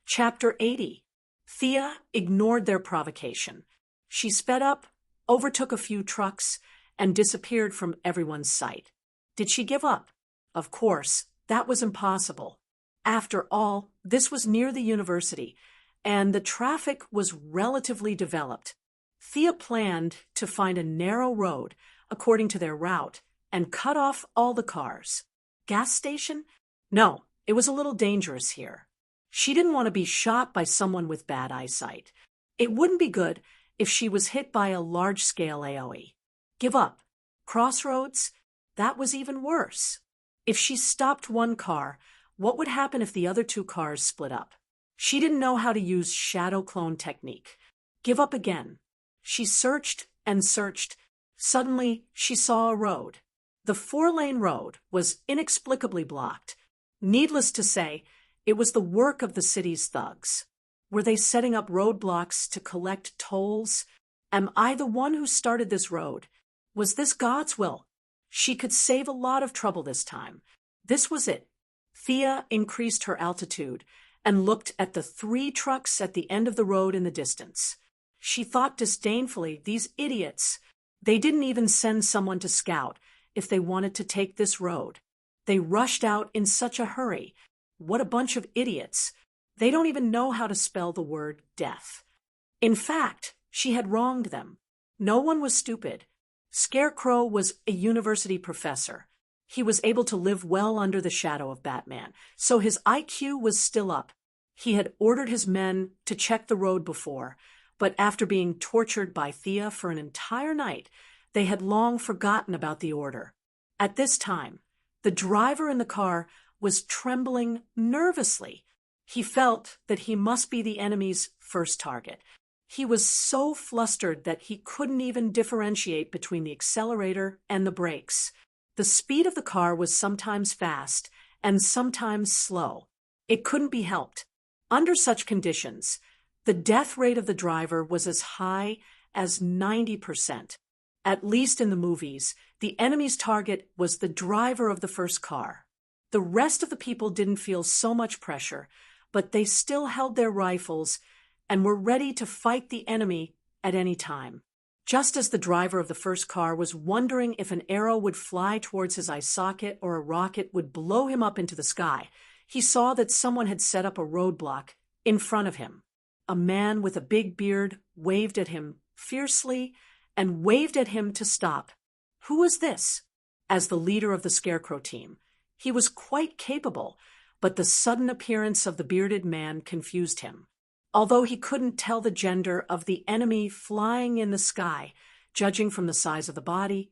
Chapter 80. Thea ignored their provocation. She sped up, overtook a few trucks, and disappeared from everyone's sight. Did she give up? Of course, that was impossible. After all, this was near the university, and the traffic was relatively developed. Thea planned to find a narrow road, according to their route, and cut off all the cars. Gas station? No, it was a little dangerous here. She didn't want to be shot by someone with bad eyesight. It wouldn't be good if she was hit by a large-scale AoE. Give up. Crossroads? That was even worse. If she stopped one car, what would happen if the other two cars split up? She didn't know how to use shadow clone technique. Give up again. She searched and searched. Suddenly, she saw a road. The 4-lane road was inexplicably blocked. Needless to say, it was the work of the city's thugs. Were they setting up roadblocks to collect tolls? Am I the one who started this road? Was this God's will? She could save a lot of trouble this time. This was it. Thea increased her altitude and looked at the 3 trucks at the end of the road in the distance. She thought disdainfully, these idiots. They didn't even send someone to scout if they wanted to take this road. They rushed out in such a hurry. What a bunch of idiots. They don't even know how to spell the word death. In fact, she had wronged them. No one was stupid. Scarecrow was a university professor. He was able to live well under the shadow of Batman, so his IQ was still up. He had ordered his men to check the road before, but after being tortured by Thea for an entire night, they had long forgotten about the order. At this time, the driver in the car was trembling nervously. He felt that he must be the enemy's first target. He was so flustered that he couldn't even differentiate between the accelerator and the brakes. The speed of the car was sometimes fast and sometimes slow. It couldn't be helped. Under such conditions, the death rate of the driver was as high as 90%. At least in the movies, the enemy's target was the driver of the first car. The rest of the people didn't feel so much pressure, but they still held their rifles and were ready to fight the enemy at any time. Just as the driver of the first car was wondering if an arrow would fly towards his eye socket or a rocket would blow him up into the sky, he saw that someone had set up a roadblock in front of him. A man with a big beard waved at him fiercely and waved at him to stop. Who was this? As the leader of the Scarecrow team, he was quite capable, but the sudden appearance of the bearded man confused him. Although he couldn't tell the gender of the enemy flying in the sky, judging from the size of the body,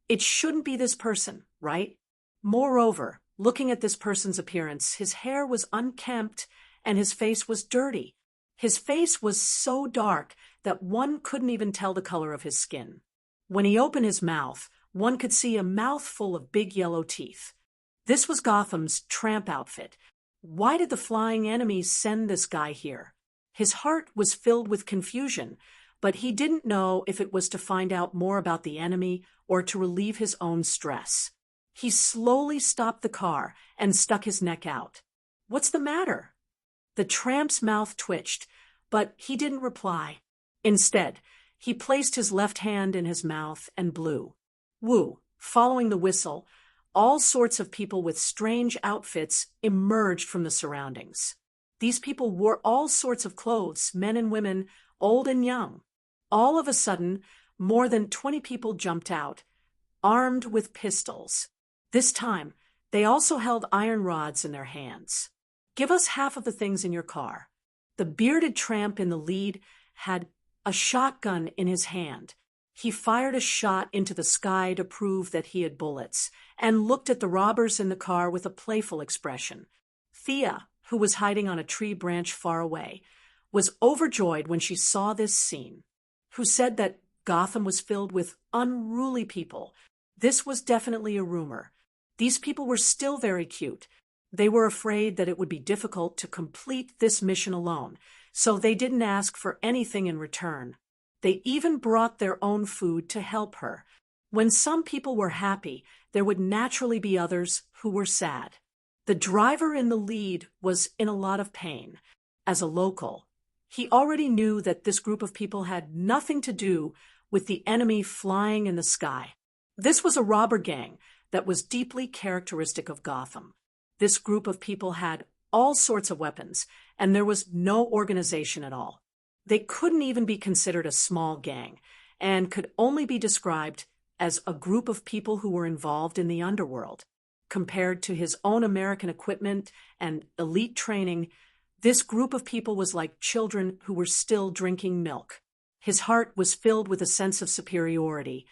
it shouldn't be this person, right? Moreover, looking at this person's appearance, his hair was unkempt and his face was dirty. His face was so dark that one couldn't even tell the color of his skin. When he opened his mouth, one could see a mouthful of big yellow teeth. This was Gotham's tramp outfit. Why did the flying enemies send this guy here? His heart was filled with confusion, but he didn't know if it was to find out more about the enemy or to relieve his own stress. He slowly stopped the car and stuck his neck out. "What's the matter?" The tramp's mouth twitched, but he didn't reply. Instead, he placed his left hand in his mouth and blew. Woo! Following the whistle, all sorts of people with strange outfits emerged from the surroundings. These people wore all sorts of clothes, men and women, old and young. All of a sudden, more than 20 people jumped out, armed with pistols. This time, they also held iron rods in their hands. "Give us half of the things in your car." The bearded tramp in the lead had a shotgun in his hand. He fired a shot into the sky to prove that he had bullets, and looked at the robbers in the car with a playful expression. Thea, who was hiding on a tree branch far away, was overjoyed when she saw this scene. Who said that Gotham was filled with unruly people? This was definitely a rumor. These people were still very cute. They were afraid that it would be difficult to complete this mission alone, so they didn't ask for anything in return. They even brought their own food to help her. When some people were happy, there would naturally be others who were sad. The driver in the lead was in a lot of pain. As a local, he already knew that this group of people had nothing to do with the enemy flying in the sky. This was a robber gang that was deeply characteristic of Gotham. This group of people had all sorts of weapons, and there was no organization at all. They couldn't even be considered a small gang, and could only be described as a group of people who were involved in the underworld. Compared to his own American equipment and elite training, this group of people was like children who were still drinking milk. His heart was filled with a sense of superiority,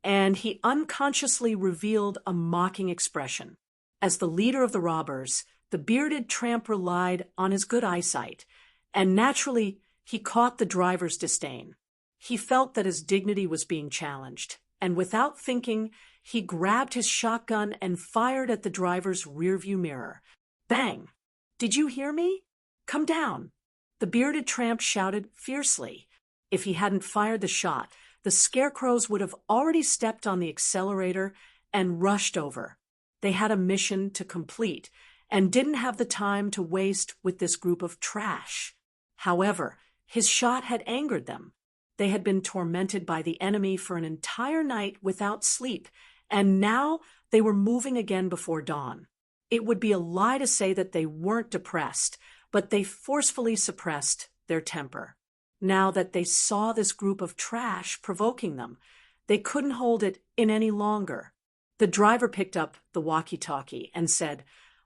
and he unconsciously revealed a mocking expression. As the leader of the robbers, the bearded tramp relied on his good eyesight, and naturally, he caught the driver's disdain. He felt that his dignity was being challenged, and without thinking, he grabbed his shotgun and fired at the driver's rearview mirror. Bang! "Did you hear me? Come down!" The bearded tramp shouted fiercely. If he hadn't fired the shot, the scarecrows would have already stepped on the accelerator and rushed over. They had a mission to complete and didn't have the time to waste with this group of trash. However, his shot had angered them. They had been tormented by the enemy for an entire night without sleep, and now they were moving again before dawn. It would be a lie to say that they weren't depressed, but they forcefully suppressed their temper. Now that they saw this group of trash provoking them, they couldn't hold it in any longer. The driver picked up the walkie-talkie and said,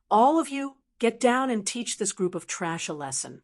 "All of you, get down and teach this group of trash a lesson."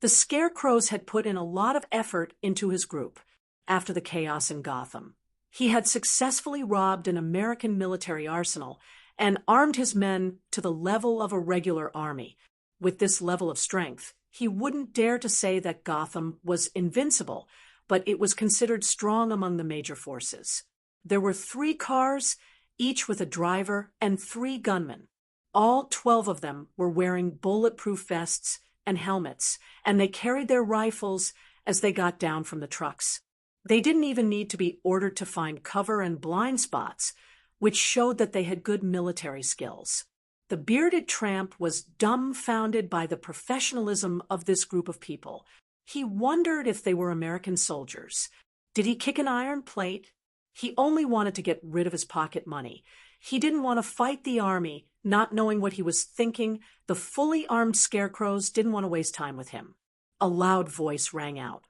The scarecrows had put in a lot of effort into his group after the chaos in Gotham. He had successfully robbed an American military arsenal and armed his men to the level of a regular army. With this level of strength, he wouldn't dare to say that Gotham was invincible, but it was considered strong among the major forces. There were 3 cars, each with a driver, and 3 gunmen. All 12 of them were wearing bulletproof vests and helmets, and they carried their rifles as they got down from the trucks. They didn't even need to be ordered to find cover and blind spots, which showed that they had good military skills. The bearded tramp was dumbfounded by the professionalism of this group of people. He wondered if they were American soldiers. Did he kick an iron plate? He only wanted to get rid of his pocket money. He didn't want to fight the army, not knowing what he was thinking. The fully armed scarecrows didn't want to waste time with him. A loud voice rang out.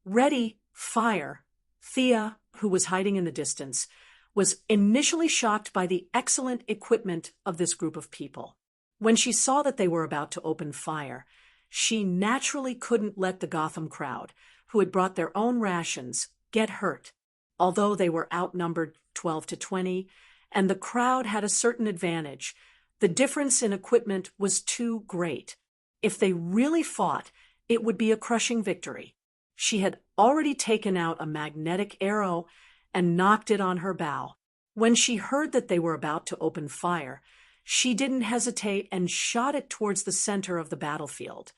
"Ready, fire!" Thea, who was hiding in the distance, was initially shocked by the excellent equipment of this group of people. When she saw that they were about to open fire, she naturally couldn't let the Gotham crowd, who had brought their own rations, get hurt. Although they were outnumbered 12 to 20, and the crowd had a certain advantage, the difference in equipment was too great. If they really fought, it would be a crushing victory. She had already taken out a magnetic arrow and knocked it on her bow. When she heard that they were about to open fire, she didn't hesitate and shot it towards the center of the battlefield.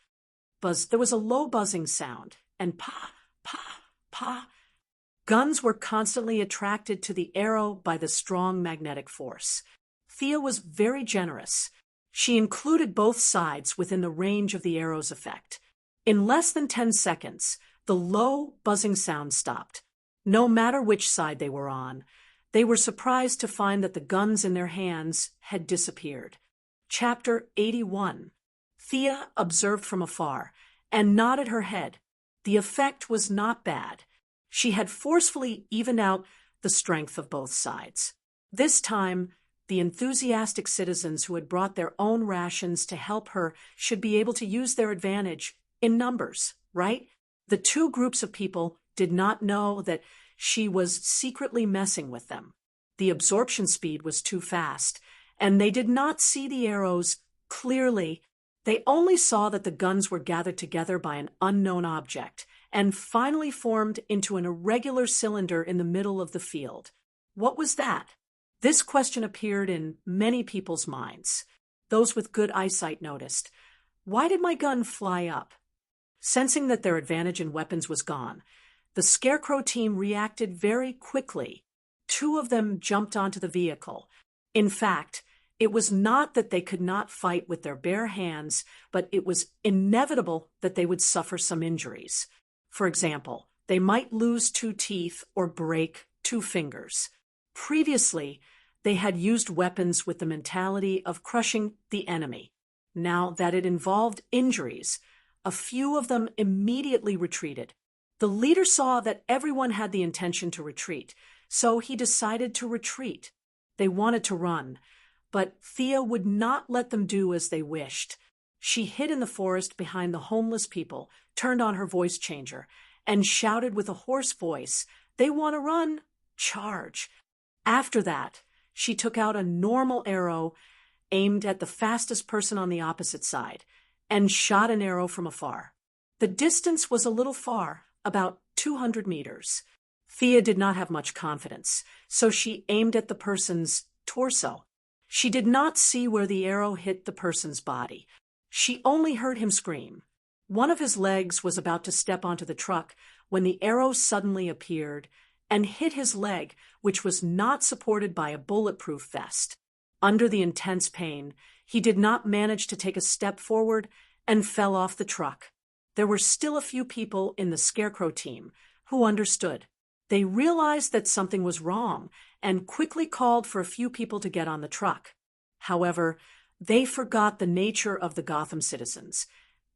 There was a low buzzing sound, and pa, pa, pa. Guns were constantly attracted to the arrow by the strong magnetic force. Thea was very generous. She included both sides within the range of the arrow's effect. In less than 10 seconds, the low buzzing sound stopped. No matter which side they were on, they were surprised to find that the guns in their hands had disappeared. Chapter 81. Thea observed from afar and nodded her head. The effect was not bad. She had forcefully evened out the strength of both sides. This time, the enthusiastic citizens who had brought their own rations to help her should be able to use their advantage in numbers, right? The 2 groups of people did not know that she was secretly messing with them. The absorption speed was too fast, and they did not see the arrows clearly. They only saw that the guns were gathered together by an unknown object and finally formed into an irregular cylinder in the middle of the field. What was that? This question appeared in many people's minds. Those with good eyesight noticed. Why did my gun fly up? Sensing that their advantage in weapons was gone, the Scarecrow team reacted very quickly. 2 of them jumped onto the vehicle. In fact, It was not that they could not fight with their bare hands, but it was inevitable that they would suffer some injuries. For example, they might lose 2 teeth or break 2 fingers. Previously, they had used weapons with the mentality of crushing the enemy. Now that it involved injuries, a few of them immediately retreated. The leader saw that everyone had the intention to retreat, so he decided to retreat. They wanted to run, but Thea would not let them do as they wished. She hid in the forest behind the homeless people, turned on her voice changer, and shouted with a hoarse voice, "They want to run! Charge!" After that, she took out a normal arrow aimed at the fastest person on the opposite side, and shot an arrow from afar. The distance was a little far, about 200 meters. Thea did not have much confidence, so she aimed at the person's torso. She did not see where the arrow hit the person's body. She only heard him scream. One of his legs was about to step onto the truck when the arrow suddenly appeared and hit his leg, which was not supported by a bulletproof vest. Under the intense pain, he did not manage to take a step forward and fell off the truck. There were still a few people in the Scarecrow team who understood. They realized that something was wrong and quickly called for a few people to get on the truck. However, they forgot the nature of the Gotham citizens,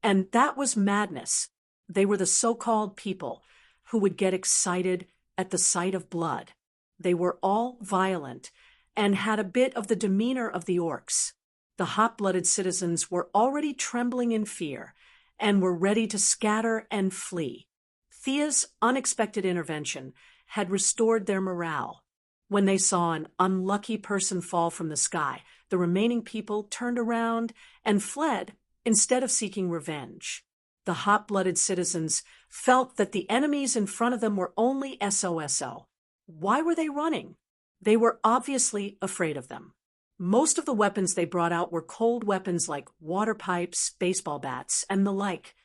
and that was madness. They were the so-called people who would get excited at the sight of blood. They were all violent and had a bit of the demeanor of the orcs. The hot-blooded citizens were already trembling in fear and were ready to scatter and flee. Thea's unexpected intervention had restored their morale. When they saw an unlucky person fall from the sky, the remaining people turned around and fled instead of seeking revenge. The hot-blooded citizens felt that the enemies in front of them were only SOSO. Why were they running? They were obviously afraid of them. Most of the weapons they brought out were cold weapons like water pipes, baseball bats, and the like.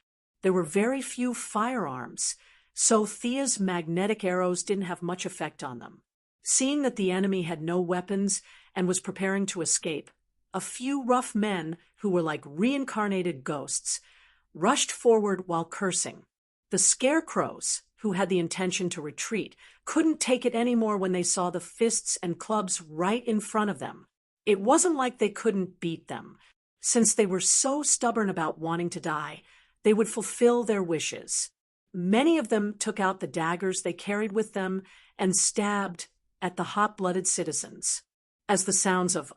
There were very few firearms, so Thea's magnetic arrows didn't have much effect on them. Seeing that the enemy had no weapons and was preparing to escape, a few rough men who were like reincarnated ghosts rushed forward while cursing. The Scarecrows, who had the intention to retreat, couldn't take it anymore when they saw the fists and clubs right in front of them. It wasn't like they couldn't beat them. Since they were so stubborn about wanting to die, they would fulfill their wishes. Many of them took out the daggers they carried with them and stabbed at the hot-blooded citizens. As the sounds of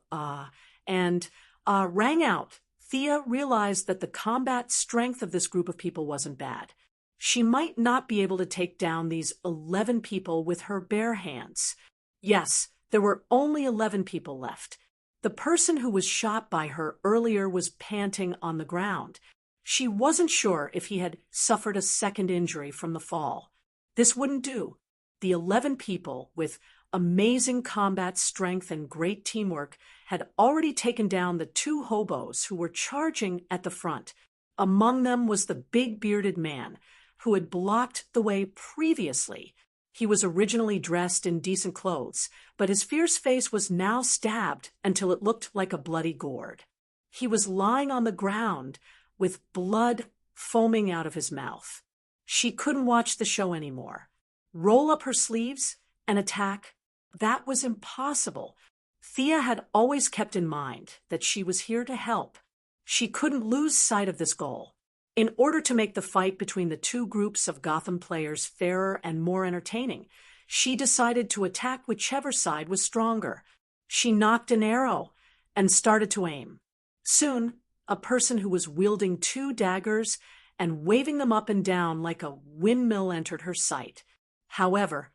and rang out, Thea realized that the combat strength of this group of people wasn't bad. She might not be able to take down these 11 people with her bare hands. Yes, there were only 11 people left. The person who was shot by her earlier was panting on the ground. She wasn't sure if he had suffered a second injury from the fall. This wouldn't do. The 11 people, with amazing combat strength and great teamwork, had already taken down the 2 hobos who were charging at the front. Among them was the big bearded man, who had blocked the way previously. He was originally dressed in decent clothes, but his fierce face was now stabbed until it looked like a bloody gourd. He was lying on the ground with blood foaming out of his mouth. She couldn't watch the show anymore. Roll up her sleeves and attack? That was impossible. Thea had always kept in mind that she was here to help. She couldn't lose sight of this goal. In order to make the fight between the 2 groups of Gotham players fairer and more entertaining, she decided to attack whichever side was stronger. She knocked an arrow and started to aim. Soon, a person who was wielding 2 daggers and waving them up and down like a windmill entered her sight. However,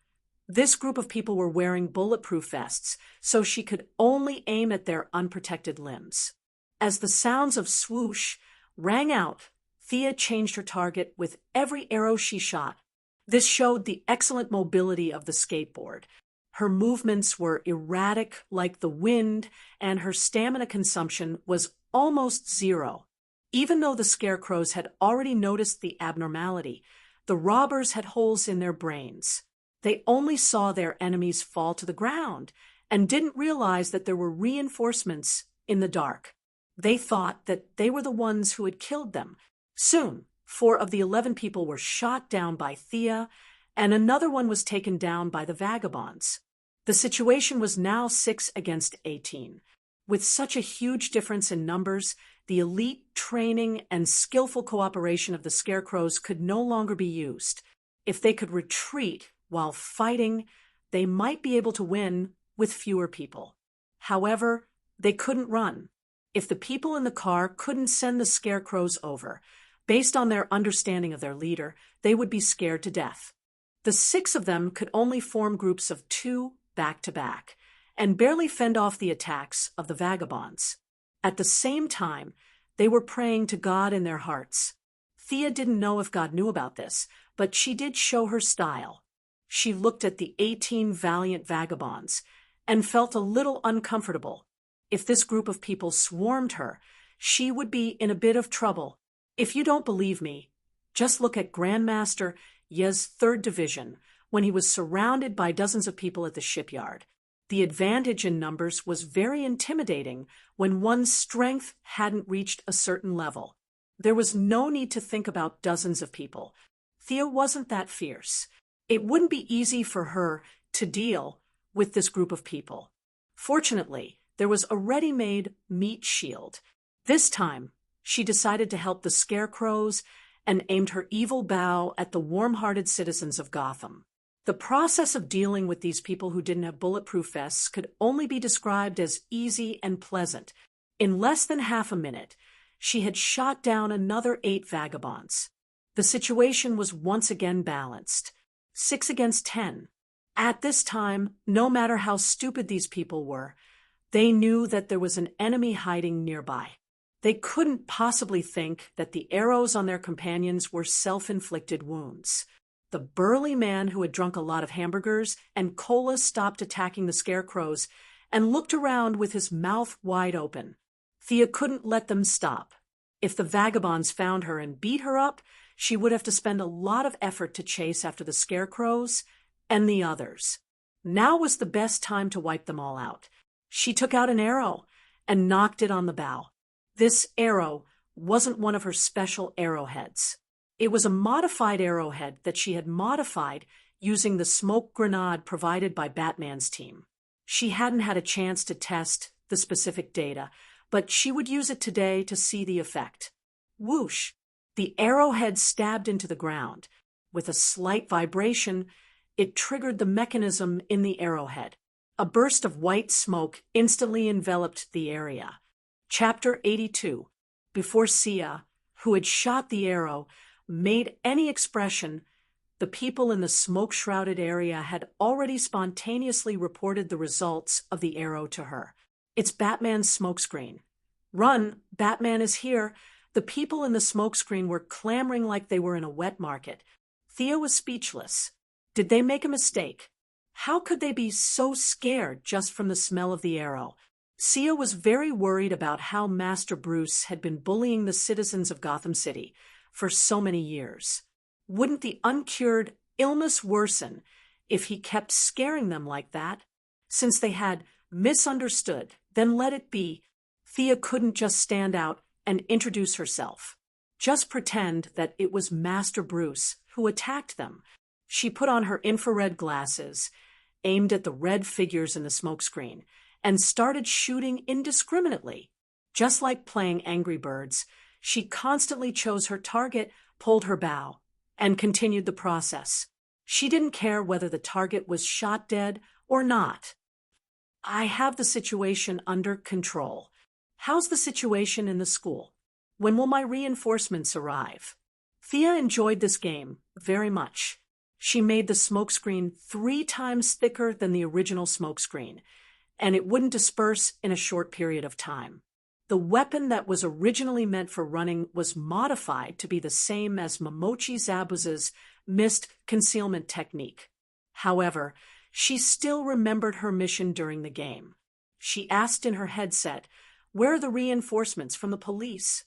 this group of people were wearing bulletproof vests, so she could only aim at their unprotected limbs. As the sounds of swoosh rang out, Thea changed her target with every arrow she shot. This showed the excellent mobility of the skateboard. Her movements were erratic like the wind, and her stamina consumption was almost 0. Even though the Scarecrows had already noticed the abnormality, the robbers had holes in their brains. They only saw their enemies fall to the ground and didn't realize that there were reinforcements in the dark. They thought that they were the ones who had killed them. Soon, 4 of the 11 people were shot down by Thea, and another one was taken down by the vagabonds. The situation was now 6 against 18. With such a huge difference in numbers, the elite training and skillful cooperation of the scarecrows could no longer be used. If they could retreat while fighting, they might be able to win with fewer people. However, they couldn't run. If the people in the car couldn't send the scarecrows over, based on their understanding of their leader, they would be scared to death. The 6 of them could only form groups of 2 back-to-back, and barely fend off the attacks of the vagabonds. At the same time, they were praying to God in their hearts. Thea didn't know if God knew about this, but she did show her style. She looked at the 18 valiant vagabonds and felt a little uncomfortable. If this group of people swarmed her, she would be in a bit of trouble. If you don't believe me, just look at Grandmaster Ye's 3rd Division when he was surrounded by dozens of people at the shipyard. The advantage in numbers was very intimidating when one's strength hadn't reached a certain level. There was no need to think about dozens of people. Thea wasn't that fierce. It wouldn't be easy for her to deal with this group of people. Fortunately, there was a ready-made meat shield. This time, she decided to help the scarecrows and aimed her evil bow at the warm-hearted citizens of Gotham. The process of dealing with these people who didn't have bulletproof vests could only be described as easy and pleasant. In less than half a minute, she had shot down another 8 vagabonds. The situation was once again balanced, 6 against 10. At this time, no matter how stupid these people were, they knew that there was an enemy hiding nearby. They couldn't possibly think that the arrows on their companions were self-inflicted wounds. The burly man who had drunk a lot of hamburgers and cola stopped attacking the scarecrows and looked around with his mouth wide open. Thea couldn't let them stop. If the vagabonds found her and beat her up, she would have to spend a lot of effort to chase after the scarecrows and the others. Now was the best time to wipe them all out. She took out an arrow and knocked it on the bow. This arrow wasn't one of her special arrowheads. It was a modified arrowhead that she had modified using the smoke grenade provided by Batman's team. She hadn't had a chance to test the specific data, but she would use it today to see the effect. Whoosh! The arrowhead stabbed into the ground. With a slight vibration, it triggered the mechanism in the arrowhead. A burst of white smoke instantly enveloped the area. Chapter 82. Before Sia, who had shot the arrow, made any expression, the people in the smoke-shrouded area had already spontaneously reported the results of the arrow to her. It's Batman's smokescreen. Run, Batman is here. The people in the smokescreen were clamoring like they were in a wet market. Thea was speechless. Did they make a mistake? How could they be so scared just from the smell of the arrow? Sia was very worried about how Master Bruce had been bullying the citizens of Gotham City for so many years. Wouldn't the uncured illness worsen if he kept scaring them like that? Since they had misunderstood, then let it be. Thea couldn't just stand out and introduce herself. Just pretend that it was Master Bruce who attacked them. She put on her infrared glasses, aimed at the red figures in the smokescreen, and started shooting indiscriminately. Just like playing Angry Birds, she constantly chose her target, pulled her bow, and continued the process. She didn't care whether the target was shot dead or not. I have the situation under control. How's the situation in the school? When will my reinforcements arrive? Thea enjoyed this game very much. She made the smokescreen 3 times thicker than the original smokescreen, and it wouldn't disperse in a short period of time. The weapon that was originally meant for running was modified to be the same as Momochi Zabuza's mist concealment technique. However, she still remembered her mission during the game. She asked in her headset, "Where are the reinforcements from the police?"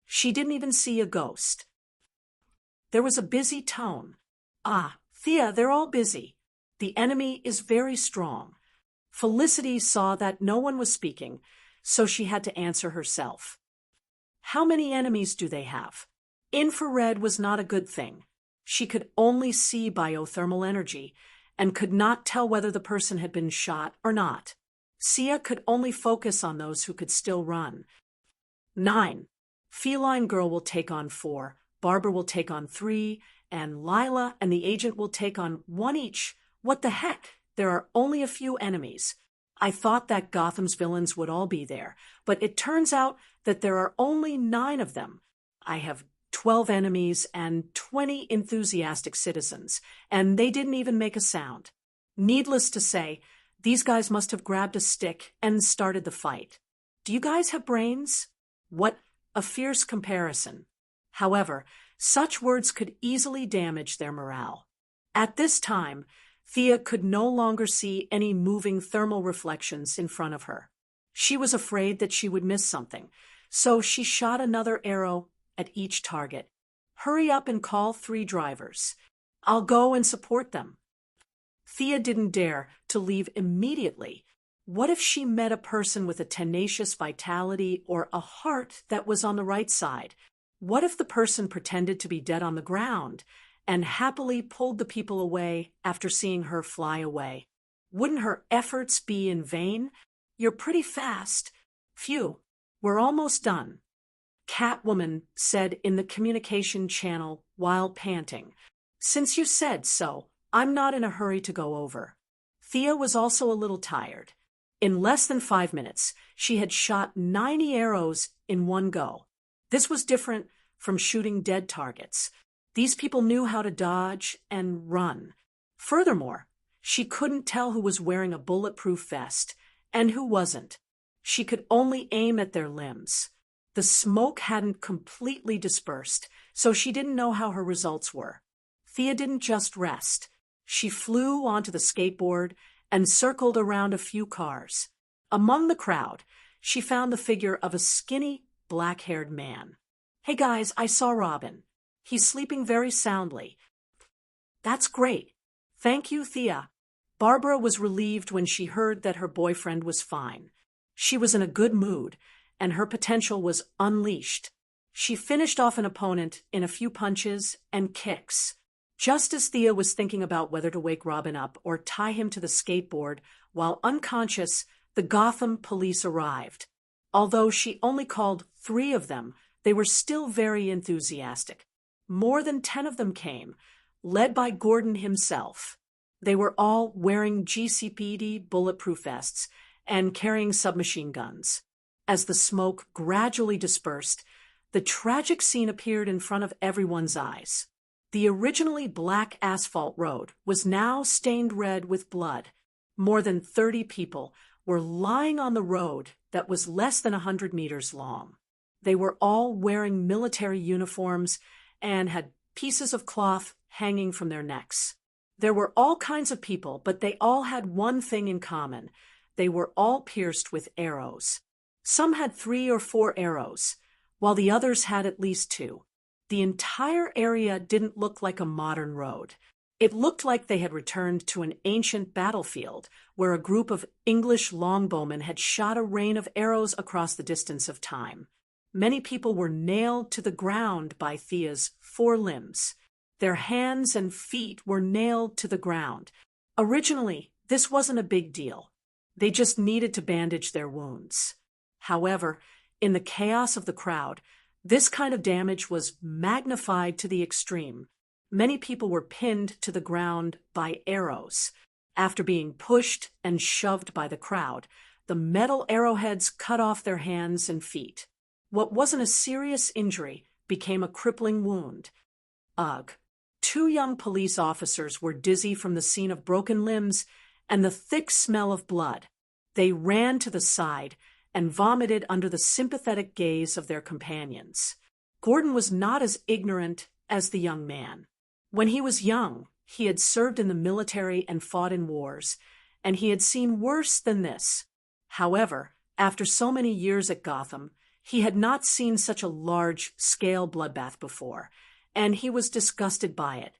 She didn't even see a ghost. There was a busy tone. "Ah, Thea, they're all busy. The enemy is very strong." Felicity saw that no one was speaking, so she had to answer herself. How many enemies do they have? Infrared was not a good thing. She could only see biothermal energy and could not tell whether the person had been shot or not. Sia could only focus on those who could still run. 9. Feline Girl will take on 4, Barbara will take on 3, and Lila and the agent will take on 1 each. What the heck? There are only a few enemies. I thought that Gotham's villains would all be there, but it turns out that there are only 9 of them. I have 12 enemies and 20 enthusiastic citizens, and they didn't even make a sound. Needless to say, these guys must have grabbed a stick and started the fight. Do you guys have brains? What a fierce comparison. However, such words could easily damage their morale. At this time, Thea could no longer see any moving thermal reflections in front of her. She was afraid that she would miss something, so she shot another arrow at each target. Hurry up and call 3 drivers. I'll go and support them. Thea didn't dare to leave immediately. What if she met a person with a tenacious vitality or a heart that was on the right side? What if the person pretended to be dead on the ground and happily pulled the people away after seeing her fly away? Wouldn't her efforts be in vain? You're pretty fast. Phew, we're almost done. Catwoman said in the communication channel while panting. Since you said so, I'm not in a hurry to go over. Thea was also a little tired. In less than 5 minutes, she had shot 90 arrows in one go. This was different from shooting dead targets. These people knew how to dodge and run. Furthermore, she couldn't tell who was wearing a bulletproof vest and who wasn't. She could only aim at their limbs. The smoke hadn't completely dispersed, so she didn't know how her results were. Thea didn't just rest. She flew onto the skateboard and circled around a few cars. Among the crowd, she found the figure of a skinny, black-haired man. Hey guys, I saw Robin. He's sleeping very soundly. That's great. Thank you, Thea. Barbara was relieved when she heard that her boyfriend was fine. She was in a good mood, and her potential was unleashed. She finished off an opponent in a few punches and kicks. Just as Thea was thinking about whether to wake Robin up or tie him to the skateboard while unconscious, the Gotham police arrived. Although she only called 3 of them, they were still very enthusiastic. More than 10 of them came, led by Gordon himself. They were all wearing GCPD bulletproof vests and carrying submachine guns. As the smoke gradually dispersed, the tragic scene appeared in front of everyone's eyes. The originally black asphalt road was now stained red with blood. More than 30 people were lying on the road that was less than 100 meters long. They were all wearing military uniforms and had pieces of cloth hanging from their necks. There were all kinds of people, but they all had one thing in common. They were all pierced with arrows. Some had 3 or 4 arrows, while the others had at least 2. The entire area didn't look like a modern road. It looked like they had returned to an ancient battlefield where a group of English longbowmen had shot a rain of arrows across the distance of time. Many people were nailed to the ground by Thea's 4 limbs. Their hands and feet were nailed to the ground. Originally, this wasn't a big deal. They just needed to bandage their wounds. However, in the chaos of the crowd, this kind of damage was magnified to the extreme. Many people were pinned to the ground by arrows. After being pushed and shoved by the crowd, the metal arrowheads cut off their hands and feet. What wasn't a serious injury became a crippling wound. Ugh. 2 young police officers were dizzy from the scene of broken limbs and the thick smell of blood. They ran to the side and vomited under the sympathetic gaze of their companions. Gordon was not as ignorant as the young man. When he was young, he had served in the military and fought in wars, and he had seen worse than this. However, after so many years at Gotham, he had not seen such a large-scale bloodbath before, and he was disgusted by it.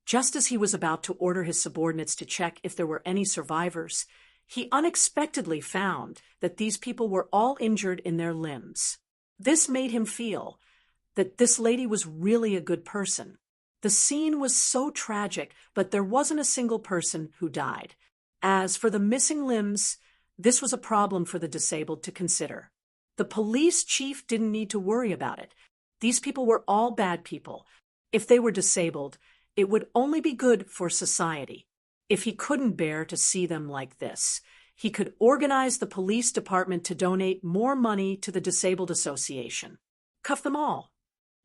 Just as he was about to order his subordinates to check if there were any survivors, He unexpectedly found that these people were all injured in their limbs. This made him feel that this lady was really a good person. The scene was so tragic, but there wasn't a single person who died. As for the missing limbs, this was a problem for the disabled to consider. The police chief didn't need to worry about it. These people were all bad people. If they were disabled, it would only be good for society. If he couldn't bear to see them like this, he could organize the police department to donate more money to the Disabled Association. Cuff them all.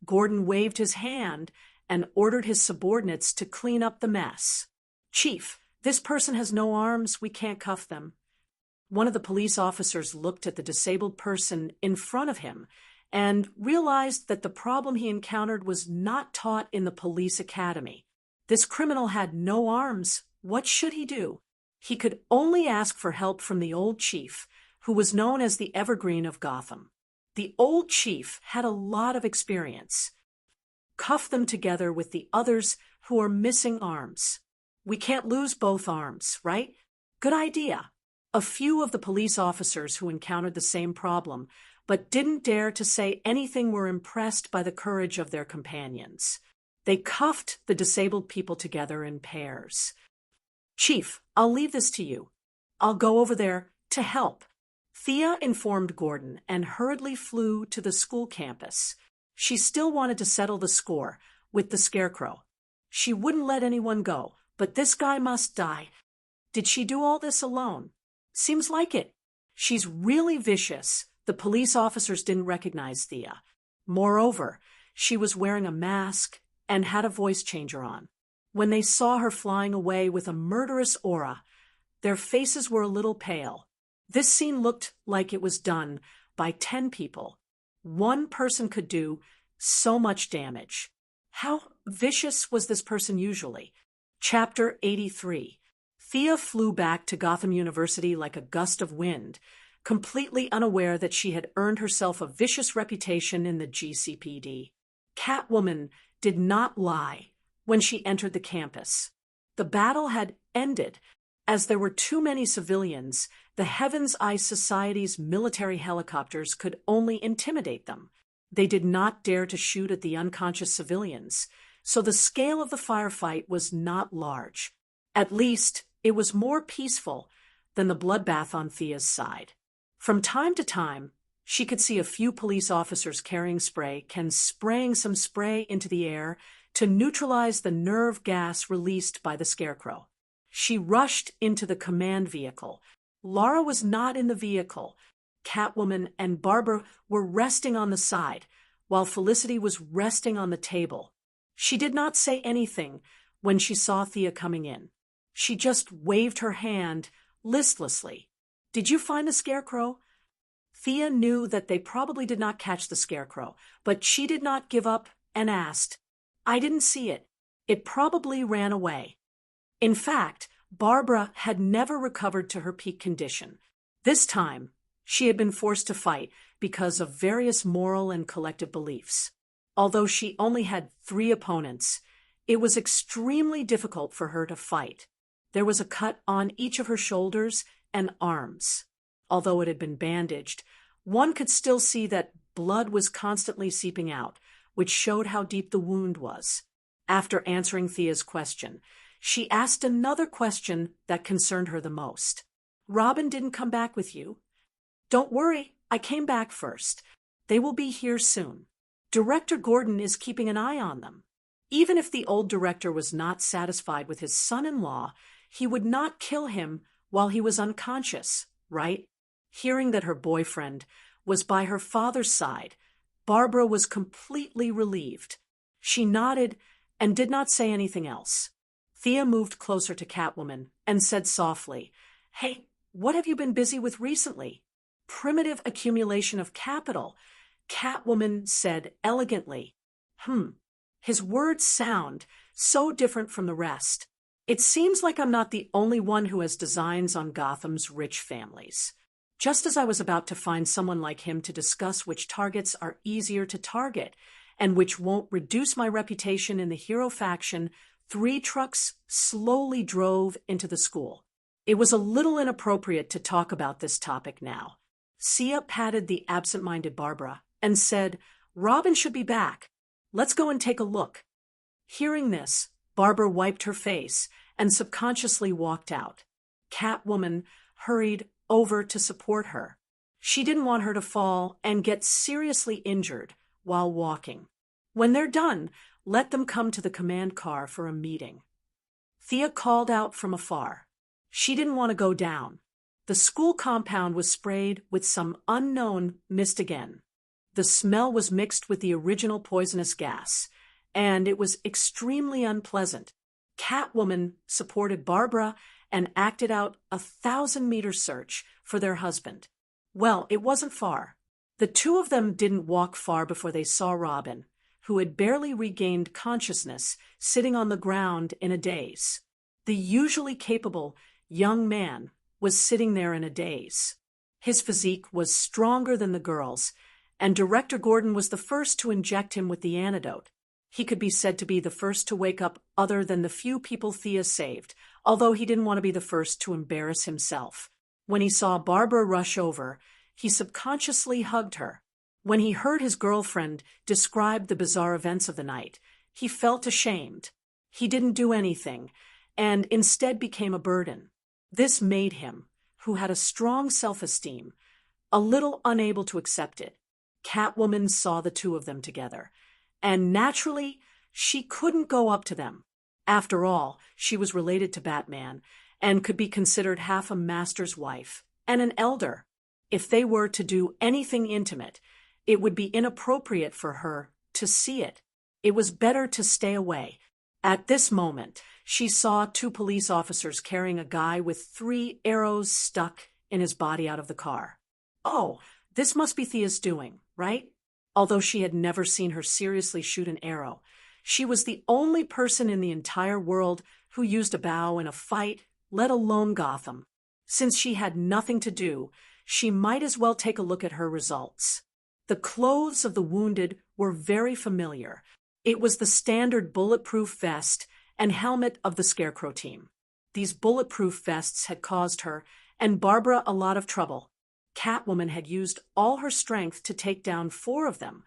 Gordon waved his hand and ordered his subordinates to clean up the mess. Chief, this person has no arms. We can't cuff them. One of the police officers looked at the disabled person in front of him and realized that the problem he encountered was not taught in the police academy. This criminal had no arms. What should he do? He could only ask for help from the old chief, who was known as the Evergreen of Gotham. The old chief had a lot of experience. Cuff them together with the others who are missing arms. We can't lose both arms, right? Good idea. A few of the police officers who encountered the same problem but didn't dare to say anything were impressed by the courage of their companions. They cuffed the disabled people together in pairs. Chief, I'll leave this to you. I'll go over there to help. Thea informed Gordon and hurriedly flew to the school campus. She still wanted to settle the score with the Scarecrow. She wouldn't let anyone go, but this guy must die. Did she do all this alone? Seems like it. She's really vicious. The police officers didn't recognize Thea. Moreover, she was wearing a mask and had a voice changer on. When they saw her flying away with a murderous aura, their faces were a little pale. This scene looked like it was done by 10 people. One person could do so much damage. How vicious was this person usually? Chapter 83. Thea flew back to Gotham University like a gust of wind, completely unaware that she had earned herself a vicious reputation in the GCPD. Catwoman did not lie when she entered the campus. The battle had ended. As there were too many civilians, the Heaven's Eye Society's military helicopters could only intimidate them. They did not dare to shoot at the unconscious civilians, so the scale of the firefight was not large. At least, it was more peaceful than the bloodbath on Thea's side. From time to time, she could see a few police officers carrying spray cans spraying some spray into the air to neutralize the nerve gas released by the Scarecrow. She rushed into the command vehicle. Lara was not in the vehicle. Catwoman and Barbara were resting on the side, while Felicity was resting on the table. She did not say anything when she saw Thea coming in. She just waved her hand listlessly. Did you find the Scarecrow? Thea knew that they probably did not catch the Scarecrow, but she did not give up and asked, I didn't see it. It probably ran away. In fact, Barbara had never recovered to her peak condition. This time, she had been forced to fight because of various moral and collective beliefs. Although she only had 3 opponents, it was extremely difficult for her to fight. There was a cut on each of her shoulders and arms. Although it had been bandaged, one could still see that blood was constantly seeping out, which showed how deep the wound was. After answering Thea's question, she asked another question that concerned her the most. Robin didn't come back with you? Don't worry, I came back first. They will be here soon. Director Gordon is keeping an eye on them. Even if the old director was not satisfied with his son-in-law, he would not kill him while he was unconscious, right? Hearing that her boyfriend was by her father's side, Barbara was completely relieved. She nodded and did not say anything else. Thea moved closer to Catwoman and said softly, Hey, what have you been busy with recently? Primitive accumulation of capital, Catwoman said elegantly. His words sound so different from the rest. It seems like I'm not the only one who has designs on Gotham's rich families. Just as I was about to find someone like him to discuss which targets are easier to target and which won't reduce my reputation in the hero faction, 3 trucks slowly drove into the school. It was a little inappropriate to talk about this topic now. Sia patted the absent-minded Barbara and said, "Robin should be back. Let's go and take a look." Hearing this, Barbara wiped her face and subconsciously walked out. Catwoman hurried over to support her. She didn't want her to fall and get seriously injured while walking. When they're done, let them come to the command car for a meeting. Thea called out from afar. She didn't want to go down. The school compound was sprayed with some unknown mist again. The smell was mixed with the original poisonous gas, and it was extremely unpleasant. Catwoman supported Barbara and acted out a 1,000-meter search for their husband. Well, it wasn't far. The two of them didn't walk far before they saw Robin, who had barely regained consciousness, sitting on the ground in a daze. The usually capable young man was sitting there in a daze. His physique was stronger than the girl's, and Director Gordon was the first to inject him with the antidote. He could be said to be the first to wake up other than the few people Thea saved, although he didn't want to be the first to embarrass himself. When he saw Barbara rush over, he subconsciously hugged her. When he heard his girlfriend describe the bizarre events of the night, he felt ashamed. He didn't do anything, and instead became a burden. This made him, who had a strong self-esteem, a little unable to accept it. Catwoman saw the two of them together, and naturally, she couldn't go up to them. After all, she was related to Batman, and could be considered half a master's wife, and an elder. If they were to do anything intimate, it would be inappropriate for her to see it. It was better to stay away. At this moment, she saw two police officers carrying a guy with 3 arrows stuck in his body out of the car. Oh, this must be Thea's doing, right? Although she had never seen her seriously shoot an arrow, she was the only person in the entire world who used a bow in a fight, let alone Gotham. Since she had nothing to do, she might as well take a look at her results. The clothes of the wounded were very familiar. It was the standard bulletproof vest and helmet of the Scarecrow team. These bulletproof vests had caused her and Barbara a lot of trouble. Catwoman had used all her strength to take down 4 of them,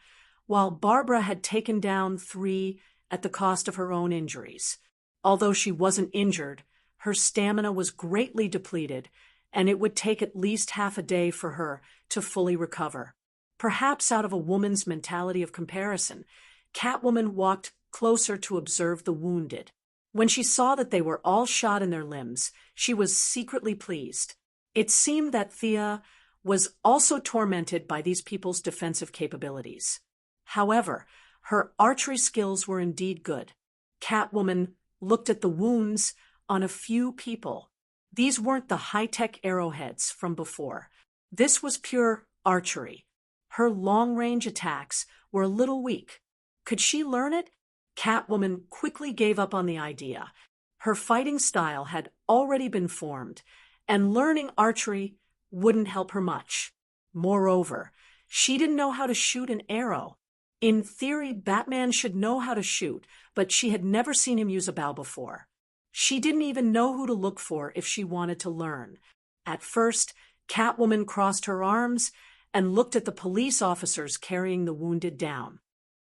while Barbara had taken down 3 at the cost of her own injuries. Although she wasn't injured, her stamina was greatly depleted, and it would take at least half a day for her to fully recover. Perhaps out of a woman's mentality of comparison, Catwoman walked closer to observe the wounded. When she saw that they were all shot in their limbs, she was secretly pleased. It seemed that Thea was also tormented by these people's defensive capabilities. However, her archery skills were indeed good. Catwoman looked at the wounds on a few people. These weren't the high-tech arrowheads from before. This was pure archery. Her long-range attacks were a little weak. Could she learn it? Catwoman quickly gave up on the idea. Her fighting style had already been formed, and learning archery wouldn't help her much. Moreover, she didn't know how to shoot an arrow. In theory, Batman should know how to shoot, but she had never seen him use a bow before. She didn't even know who to look for if she wanted to learn. At first, Catwoman crossed her arms and looked at the police officers carrying the wounded down.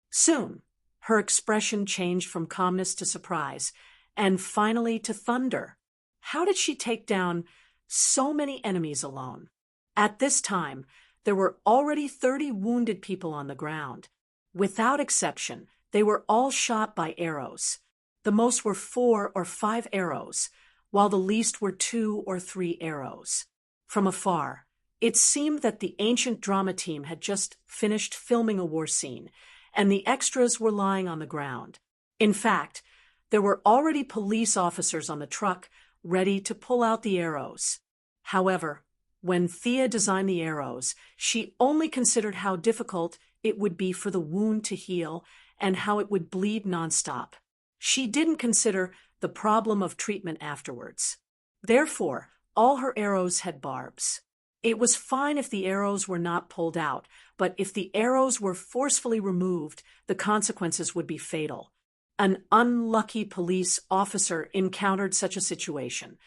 Soon, her expression changed from calmness to surprise, and finally to thunder. How did she take down so many enemies alone? At this time, there were already 30 wounded people on the ground. Without exception, they were all shot by arrows. The most were 4 or 5 arrows, while the least were 2 or 3 arrows. From afar, it seemed that the ancient drama team had just finished filming a war scene, and the extras were lying on the ground. In fact, there were already police officers on the truck ready to pull out the arrows. However, when Thea designed the arrows, she only considered how difficult it would be for the wound to heal and how it would bleed nonstop. She didn't consider the problem of treatment afterwards. Therefore, all her arrows had barbs. It was fine if the arrows were not pulled out, but if the arrows were forcefully removed, the consequences would be fatal. An unlucky police officer encountered such a situation.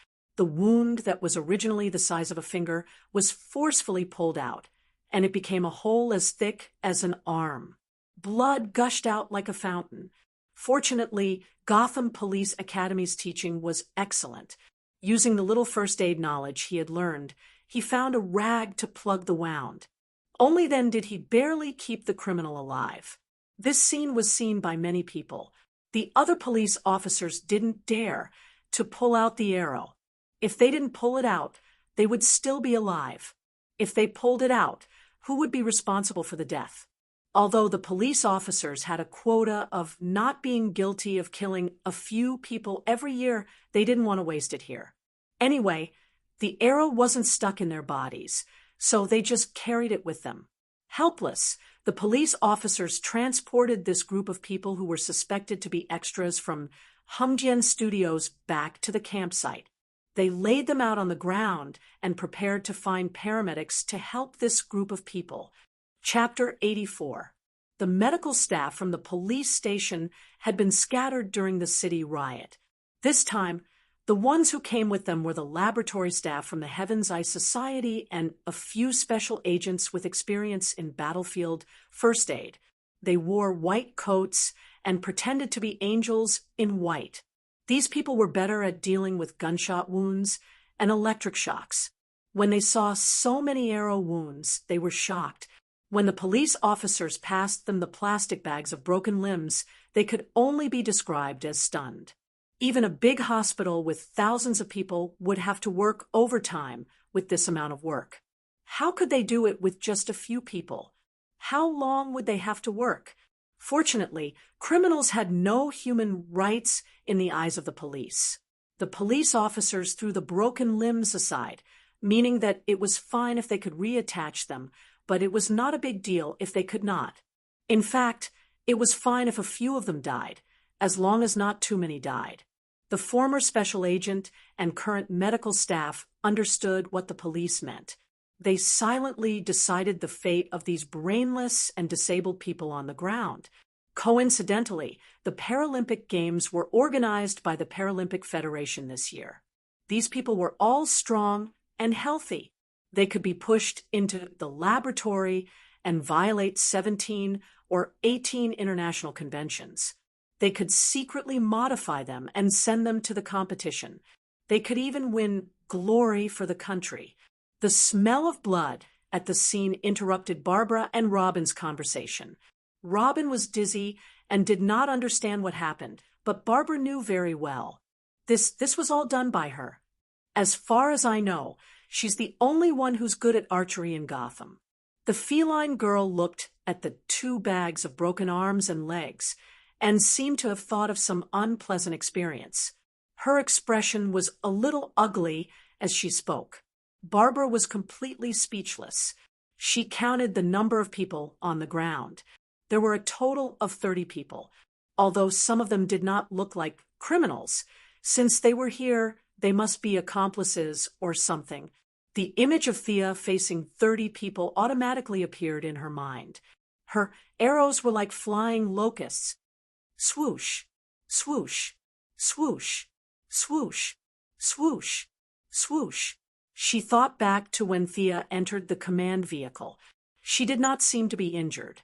The wound that was originally the size of a finger was forcefully pulled out, and it became a hole as thick as an arm. Blood gushed out like a fountain. Fortunately, Gotham Police Academy's teaching was excellent. Using the little first aid knowledge he had learned, he found a rag to plug the wound. Only then did he barely keep the criminal alive. This scene was seen by many people. The other police officers didn't dare to pull out the arrow. If they didn't pull it out, they would still be alive. If they pulled it out, who would be responsible for the death? Although the police officers had a quota of not being guilty of killing a few people every year, they didn't want to waste it here. Anyway, the arrow wasn't stuck in their bodies, so they just carried it with them. Helpless, the police officers transported this group of people who were suspected to be extras from Humjian Studios back to the campsite. They laid them out on the ground and prepared to find paramedics to help this group of people. Chapter 84. The medical staff from the police station had been scattered during the city riot. This time, the ones who came with them were the laboratory staff from the Heaven's Eye Society and a few special agents with experience in battlefield first aid. They wore white coats and pretended to be angels in white. These people were better at dealing with gunshot wounds and electric shocks. When they saw so many arrow wounds, they were shocked. When the police officers passed them the plastic bags of broken limbs, they could only be described as stunned. Even a big hospital with thousands of people would have to work overtime with this amount of work. How could they do it with just a few people? How long would they have to work? Fortunately, criminals had no human rights in the eyes of the police. The police officers threw the broken limbs aside, meaning that it was fine if they could reattach them, but it was not a big deal if they could not. In fact, it was fine if a few of them died, as long as not too many died. The former special agent and current medical staff understood what the police meant. They silently decided the fate of these brainless and disabled people on the ground. Coincidentally, the Paralympic Games were organized by the Paralympic Federation this year. These people were all strong and healthy. They could be pushed into the laboratory and violate 17 or 18 international conventions. They could secretly modify them and send them to the competition. They could even win glory for the country. The smell of blood at the scene interrupted Barbara and Robin's conversation. Robin was dizzy and did not understand what happened, but Barbara knew very well. This was all done by her. As far as I know, she's the only one who's good at archery in Gotham. The feline girl looked at the 2 bags of broken arms and legs and seemed to have thought of some unpleasant experience. Her expression was a little ugly as she spoke. Barbara was completely speechless. She counted the number of people on the ground. There were a total of 30 people, although some of them did not look like criminals. Since they were here, they must be accomplices or something. The image of Thea facing 30 people automatically appeared in her mind. Her arrows were like flying locusts. Swoosh, swoosh, swoosh, swoosh, swoosh, swoosh. She thought back to when Thea entered the command vehicle. She did not seem to be injured.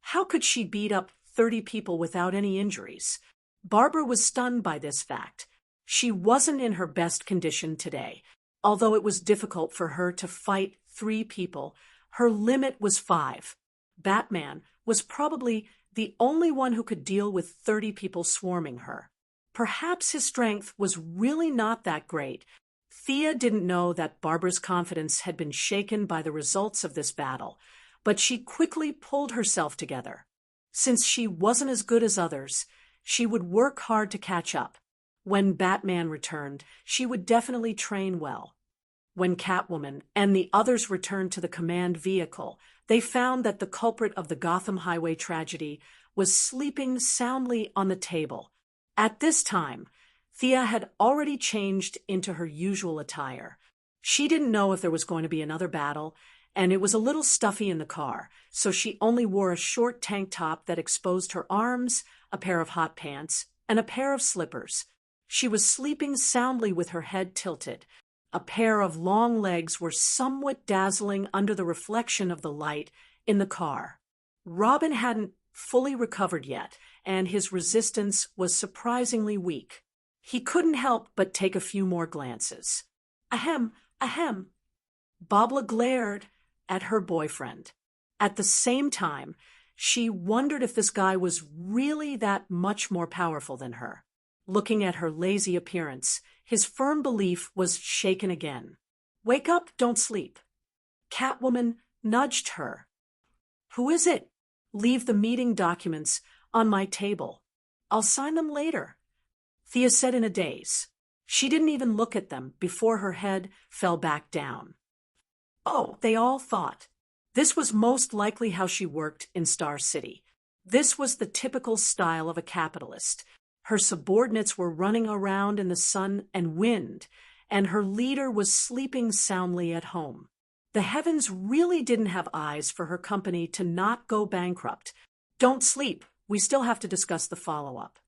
How could she beat up 30 people without any injuries? Barbara was stunned by this fact. She wasn't in her best condition today. Although it was difficult for her to fight 3 people, her limit was 5. Batman was probably the only one who could deal with 30 people swarming her. Perhaps his strength was really not that great. Thea didn't know that Barbara's confidence had been shaken by the results of this battle, but she quickly pulled herself together. Since she wasn't as good as others, she would work hard to catch up. When Batman returned, she would definitely train well. When Catwoman and the others returned to the command vehicle, they found that the culprit of the Gotham Highway tragedy was sleeping soundly on the table. At this time, Thea had already changed into her usual attire. She didn't know if there was going to be another battle, and it was a little stuffy in the car, so she only wore a short tank top that exposed her arms, a pair of hot pants, and a pair of slippers. She was sleeping soundly with her head tilted. A pair of long legs were somewhat dazzling under the reflection of the light in the car. Robin hadn't fully recovered yet, and his resistance was surprisingly weak. He couldn't help but take a few more glances. Ahem, ahem. Babla glared at her boyfriend. At the same time, she wondered if this guy was really that much more powerful than her. Looking at her lazy appearance, his firm belief was shaken again. Wake up, don't sleep. Catwoman nudged her. Who is it? Leave the meeting documents on my table. I'll sign them later, Thea said in a daze. She didn't even look at them before her head fell back down. Oh, they all thought. This was most likely how she worked in Star City. This was the typical style of a capitalist. Her subordinates were running around in the sun and wind, and her leader was sleeping soundly at home. The heavens really didn't have eyes for her company to not go bankrupt. Don't sleep. We still have to discuss the follow-up.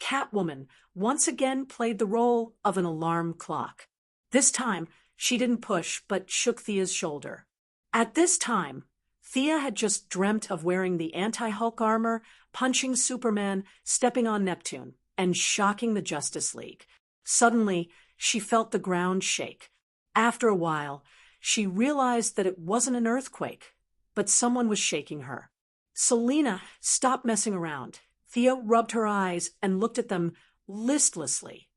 Catwoman once again played the role of an alarm clock. This time, she didn't push, but shook Thea's shoulder. At this time, Thea had just dreamt of wearing the anti-Hulk armor, punching Superman, stepping on Neptune, and shocking the Justice League. Suddenly, she felt the ground shake. After a while, she realized that it wasn't an earthquake, but someone was shaking her. Selena, stop messing around. Thea rubbed her eyes and looked at them listlessly.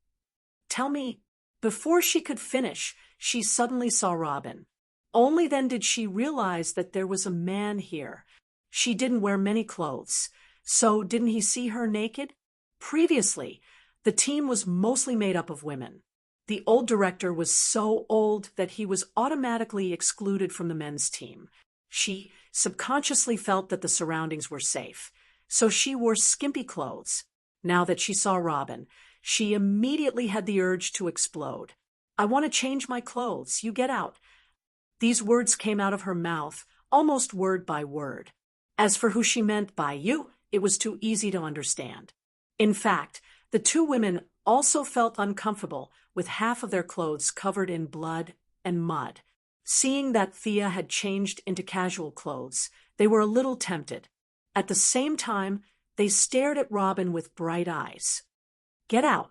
Tell me. Before she could finish, she suddenly saw Robin. Only then did she realize that there was a man here. She didn't wear many clothes, so didn't he see her naked? Previously, the team was mostly made up of women. The old director was so old that he was automatically excluded from the men's team. She subconsciously felt that the surroundings were safe, so she wore skimpy clothes. Now that she saw Robin, she immediately had the urge to explode. I want to change my clothes. You get out. These words came out of her mouth, almost word by word. As for who she meant by you, it was too easy to understand. In fact, the two women also felt uncomfortable with half of their clothes covered in blood and mud. Seeing that Thea had changed into casual clothes, they were a little tempted. At the same time, they stared at Robin with bright eyes. Get out.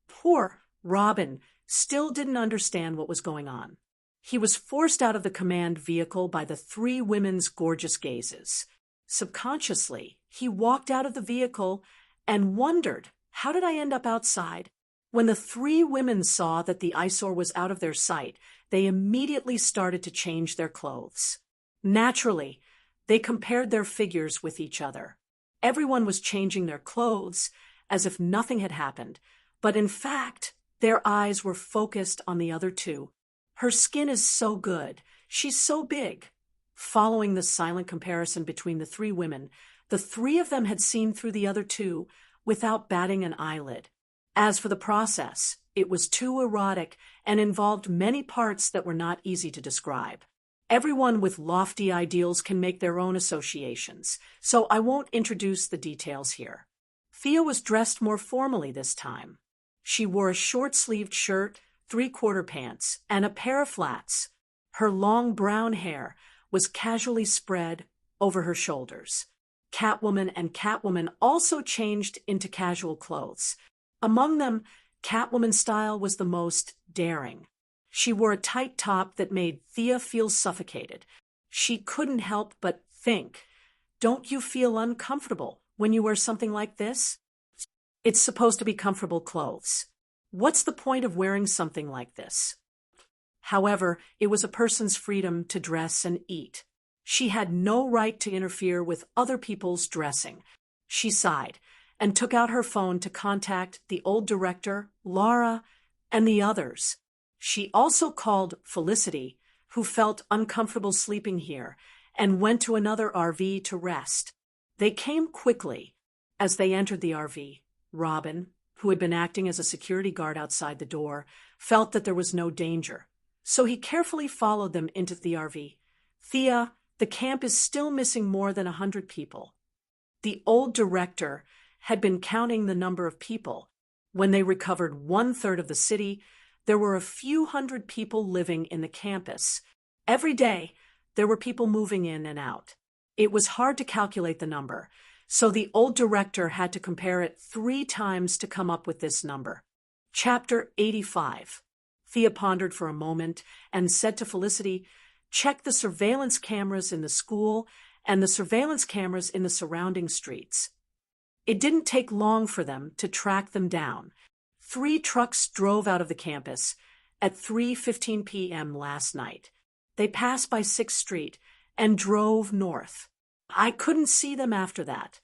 Poor Robin still didn't understand what was going on. He was forced out of the command vehicle by the three women's gorgeous gazes. Subconsciously, he walked out of the vehicle and wondered, how did I end up outside? When the three women saw that the eyesore was out of their sight, they immediately started to change their clothes. Naturally, they compared their figures with each other. Everyone was changing their clothes as if nothing had happened, but in fact, their eyes were focused on the other two. Her skin is so good. She's so big. Following the silent comparison between the three women, the three of them had seen through the other two without batting an eyelid. As for the process, it was too erotic and involved many parts that were not easy to describe. Everyone with lofty ideals can make their own associations, so I won't introduce the details here. Thea was dressed more formally this time. She wore a short-sleeved shirt, three-quarter pants, and a pair of flats. Her long brown hair was casually spread over her shoulders. Catwoman and Catwoman also changed into casual clothes. Among them, Catwoman's style was the most daring. She wore a tight top that made Thea feel suffocated. She couldn't help but think, don't you feel uncomfortable when you wear something like this? It's supposed to be comfortable clothes. What's the point of wearing something like this? However, it was a person's freedom to dress and eat. She had no right to interfere with other people's dressing. She sighed and took out her phone to contact the old director, Laura, and the others. She also called Felicity, who felt uncomfortable sleeping here, and went to another RV to rest. They came quickly. As they entered the RV, Robin, who had been acting as a security guard outside the door, felt that there was no danger. So he carefully followed them into the RV. Thea, the camp is still missing more than 100 people. The old director had been counting the number of people. When they recovered 1/3 of the city, There were a few hundred people living in the campus. Every day, there were people moving in and out. It was hard to calculate the number, so the old director had to compare it 3 times to come up with this number. Chapter 85. Thea pondered for a moment and said to Felicity, "Check the surveillance cameras in the school and the surveillance cameras in the surrounding streets." It didn't take long for them to track them down. 3 trucks drove out of the campus at 3:15 p.m. last night. They passed by 6th Street and drove north. I couldn't see them after that.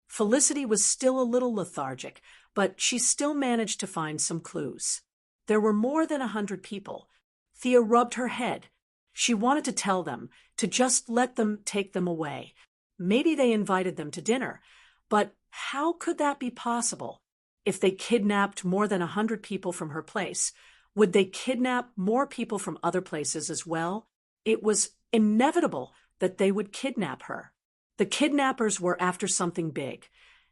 Felicity was still a little lethargic, but she still managed to find some clues. There were more than 100 people. Thea rubbed her head. She wanted to tell them to just let them take them away. Maybe they invited them to dinner, but how could that be possible? If they kidnapped more than 100 people from her place, would they kidnap more people from other places as well? It was inevitable that they would kidnap her. The kidnappers were after something big,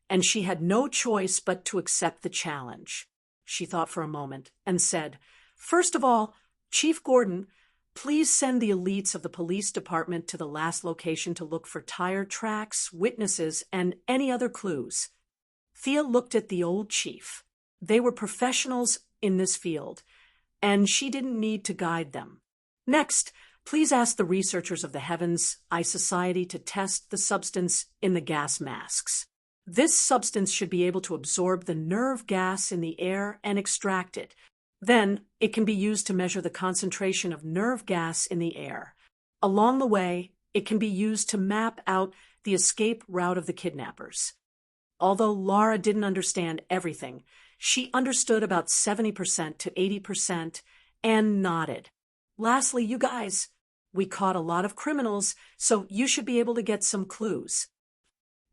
and she had no choice but to accept the challenge. She thought for a moment and said, "First of all, Chief Gordon, please send the elites of the police department to the last location to look for tire tracks, witnesses, and any other clues." Thea looked at the old chief. They were professionals in this field, and she didn't need to guide them. "Next, please ask the researchers of the Heavens Eye Society to test the substance in the gas masks. This substance should be able to absorb the nerve gas in the air and extract it. Then it can be used to measure the concentration of nerve gas in the air. Along the way, it can be used to map out the escape route of the kidnappers." Although Laura didn't understand everything, she understood about 70% to 80% and nodded. "Lastly, you guys, we caught a lot of criminals, so you should be able to get some clues."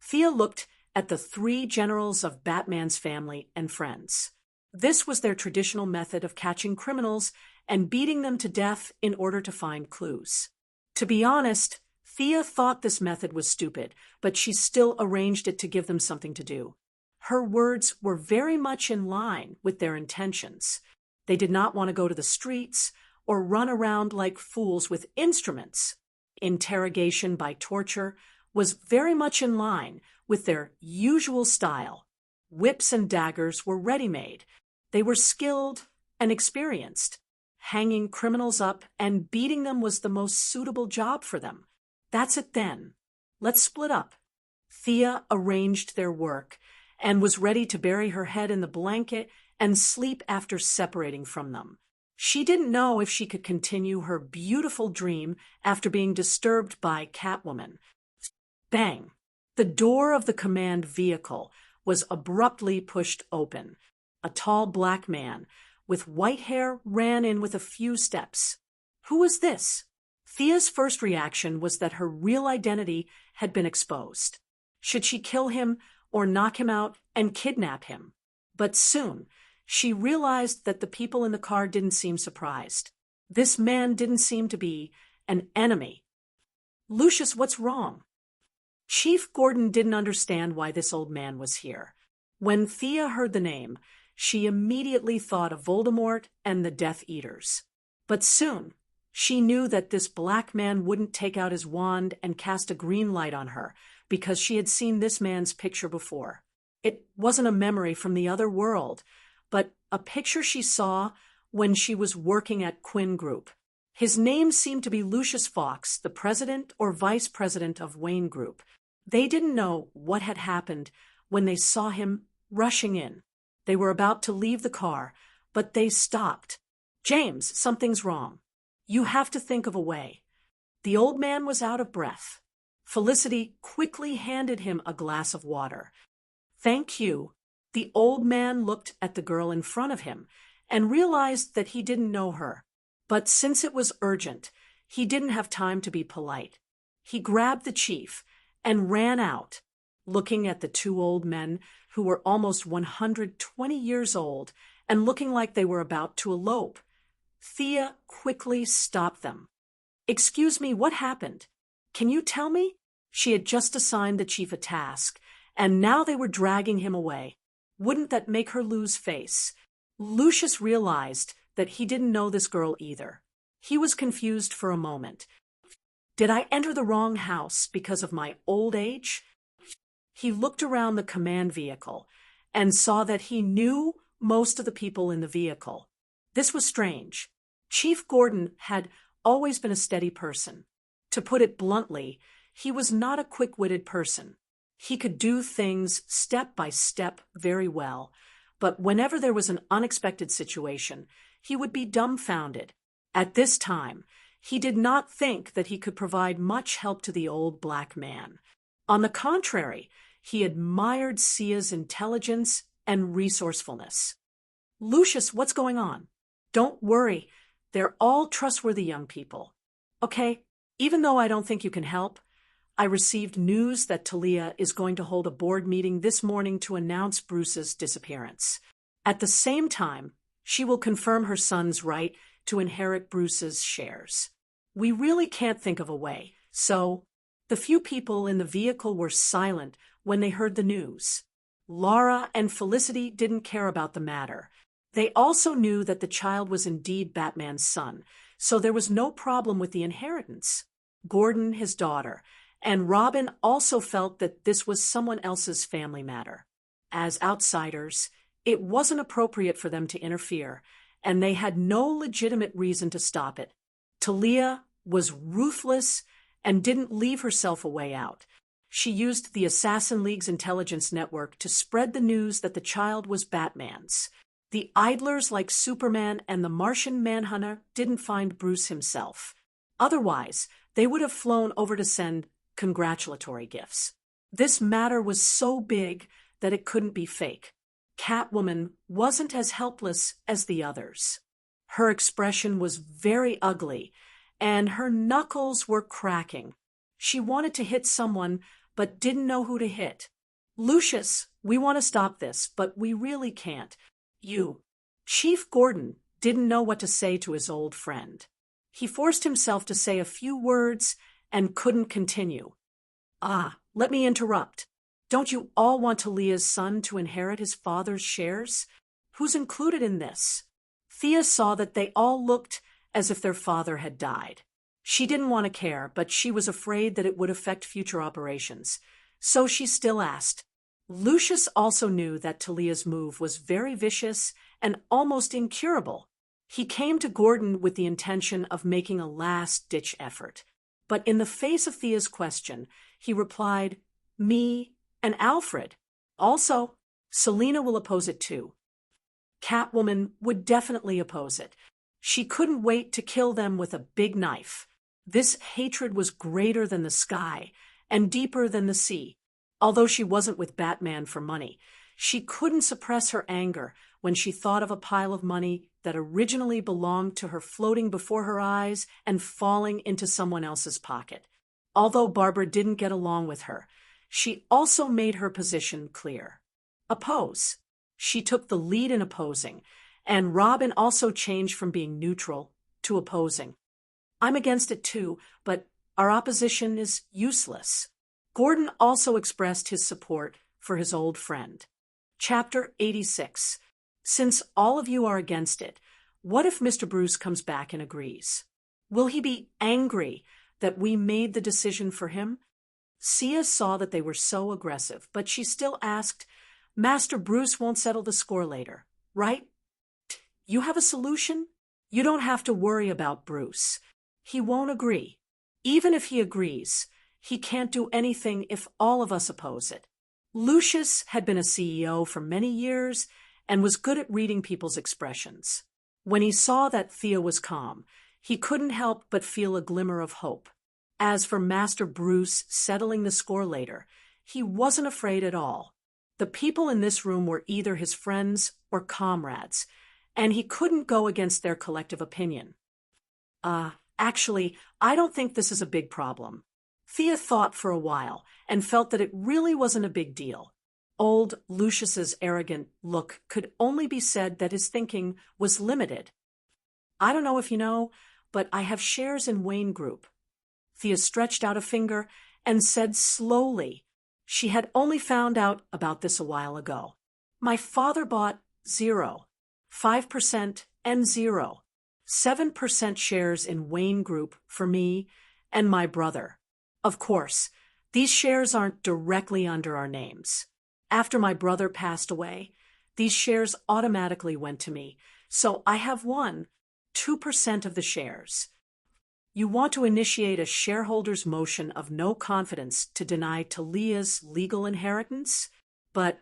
Thea looked at the 3 generals of Batman's family and friends. This was their traditional method of catching criminals and beating them to death in order to find clues. To be honest, Thea thought this method was stupid, but she still arranged it to give them something to do. Her words were very much in line with their intentions. They did not want to go to the streets or run around like fools with instruments. Interrogation by torture was very much in line with their usual style. Whips and daggers were ready-made. They were skilled and experienced. Hanging criminals up and beating them was the most suitable job for them. That's it then. Let's split up. Thea arranged their work and was ready to bury her head in the blanket and sleep after separating from them. She didn't know if she could continue her beautiful dream after being disturbed by Catwoman. Bang! The door of the command vehicle was abruptly pushed open. A tall black man with white hair ran in with a few steps. Who was this? Thea's first reaction was that her real identity had been exposed. Should she kill him or knock him out and kidnap him? But soon, she realized that the people in the car didn't seem surprised. This man didn't seem to be an enemy. "Lucius, what's wrong?" Chief Gordon didn't understand why this old man was here. When Thea heard the name, she immediately thought of Voldemort and the Death Eaters. But soon, she knew that this black man wouldn't take out his wand and cast a green light on her, because she had seen this man's picture before. It wasn't a memory from the other world, but a picture she saw when she was working at Quinn Group. His name seemed to be Lucius Fox, the president or vice president of Wayne Group. They didn't know what had happened when they saw him rushing in. They were about to leave the car, but they stopped. "James, something's wrong. You have to think of a way." The old man was out of breath. Felicity quickly handed him a glass of water. "Thank you." The old man looked at the girl in front of him and realized that he didn't know her. But since it was urgent, he didn't have time to be polite. He grabbed the chief and ran out, looking at the 2 old men who were almost 120 years old and looking like they were about to elope. Thea quickly stopped them. "Excuse me, what happened? Can you tell me?" She had just assigned the chief a task, and now they were dragging him away. Wouldn't that make her lose face? Lucius realized that he didn't know this girl either. He was confused for a moment. Did I enter the wrong house because of my old age? He looked around the command vehicle and saw that he knew most of the people in the vehicle. This was strange. Chief Gordon had always been a steady person. To put it bluntly, he was not a quick-witted person. He could do things step by step very well, but whenever there was an unexpected situation, he would be dumbfounded. At this time, he did not think that he could provide much help to the old black man. On the contrary, he admired Sia's intelligence and resourcefulness. Lucius, what's going on? Don't worry, they're all trustworthy young people. Okay, even though I don't think you can help, I received news that Talia is going to hold a board meeting this morning to announce Bruce's disappearance. At the same time, she will confirm her son's right to inherit Bruce's shares. We really can't think of a way, so the few people in the vehicle were silent when they heard the news. Laura and Felicity didn't care about the matter. They also knew that the child was indeed Batman's son, so there was no problem with the inheritance. Gordon, his daughter, and Robin also felt that this was someone else's family matter. As outsiders, it wasn't appropriate for them to interfere, and they had no legitimate reason to stop it. Talia was ruthless and didn't leave herself a way out. She used the Assassin League's intelligence network to spread the news that the child was Batman's. The idlers like Superman and the Martian Manhunter didn't find Bruce himself. Otherwise, they would have flown over to send congratulatory gifts. This matter was so big that it couldn't be fake. Catwoman wasn't as helpless as the others. Her expression was very ugly, and her knuckles were cracking. She wanted to hit someone, but didn't know who to hit. Lucius, we want to stop this, but we really can't. Chief Gordon didn't know what to say to his old friend. He forced himself to say a few words and couldn't continue. Let me interrupt. Don't you all want Talia's son to inherit his father's shares? Who's included in this? Thea saw that they all looked as if their father had died. She didn't want to care, but she was afraid that it would affect future operations. So she still asked. Lucius also knew that Talia's move was very vicious and almost incurable. He came to Gordon with the intention of making a last-ditch effort. But in the face of Thea's question, he replied, "Me and Alfred. Also, Selina will oppose it too." Catwoman would definitely oppose it. She couldn't wait to kill them with a big knife. This hatred was greater than the sky and deeper than the sea. Although she wasn't with Batman for money, she couldn't suppress her anger when she thought of a pile of money that originally belonged to her floating before her eyes and falling into someone else's pocket. Although Barbara didn't get along with her, she also made her position clear. Oppose. She took the lead in opposing, and Robin also changed from being neutral to opposing. I'm against it too, but our opposition is useless. Gordon also expressed his support for his old friend. Chapter 86. Since all of you are against it, what if Mr. Bruce comes back and agrees? Will he be angry that we made the decision for him? Sia saw that they were so aggressive, but she still asked, Master Bruce won't settle the score later, right? You have a solution? You don't have to worry about Bruce. He won't agree. Even if he agrees, he can't do anything if all of us oppose it. Lucius had been a CEO for many years and was good at reading people's expressions. When he saw that Thea was calm, he couldn't help but feel a glimmer of hope. As for Master Bruce settling the score later, he wasn't afraid at all. The people in this room were either his friends or comrades, and he couldn't go against their collective opinion. Actually, I don't think this is a big problem. Thea thought for a while and felt that it really wasn't a big deal. Old Lucius's arrogant look could only be said that his thinking was limited. I don't know if you know, but I have shares in Wayne Group. Thea stretched out a finger and said slowly, she had only found out about this a while ago. My father bought 0.5% and 0. 7% shares in Wayne Group for me and my brother. Of course, these shares aren't directly under our names. After my brother passed away, these shares automatically went to me, so I have 2% of the shares. You want to initiate a shareholders' motion of no confidence to deny Talia's legal inheritance? But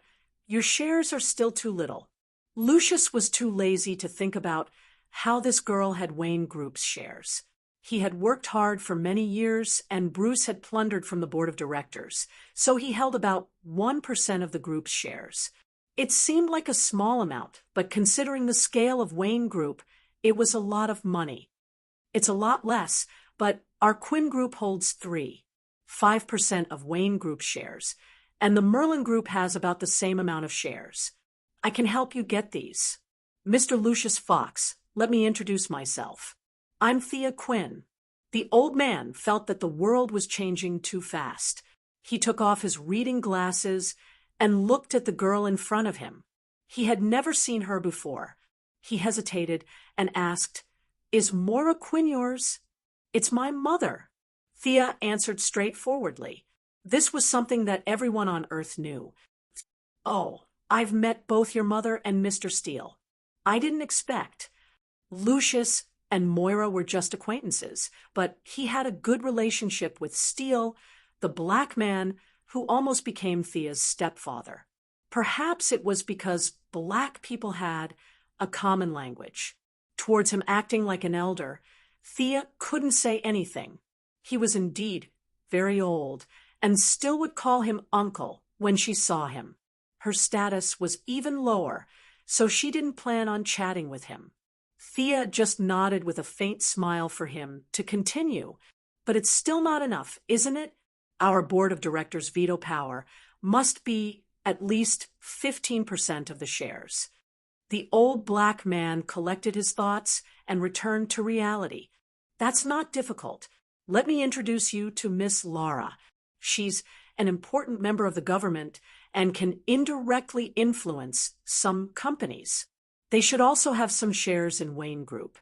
your shares are still too little. Lucius was too lazy to think about how this girl had Wayne Group's shares. He had worked hard for many years, and Bruce had plundered from the board of directors, so he held about 1% of the group's shares. It seemed like a small amount, but considering the scale of Wayne Group, it was a lot of money. It's a lot less, but our Quinn Group holds 5% of Wayne Group shares, and the Merlin Group has about the same amount of shares. I can help you get these. Mr. Lucius Fox, let me introduce myself. I'm Thea Quinn. The old man felt that the world was changing too fast. He took off his reading glasses and looked at the girl in front of him. He had never seen her before. He hesitated and asked, "Is Maura Quinn yours?" "It's my mother," Thea answered straightforwardly. This was something that everyone on Earth knew. "Oh, I've met both your mother and Mr. Steele. I didn't expect." Lucius and Moira were just acquaintances, but he had a good relationship with Steele, the black man who almost became Thea's stepfather. Perhaps it was because black people had a common language. Towards him acting like an elder, Thea couldn't say anything. He was indeed very old, and still would call him uncle when she saw him. Her status was even lower, so she didn't plan on chatting with him. Thea just nodded with a faint smile for him to continue. "But it's still not enough, isn't it? Our board of directors' veto power must be at least 15% of the shares." The old black man collected his thoughts and returned to reality. "That's not difficult. Let me introduce you to Miss Laura. She's an important member of the government and can indirectly influence some companies. They should also have some shares in Wayne Group."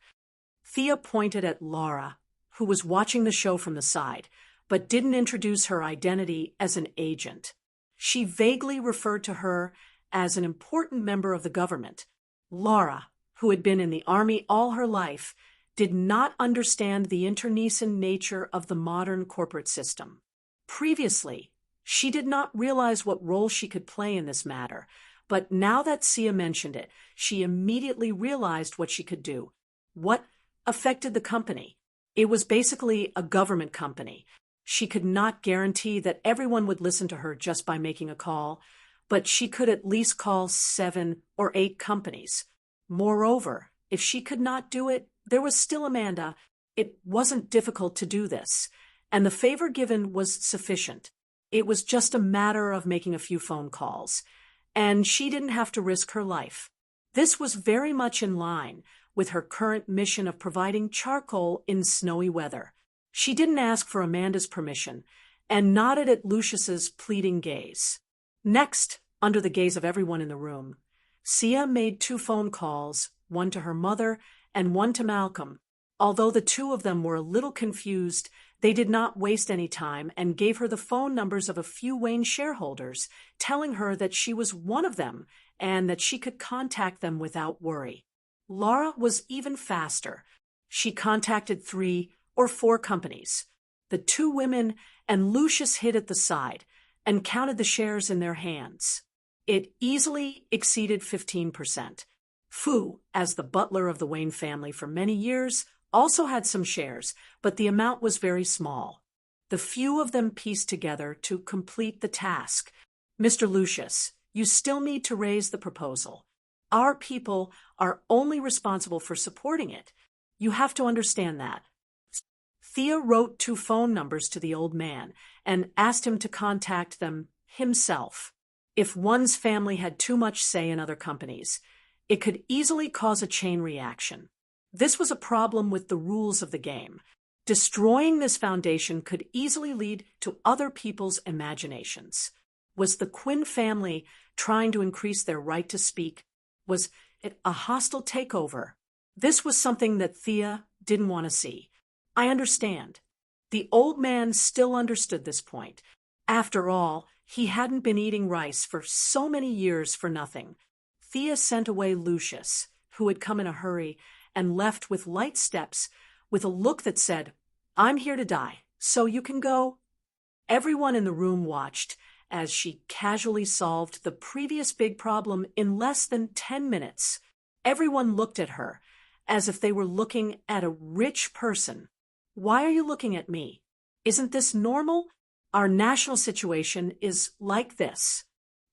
Thea pointed at Laura, who was watching the show from the side, but didn't introduce her identity as an agent. She vaguely referred to her as an important member of the government. Laura, who had been in the army all her life, did not understand the internecine nature of the modern corporate system. Previously, she did not realize what role she could play in this matter, but now that Sia mentioned it, she immediately realized what she could do. What affected the company? It was basically a government company. She could not guarantee that everyone would listen to her just by making a call, but she could at least call 7 or 8 companies. Moreover, if she could not do it, there was still Amanda. It wasn't difficult to do this, and the favor given was sufficient. It was just a matter of making a few phone calls, and she didn't have to risk her life. This was very much in line with her current mission of providing charcoal in snowy weather. She didn't ask for Amanda's permission and nodded at Lucius's pleading gaze. Next, under the gaze of everyone in the room, Sia made 2 phone calls, one to her mother and one to Malcolm. Although the 2 of them were a little confused, they did not waste any time and gave her the phone numbers of a few Wayne shareholders, telling her that she was one of them and that she could contact them without worry. Laura was even faster. She contacted 3 or 4 companies. The 2 women and Lucius hid at the side and counted the shares in their hands. It easily exceeded 15%. Fu, as the butler of the Wayne family for many years, also had some shares, but the amount was very small. The few of them pieced together to complete the task. "Mr. Lucius, you still need to raise the proposal. Our people are only responsible for supporting it. You have to understand that." Thea wrote 2 phone numbers to the old man and asked him to contact them himself. If one's family had too much say in other companies, it could easily cause a chain reaction. This was a problem with the rules of the game. Destroying this foundation could easily lead to other people's imaginations. Was the Quinn family trying to increase their right to speak? Was it a hostile takeover? This was something that Thea didn't want to see. I understand. The old man still understood this point. After all, he hadn't been eating rice for so many years for nothing. Thea sent away Lucius, who had come in a hurry, and left with light steps, with a look that said, "I'm here to die, so you can go." Everyone in the room watched as she casually solved the previous big problem in less than 10 minutes. Everyone looked at her as if they were looking at a rich person. "Why are you looking at me? Isn't this normal? Our national situation is like this.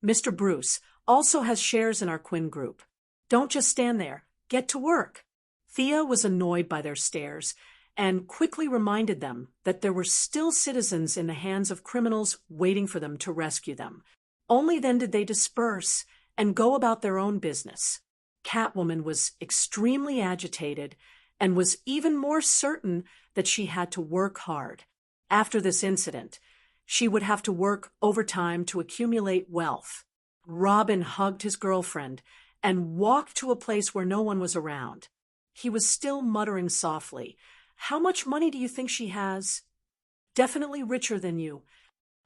Mr. Bruce also has shares in our Quinn group. Don't just stand there. Get to work." Thea was annoyed by their stares and quickly reminded them that there were still citizens in the hands of criminals waiting for them to rescue them. Only then did they disperse and go about their own business. Catwoman was extremely agitated and was even more certain that she had to work hard. After this incident, she would have to work overtime to accumulate wealth. Robin hugged his girlfriend and walked to a place where no one was around. He was still muttering softly, "How much money do you think she has?" "Definitely richer than you."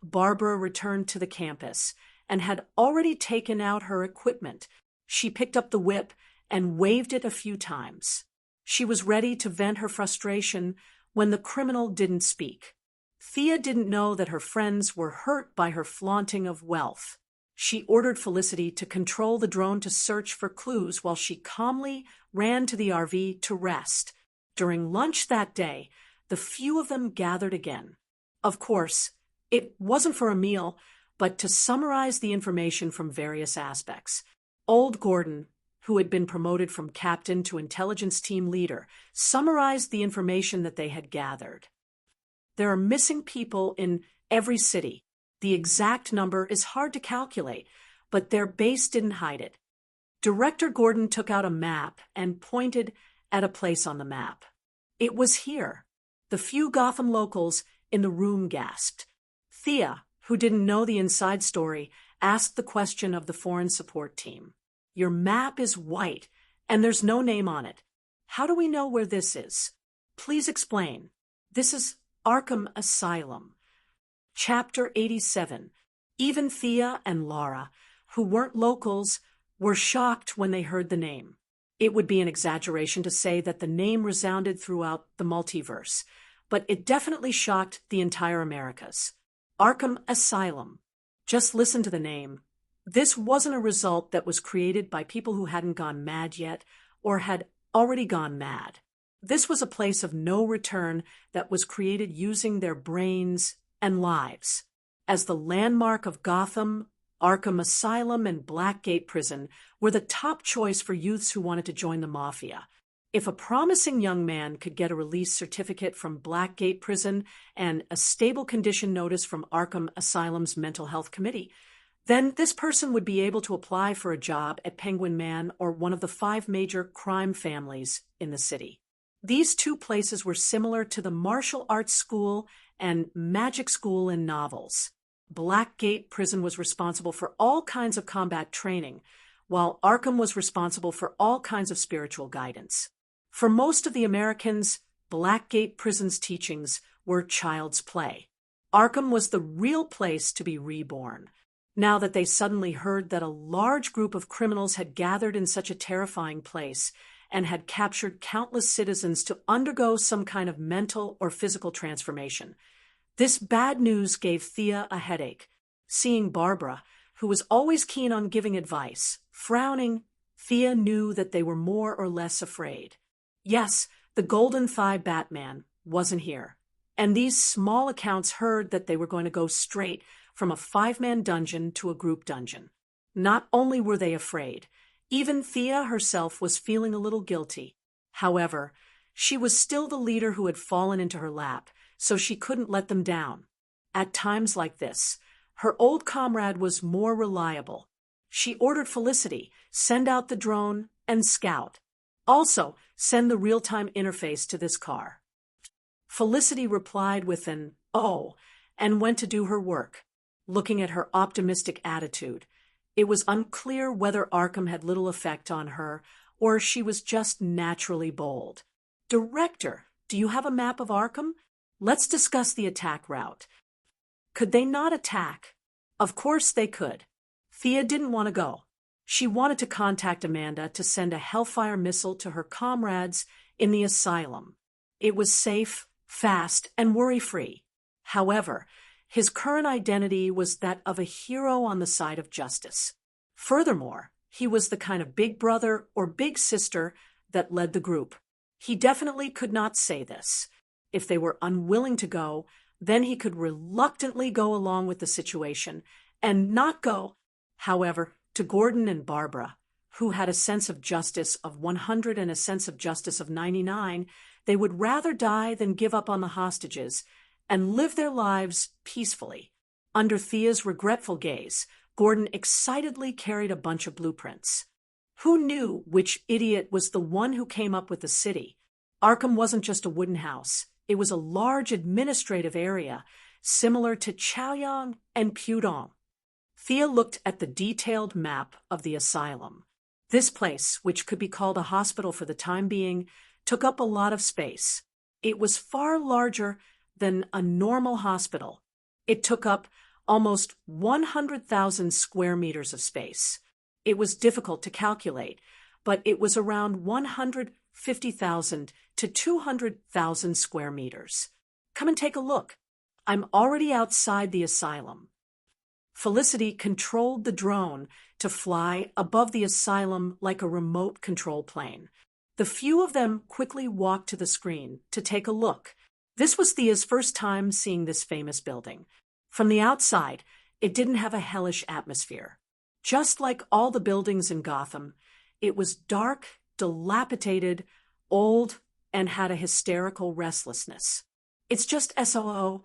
Barbara returned to the campus and had already taken out her equipment. She picked up the whip and waved it a few times. She was ready to vent her frustration when the criminal didn't speak. Thea didn't know that her friends were hurt by her flaunting of wealth. She ordered Felicity to control the drone to search for clues while she calmly ran to the RV to rest. During lunch that day, the few of them gathered again. Of course, it wasn't for a meal, but to summarize the information from various aspects. Old Gordon, who had been promoted from captain to intelligence team leader, summarized the information that they had gathered. There are missing people in every city. The exact number is hard to calculate, but their base didn't hide it. Director Gordon took out a map and pointed at a place on the map. It was here. The few Gotham locals in the room gasped. Thea, who didn't know the inside story, asked the question of the foreign support team. "Your map is white, and there's no name on it. How do we know where this is? Please explain." "This is Arkham Asylum." Chapter 87. Even Thea and Laura, who weren't locals, were shocked when they heard the name. It would be an exaggeration to say that the name resounded throughout the multiverse, but it definitely shocked the entire Americas. Arkham Asylum. Just listen to the name. This wasn't a result that was created by people who hadn't gone mad yet or had already gone mad. This was a place of no return that was created using their brains and lives. As the landmark of Gotham, Arkham Asylum and Blackgate Prison were the top choice for youths who wanted to join the mafia. If a promising young man could get a release certificate from Blackgate Prison and a stable condition notice from Arkham Asylum's mental health committee, then this person would be able to apply for a job at Penguin Man or one of the 5 major crime families in the city. These two places were similar to the martial arts school and magic school in novels. Blackgate Prison was responsible for all kinds of combat training, while Arkham was responsible for all kinds of spiritual guidance. For most of the Americans, Blackgate Prison's teachings were child's play. Arkham was the real place to be reborn. Now that they suddenly heard that a large group of criminals had gathered in such a terrifying place and had captured countless citizens to undergo some kind of mental or physical transformation, this bad news gave Thea a headache. Seeing Barbara, who was always keen on giving advice, frowning, Thea knew that they were more or less afraid. Yes, the Golden Thigh Batman wasn't here, and these small accounts heard that they were going to go straight from a 5-man dungeon to a group dungeon. Not only were they afraid, even Thea herself was feeling a little guilty. However, she was still the leader who had fallen into her lap, so she couldn't let them down. At times like this, her old comrade was more reliable. She ordered Felicity, send out the drone and scout. Also, send the real-time interface to this car. Felicity replied with an "oh" and went to do her work. Looking at her optimistic attitude, it was unclear whether Arkham had little effect on her or she was just naturally bold. Director, do you have a map of Arkham? Let's discuss the attack route. Could they not attack? Of course they could. Thea didn't want to go. She wanted to contact Amanda to send a Hellfire missile to her comrades in the asylum. It was safe, fast, and worry-free. However, his current identity was that of a hero on the side of justice. Furthermore, he was the kind of big brother or big sister that led the group. He definitely could not say this. If they were unwilling to go, then he could reluctantly go along with the situation and not go. However, to Gordon and Barbara, who had a sense of justice of 100 and a sense of justice of 99, they would rather die than give up on the hostages and live their lives peacefully. Under Thea's regretful gaze, Gordon excitedly carried a bunch of blueprints. Who knew which idiot was the one who came up with the city? Arkham wasn't just a wooden house. It was a large administrative area, similar to Chaoyang and Pudong. Thea looked at the detailed map of the asylum. This place, which could be called a hospital for the time being, took up a lot of space. It was far larger than a normal hospital. It took up almost 100,000 square meters of space. It was difficult to calculate, but it was around 150,000 to 200,000 square meters. Come and take a look. I'm already outside the asylum. Felicity controlled the drone to fly above the asylum like a remote control plane. The few of them quickly walked to the screen to take a look. This was Thea's first time seeing this famous building. From the outside, it didn't have a hellish atmosphere. Just like all the buildings in Gotham, it was dark, dilapidated, old, and had a hysterical restlessness. It's just SOO.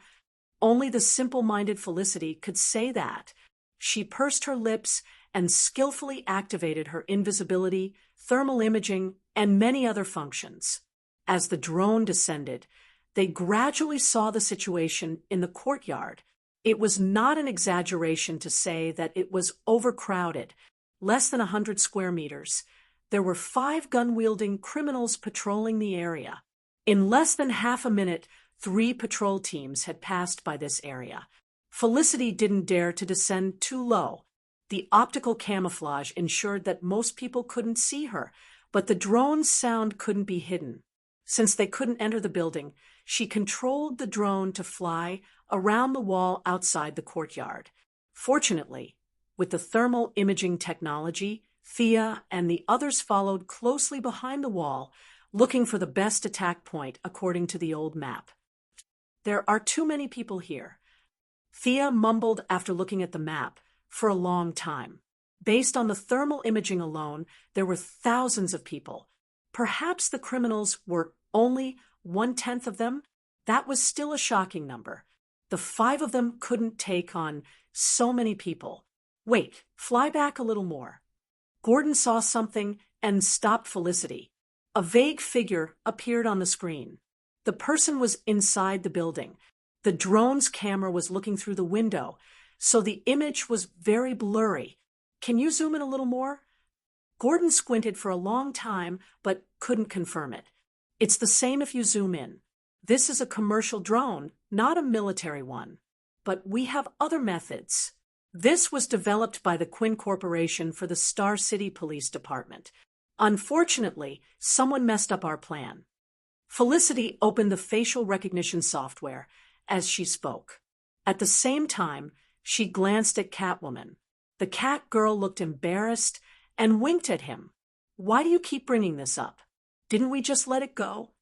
Only the simple-minded Felicity could say that. She pursed her lips and skillfully activated her invisibility, thermal imaging, and many other functions. As the drone descended, they gradually saw the situation in the courtyard. It was not an exaggeration to say that it was overcrowded, less than 100 square meters. There were 5 gun-wielding criminals patrolling the area. In less than half a minute, 3 patrol teams had passed by this area. Felicity didn't dare to descend too low. The optical camouflage ensured that most people couldn't see her, but the drone's sound couldn't be hidden. Since they couldn't enter the building, she controlled the drone to fly around the wall outside the courtyard. Fortunately, with the thermal imaging technology, Thea and the others followed closely behind the wall, looking for the best attack point according to the old map. There are too many people here. Thea mumbled after looking at the map for a long time. Based on the thermal imaging alone, there were thousands of people. Perhaps the criminals were only 1/10 of them. That was still a shocking number. The 5 of them couldn't take on so many people. Wait, fly back a little more. Gordon saw something and stopped Felicity. A vague figure appeared on the screen. The person was inside the building. The drone's camera was looking through the window, so the image was very blurry. Can you zoom in a little more? Gordon squinted for a long time, but couldn't confirm it. It's the same if you zoom in. This is a commercial drone, not a military one. But we have other methods. This was developed by the Quinn Corporation for the Star City Police Department. Unfortunately, someone messed up our plan. Felicity opened the facial recognition software as she spoke. At the same time, she glanced at Catwoman. The cat girl looked embarrassed and winked at him. Why do you keep bringing this up? Didn't we just let it go?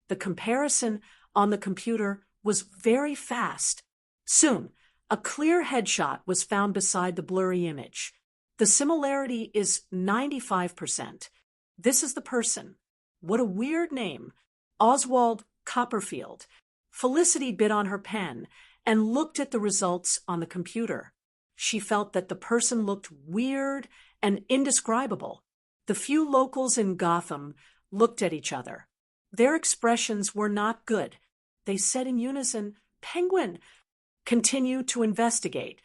The comparison on the computer was very fast. Soon, a clear headshot was found beside the blurry image. The similarity is 95%. This is the person. What a weird name. Oswald Copperfield. Felicity bit on her pen and looked at the results on the computer. She felt that the person looked weird and indescribable. The few locals in Gotham looked at each other. Their expressions were not good. They said in unison, "Penguin." Continue to investigate.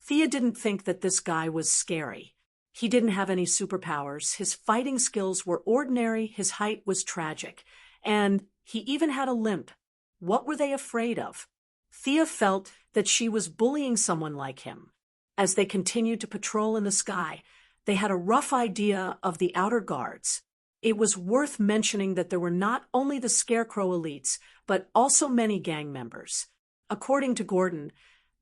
Thea didn't think that this guy was scary. He didn't have any superpowers, his fighting skills were ordinary, his height was tragic, and he even had a limp. What were they afraid of? Thea felt that she was bullying someone like him. As they continued to patrol in the sky, they had a rough idea of the outer guards. It was worth mentioning that there were not only the Scarecrow elites, but also many gang members. According to Gordon,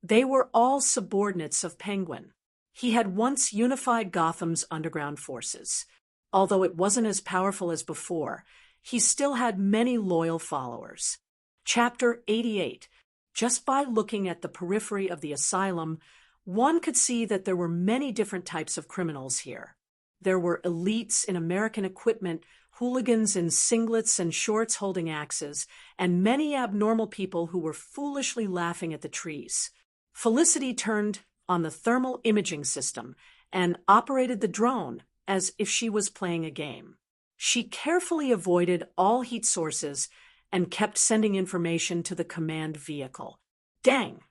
they were all subordinates of Penguin. He had once unified Gotham's underground forces. Although it wasn't as powerful as before, he still had many loyal followers. Chapter 88. Just by looking at the periphery of the asylum, one could see that there were many different types of criminals here. There were elites in American equipment, hooligans in singlets and shorts holding axes, and many abnormal people who were foolishly laughing at the trees. Felicity turned on the thermal imaging system and operated the drone as if she was playing a game. She carefully avoided all heat sources and kept sending information to the command vehicle. Dang!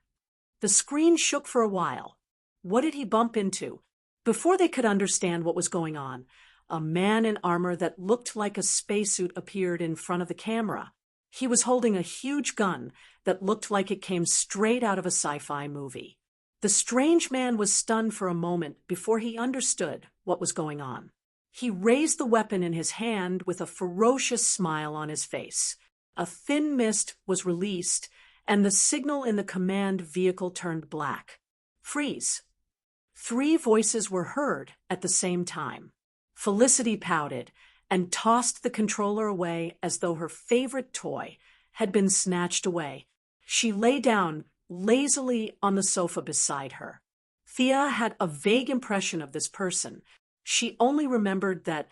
The screen shook for a while. What did he bump into? Before they could understand what was going on, a man in armor that looked like a spacesuit appeared in front of the camera. He was holding a huge gun that looked like it came straight out of a sci-fi movie. The strange man was stunned for a moment before he understood what was going on. He raised the weapon in his hand with a ferocious smile on his face. A thin mist was released, and the signal in the command vehicle turned black. Freeze. 3 voices were heard at the same time. Felicity pouted and tossed the controller away as though her favorite toy had been snatched away. She lay down lazily on the sofa beside her. Thea had a vague impression of this person. She only remembered that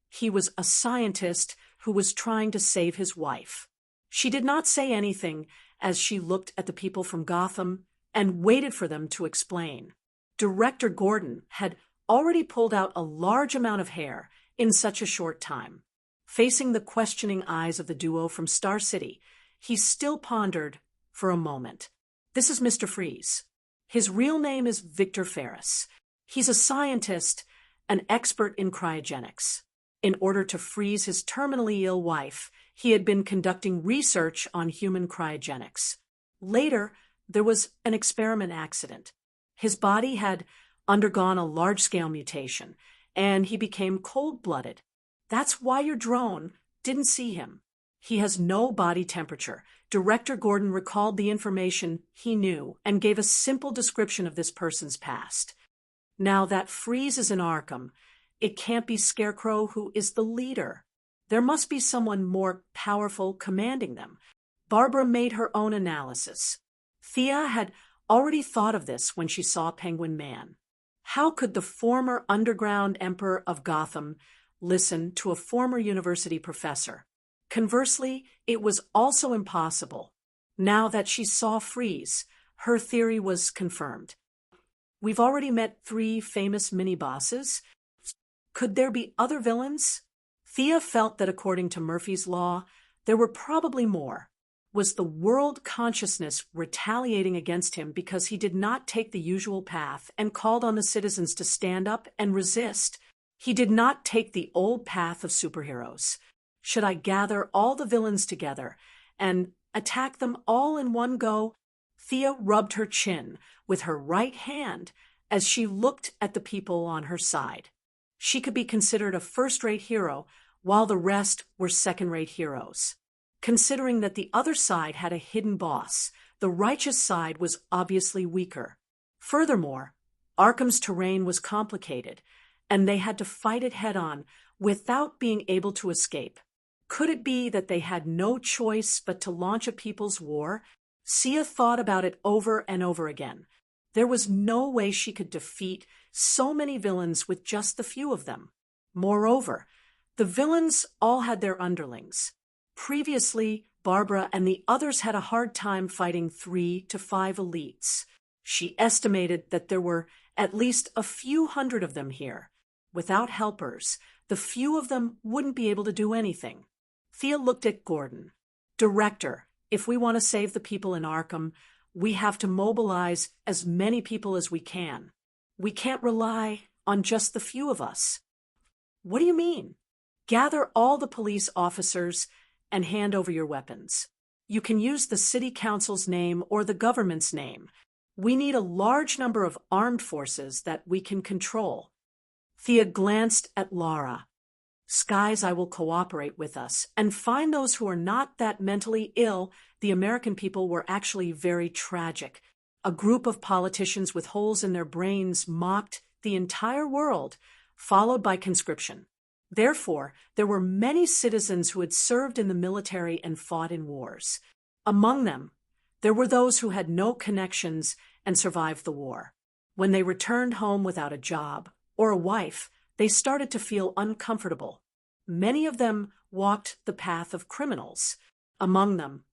he was a scientist who was trying to save his wife. She did not say anything as she looked at the people from Gotham and waited for them to explain. Director Gordon had already pulled out a large amount of hair in such a short time. Facing the questioning eyes of the duo from Star City, he still pondered for a moment. This is Mr. Freeze. His real name is Victor Ferris. He's a scientist, an expert in cryogenics. In order to freeze his terminally ill wife, he had been conducting research on human cryogenics. Later, there was an experiment accident. His body had undergone a large-scale mutation, and he became cold-blooded. That's why your drone didn't see him. He has no body temperature. Director Gordon recalled the information he knew and gave a simple description of this person's past. Now that Freeze is in Arkham, it can't be Scarecrow who is the leader. There must be someone more powerful commanding them. Barbara made her own analysis. Thea had already thought of this when she saw Penguin Man. How could the former underground emperor of Gotham listen to a former university professor? Conversely, it was also impossible. Now that she saw Freeze, her theory was confirmed. We've already met 3 famous mini-bosses. Could there be other villains? Thea felt that according to Murphy's Law, there were probably more. Was the world consciousness retaliating against him because he did not take the usual path and called on the citizens to stand up and resist? He did not take the old path of superheroes. Should I gather all the villains together and attack them all in one go? Thea rubbed her chin with her right hand as she looked at the people on her side. She could be considered a first-rate hero while the rest were second-rate heroes. Considering that the other side had a hidden boss, the righteous side was obviously weaker. Furthermore, Arkham's terrain was complicated, and they had to fight it head-on without being able to escape. Could it be that they had no choice but to launch a people's war? Sia thought about it over and over again. There was no way she could defeat so many villains with just the few of them. Moreover, the villains all had their underlings. Previously, Barbara and the others had a hard time fighting 3 to 5 elites. She estimated that there were at least a few hundred of them here. Without helpers, the few of them wouldn't be able to do anything. Thea looked at Gordon. Director, if we want to save the people in Arkham, we have to mobilize as many people as we can. We can't rely on just the few of us." "What do you mean?" "Gather all the police officers and hand over your weapons. You can use the city council's name or the government's name. We need a large number of armed forces that we can control." Thea glanced at Laura. "Skies, I will cooperate with us and find those who are not that mentally ill." The American people were actually very tragic. A group of politicians with holes in their brains mocked the entire world, followed by conscription. Therefore, there were many citizens who had served in the military and fought in wars. Among them, there were those who had no connections and survived the war. When they returned home without a job or a wife, they started to feel uncomfortable. Many of them walked the path of criminals. Among them,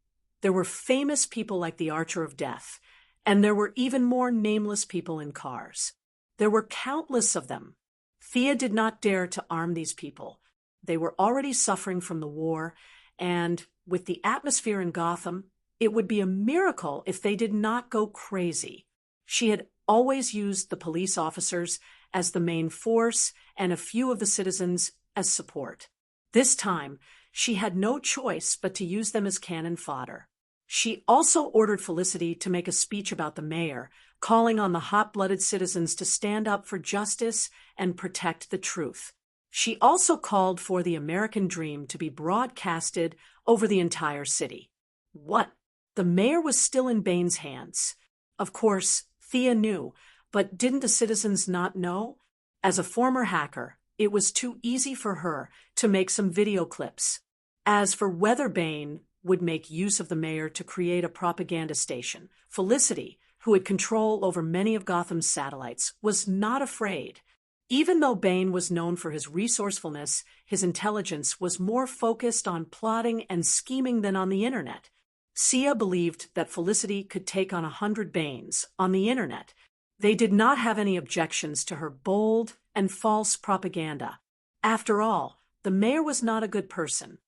there were famous people like the Archer of Death, and there were even more nameless people in cars. There were countless of them. Thea did not dare to arm these people. They were already suffering from the war, and with the atmosphere in Gotham, it would be a miracle if they did not go crazy. She had always used the police officers as the main force and a few of the citizens as support. This time, she had no choice but to use them as cannon fodder. She also ordered Felicity to make a speech about the mayor, calling on the hot-blooded citizens to stand up for justice and protect the truth. She also called for the American dream to be broadcasted over the entire city. What? The mayor was still in Bane's hands. Of course, Thea knew, but didn't the citizens not know? As a former hacker, it was too easy for her to make some video clips. As for whether Bane would make use of the mayor to create a propaganda station, Felicity, who had control over many of Gotham's satellites, was not afraid. Even though Bane was known for his resourcefulness, his intelligence was more focused on plotting and scheming than on the internet. Sia believed that Felicity could take on 100 Banes on the internet. They did not have any objections to her bold and false propaganda. After all, the mayor was not a good person.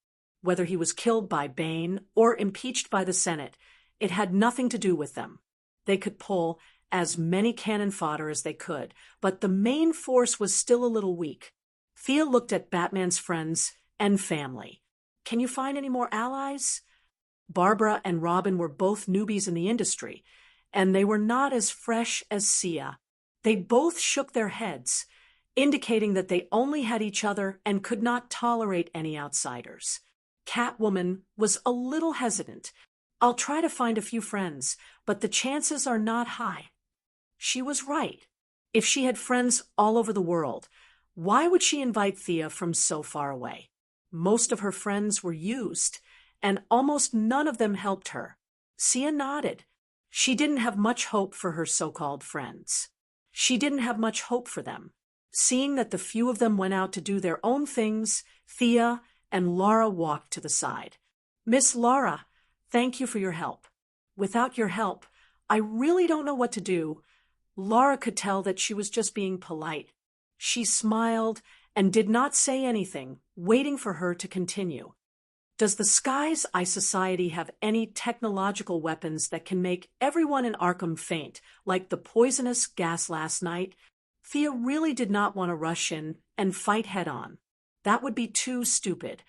Whether he was killed by Bane or impeached by the Senate, it had nothing to do with them. They could pull as many cannon fodder as they could, but the main force was still a little weak. Thea looked at Batman's friends and family. "Can you find any more allies?" Barbara and Robin were both newbies in the industry, and they were not as fresh as Sia. They both shook their heads, indicating that they only had each other and could not tolerate any outsiders. Catwoman was a little hesitant. "I'll try to find a few friends, but the chances are not high." She was right. If she had friends all over the world, why would she invite Thea from so far away? Most of her friends were used, and almost none of them helped her. Sia nodded. She didn't have much hope for her so-called friends. She didn't have much hope for them. Seeing that the few of them went out to do their own things, Thea and Laura walked to the side. "Miss Laura, thank you for your help. Without your help, I really don't know what to do." Laura could tell that she was just being polite. She smiled and did not say anything, waiting for her to continue. "Does the Skies Eye Society have any technological weapons that can make everyone in Arkham faint, like the poisonous gas last night?" Thea really did not want to rush in and fight head-on. That would be too stupid.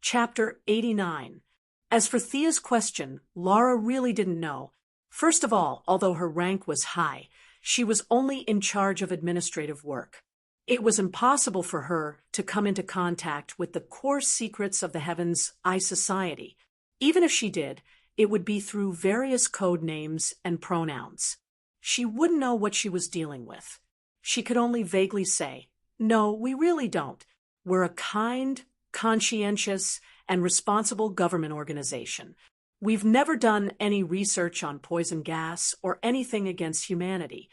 Chapter 89. As for Thea's question, Laura really didn't know. First of all, although her rank was high, she was only in charge of administrative work. It was impossible for her to come into contact with the core secrets of the Heaven's Eye Society. Even if she did, it would be through various code names and pronouns. She wouldn't know what she was dealing with. She could only vaguely say, "No, we really don't. We're a kind, conscientious, and responsible government organization. We've never done any research on poison gas or anything against humanity."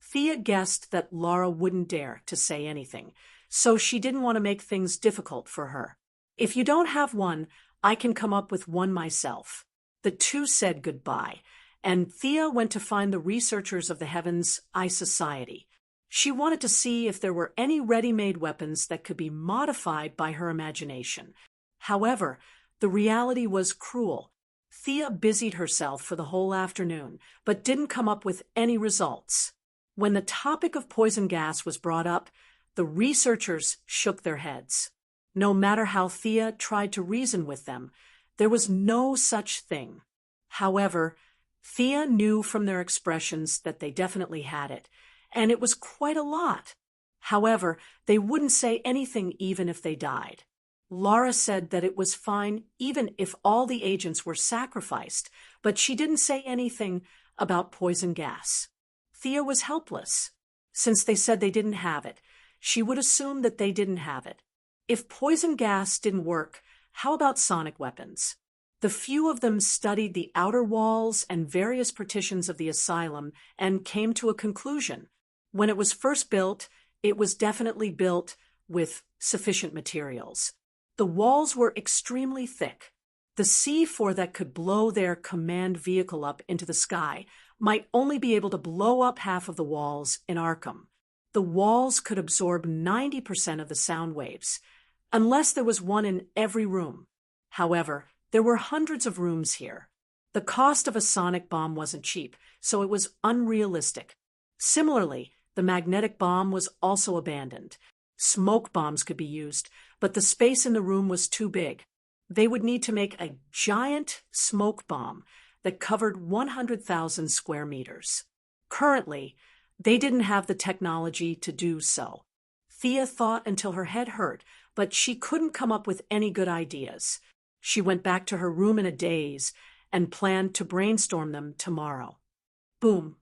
Thea guessed that Laura wouldn't dare to say anything, so she didn't want to make things difficult for her. "If you don't have one, I can come up with one myself." The two said goodbye, and Thea went to find the researchers of the Heaven's Eye Society. She wanted to see if there were any ready-made weapons that could be modified by her imagination. However, the reality was cruel. Thea busied herself for the whole afternoon, but didn't come up with any results. When the topic of poison gas was brought up, the researchers shook their heads. No matter how Thea tried to reason with them, there was no such thing. However, Thea knew from their expressions that they definitely had it, and it was quite a lot. However, they wouldn't say anything even if they died. Laura said that it was fine even if all the agents were sacrificed, but she didn't say anything about poison gas. Thea was helpless. Since they said they didn't have it, she would assume that they didn't have it. If poison gas didn't work, how about sonic weapons? The few of them studied the outer walls and various partitions of the asylum and came to a conclusion. When it was first built, it was definitely built with sufficient materials. The walls were extremely thick. The C4 that could blow their command vehicle up into the sky might only be able to blow up half of the walls in Arkham. The walls could absorb 90% of the sound waves, unless there was one in every room. However, there were hundreds of rooms here. The cost of a sonic bomb wasn't cheap, so it was unrealistic. Similarly, the magnetic bomb was also abandoned. Smoke bombs could be used, but the space in the room was too big. They would need to make a giant smoke bomb that covered 100,000 square meters. Currently, they didn't have the technology to do so. Thea thought until her head hurt, but she couldn't come up with any good ideas. She went back to her room in a daze and planned to brainstorm them tomorrow. Boom.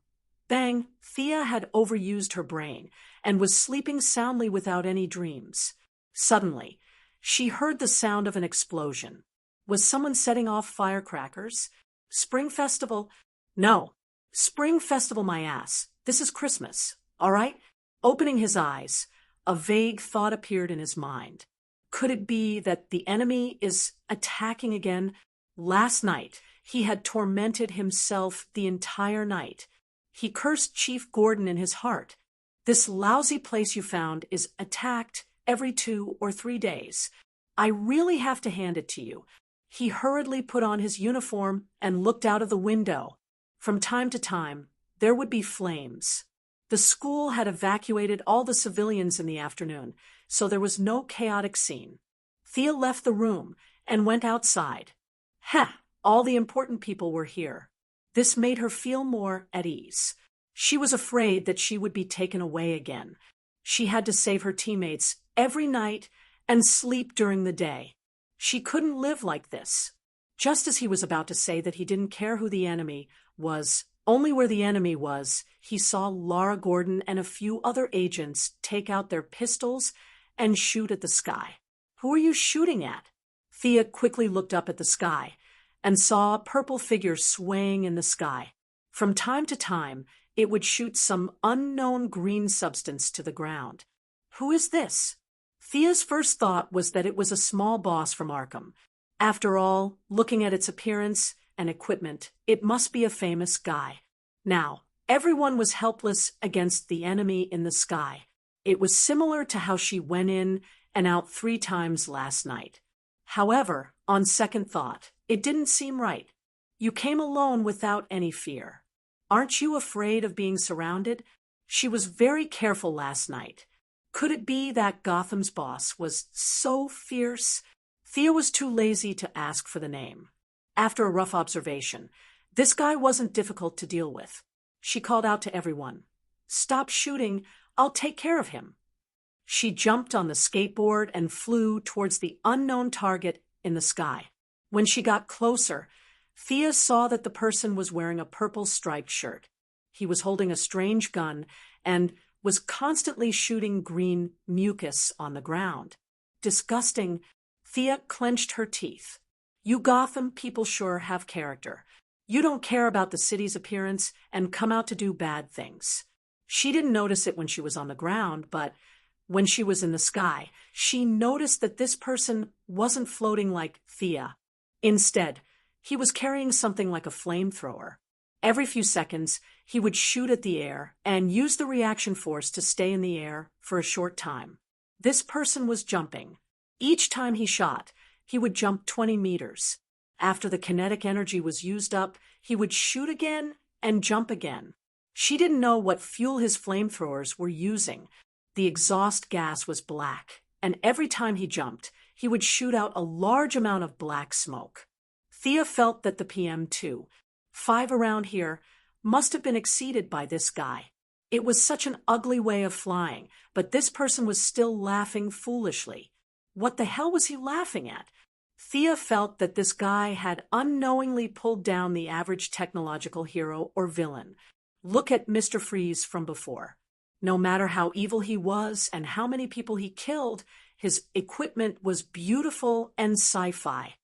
Bang. Thea had overused her brain and was sleeping soundly without any dreams. Suddenly, she heard the sound of an explosion. Was someone setting off firecrackers? Spring Festival? No. Spring Festival my ass. This is Christmas, all right? Opening his eyes, a vague thought appeared in his mind. Could it be that the enemy is attacking again? Last night, he had tormented himself the entire night. He cursed Chief Gordon in his heart. This lousy place you found is attacked every 2 or 3 days. I really have to hand it to you. He hurriedly put on his uniform and looked out of the window. From time to time, there would be flames. The school had evacuated all the civilians in the afternoon, so there was no chaotic scene. Thea left the room and went outside. All the important people were here. This made her feel more at ease. She was afraid that she would be taken away again. She had to save her teammates every night and sleep during the day. She couldn't live like this. Just as he was about to say that he didn't care who the enemy was, only where the enemy was, he saw Laura Gordon and a few other agents take out their pistols and shoot at the sky. Who are you shooting at? Thea quickly looked up at the sky and saw a purple figure swaying in the sky. From time to time, it would shoot some unknown green substance to the ground. Who is this? Thea's first thought was that it was a small boss from Arkham. After all, looking at its appearance and equipment, it must be a famous guy. Now, everyone was helpless against the enemy in the sky. It was similar to how she went in and out 3 times last night. However, on second thought, it didn't seem right. You came alone without any fear. Aren't you afraid of being surrounded? She was very careful last night. Could it be that Gotham's boss was so fierce? Thea was too lazy to ask for the name. After a rough observation, this guy wasn't difficult to deal with. She called out to everyone, "Stop shooting, I'll take care of him." She jumped on the skateboard and flew towards the unknown target in the sky. When she got closer, Thea saw that the person was wearing a purple striped shirt. He was holding a strange gun and was constantly shooting green mucus on the ground. Disgusting, Thea clenched her teeth. You Gotham people sure have character. You don't care about the city's appearance and come out to do bad things. She didn't notice it when she was on the ground, but when she was in the sky, she noticed that this person wasn't floating like Thea. Instead, he was carrying something like a flamethrower. Every few seconds, he would shoot at the air and use the reaction force to stay in the air for a short time. This person was jumping. Each time he shot, he would jump 20 meters. After the kinetic energy was used up, he would shoot again and jump again. She didn't know what fuel his flamethrowers were using. The exhaust gas was black, and every time he jumped, he would shoot out a large amount of black smoke. Thea felt that the PM2.5 around here must have been exceeded by this guy. It was such an ugly way of flying, but this person was still laughing foolishly. What the hell was he laughing at? Thea felt that this guy had unknowingly pulled down the average technological hero or villain. Look at Mr. Freeze from before. No matter how evil he was and how many people he killed, his equipment was beautiful and sci-fi.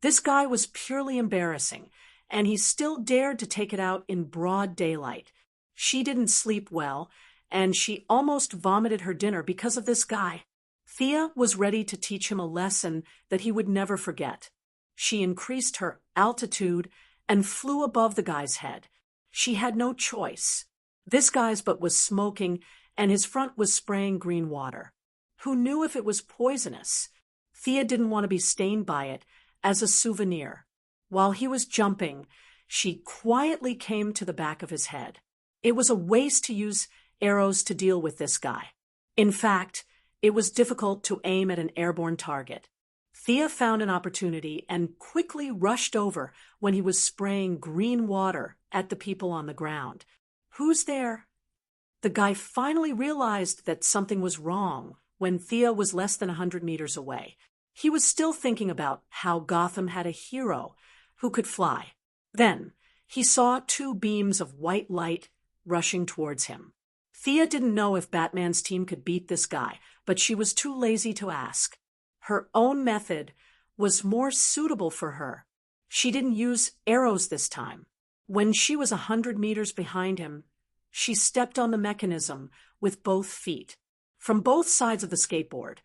This guy was purely embarrassing, and he still dared to take it out in broad daylight. She didn't sleep well, and she almost vomited her dinner because of this guy. Thea was ready to teach him a lesson that he would never forget. She increased her altitude and flew above the guy's head. She had no choice. This guy's butt was smoking, and his front was spraying green water. Who knew if it was poisonous? Thea didn't want to be stained by it as a souvenir. While he was jumping, she quietly came to the back of his head. It was a waste to use arrows to deal with this guy. In fact, it was difficult to aim at an airborne target. Thea found an opportunity and quickly rushed over when he was spraying green water at the people on the ground. "Who's there?" The guy finally realized that something was wrong when Thea was less than 100 meters away. He was still thinking about how Gotham had a hero who could fly. Then he saw two beams of white light rushing towards him. Thea didn't know if Batman's team could beat this guy, but she was too lazy to ask. Her own method was more suitable for her. She didn't use arrows this time. When she was 100 meters behind him, she stepped on the mechanism with both feet. From both sides of the skateboard,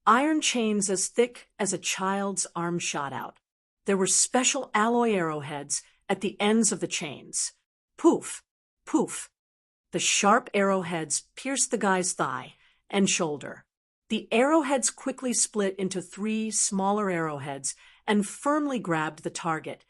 iron chains as thick as a child's arm shot out. There were special alloy arrowheads at the ends of the chains. Poof, poof. The sharp arrowheads pierced the guy's thigh and shoulder. The arrowheads quickly split into 3 smaller arrowheads and firmly grabbed the target.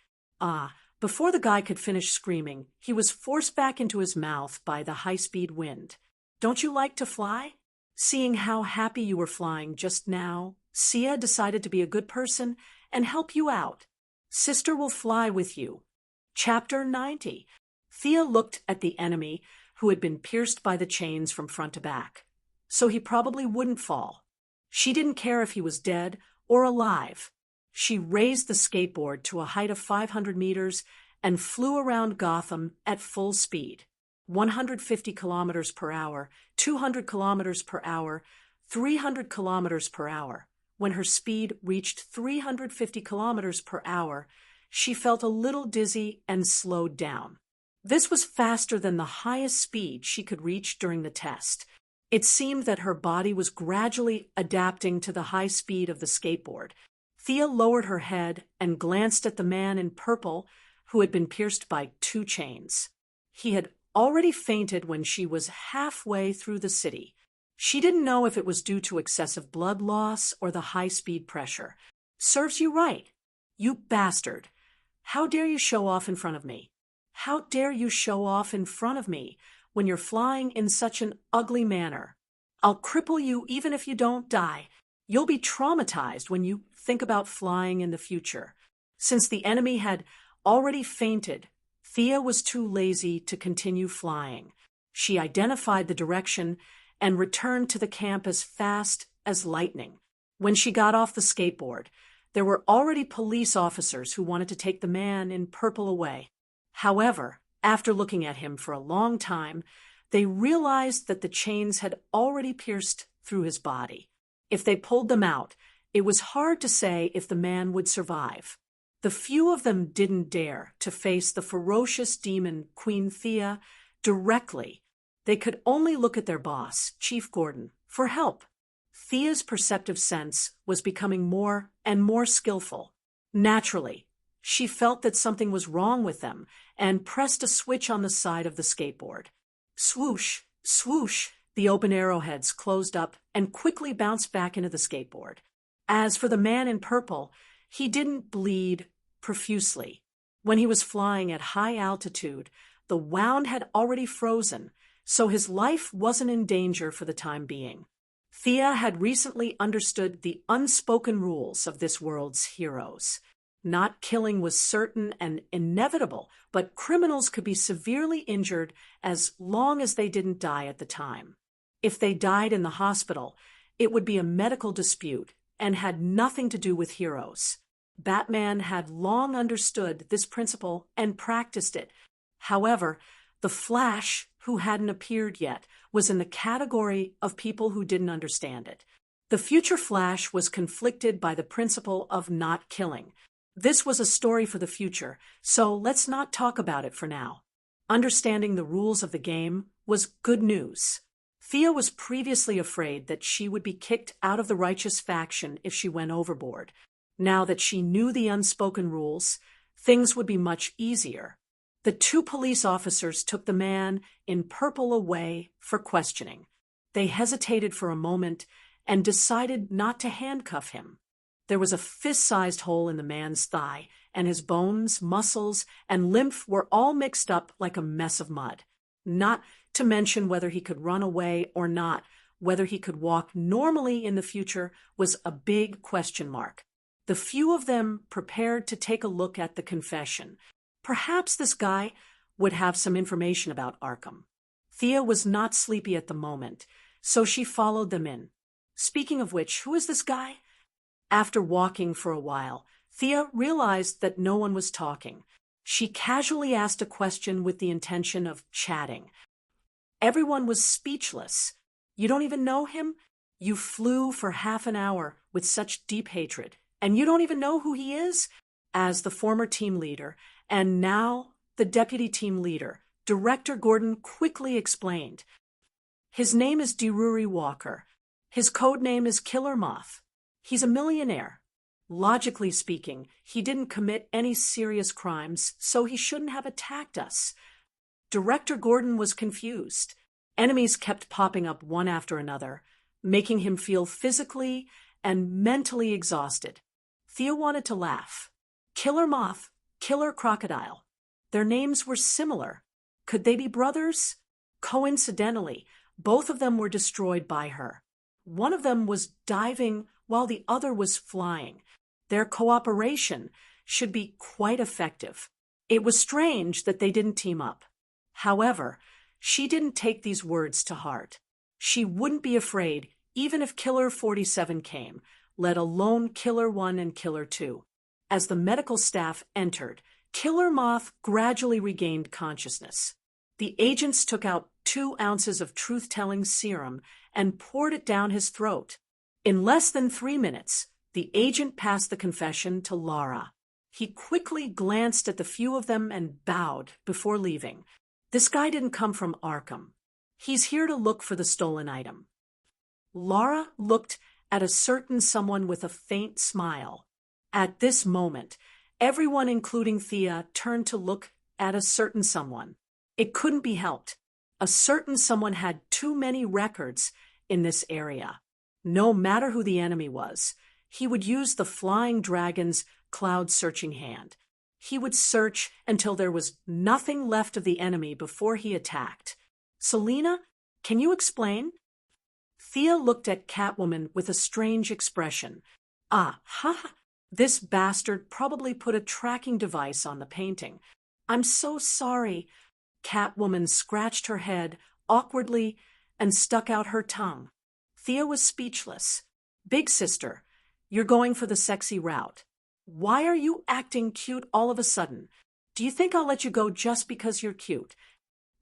Before the guy could finish screaming, he was forced back into his mouth by the high-speed wind. "Don't you like to fly?" Seeing how happy you were flying just now, Sia decided to be a good person and help you out. Sister will fly with you. Chapter 90. Thea looked at the enemy who had been pierced by the chains from front to back. So he probably wouldn't fall. She didn't care if he was dead or alive. She raised the skateboard to a height of 500 meters and flew around Gotham at full speed. 150 kilometers per hour, 200 kilometers per hour, 300 kilometers per hour. When her speed reached 350 kilometers per hour, she felt a little dizzy and slowed down. This was faster than the highest speed she could reach during the test. It seemed that her body was gradually adapting to the high speed of the skateboard. Thea lowered her head and glanced at the man in purple who had been pierced by 2 chains. He had already fainted when she was halfway through the city. She didn't know if it was due to excessive blood loss or the high-speed pressure. "Serves you right. You bastard. How dare you show off in front of me? How dare you show off in front of me when you're flying in such an ugly manner? I'll cripple you even if you don't die. You'll be traumatized when you think about flying in the future." Since the enemy had already fainted, Thea was too lazy to continue flying. She identified the direction and returned to the camp as fast as lightning. When she got off the skateboard, there were already police officers who wanted to take the man in purple away. However, after looking at him for a long time, they realized that the chains had already pierced through his body. If they pulled them out, it was hard to say if the man would survive. The few of them didn't dare to face the ferocious demon Queen Thea directly. They could only look at their boss, Chief Gordon, for help. Thea's perceptive sense was becoming more and more skillful. Naturally, she felt that something was wrong with them and pressed a switch on the side of the skateboard. Swoosh, swoosh, the open arrowheads closed up and quickly bounced back into the skateboard. As for the man in purple, he didn't bleed profusely. When he was flying at high altitude, The wound had already frozen, so his life wasn't in danger for the time being. Thea had recently understood the unspoken rules of this world's heroes. Not killing was certain and inevitable, but criminals could be severely injured as long as they didn't die at the time. If they died in the hospital, it would be a medical dispute and had nothing to do with heroes. Batman had long understood this principle and practiced it. However, the Flash, who hadn't appeared yet, was in the category of people who didn't understand it. The future Flash was conflicted by the principle of not killing. This was a story for the future, so let's not talk about it for now. Understanding the rules of the game was good news. Thea was previously afraid that she would be kicked out of the righteous faction if she went overboard. Now that she knew the unspoken rules, things would be much easier. The two police officers took the man in purple away for questioning. They hesitated for a moment and decided not to handcuff him. There was a fist-sized hole in the man's thigh, and his bones, muscles, and lymph were all mixed up like a mess of mud. Not to mention whether he could run away or not, whether he could walk normally in the future was a big question mark. The few of them prepared to take a look at the confession. Perhaps this guy would have some information about Arkham. Thea was not sleepy at the moment, so she followed them in. Speaking of which, who is this guy? After walking for a while, Thea realized that no one was talking. She casually asked a question with the intention of chatting. Everyone was speechless. You don't even know him? You flew for half an hour with such deep hatred, and you don't even know who he is? As the former team leader, and now the deputy team leader, Director Gordon quickly explained. His name is Drury Walker. His code name is Killer Moth. He's a millionaire. Logically speaking, he didn't commit any serious crimes, so he shouldn't have attacked us. Director Gordon was confused. Enemies kept popping up one after another, making him feel physically and mentally exhausted. Thea wanted to laugh. Killer Moth, Killer Crocodile. Their names were similar. Could they be brothers? Coincidentally, both of them were destroyed by her. One of them was diving while the other was flying. Their cooperation should be quite effective. It was strange that they didn't team up. However, she didn't take these words to heart. She wouldn't be afraid even if Killer 47 came, let alone Killer 1 and Killer 2. As the medical staff entered, Killer Moth gradually regained consciousness. The agents took out 2 ounces of truth-telling serum and poured it down his throat. In less than 3 minutes, the agent passed the confession to Lara. He quickly glanced at the few of them and bowed before leaving. This guy didn't come from Arkham. He's here to look for the stolen item. Lara looked at a certain someone with a faint smile. At this moment, everyone, including Thea, turned to look at a certain someone. It couldn't be helped. A certain someone had too many records in this area. No matter who the enemy was, he would use the flying dragon's cloud-searching hand. He would search until there was nothing left of the enemy before he attacked. Selina, can you explain? Thea looked at Catwoman with a strange expression. Ah, ha! This bastard probably put a tracking device on the painting. I'm so sorry. Catwoman scratched her head awkwardly and stuck out her tongue. Thea was speechless. Big sister, you're going for the sexy route. Why are you acting cute all of a sudden? Do you think I'll let you go just because you're cute?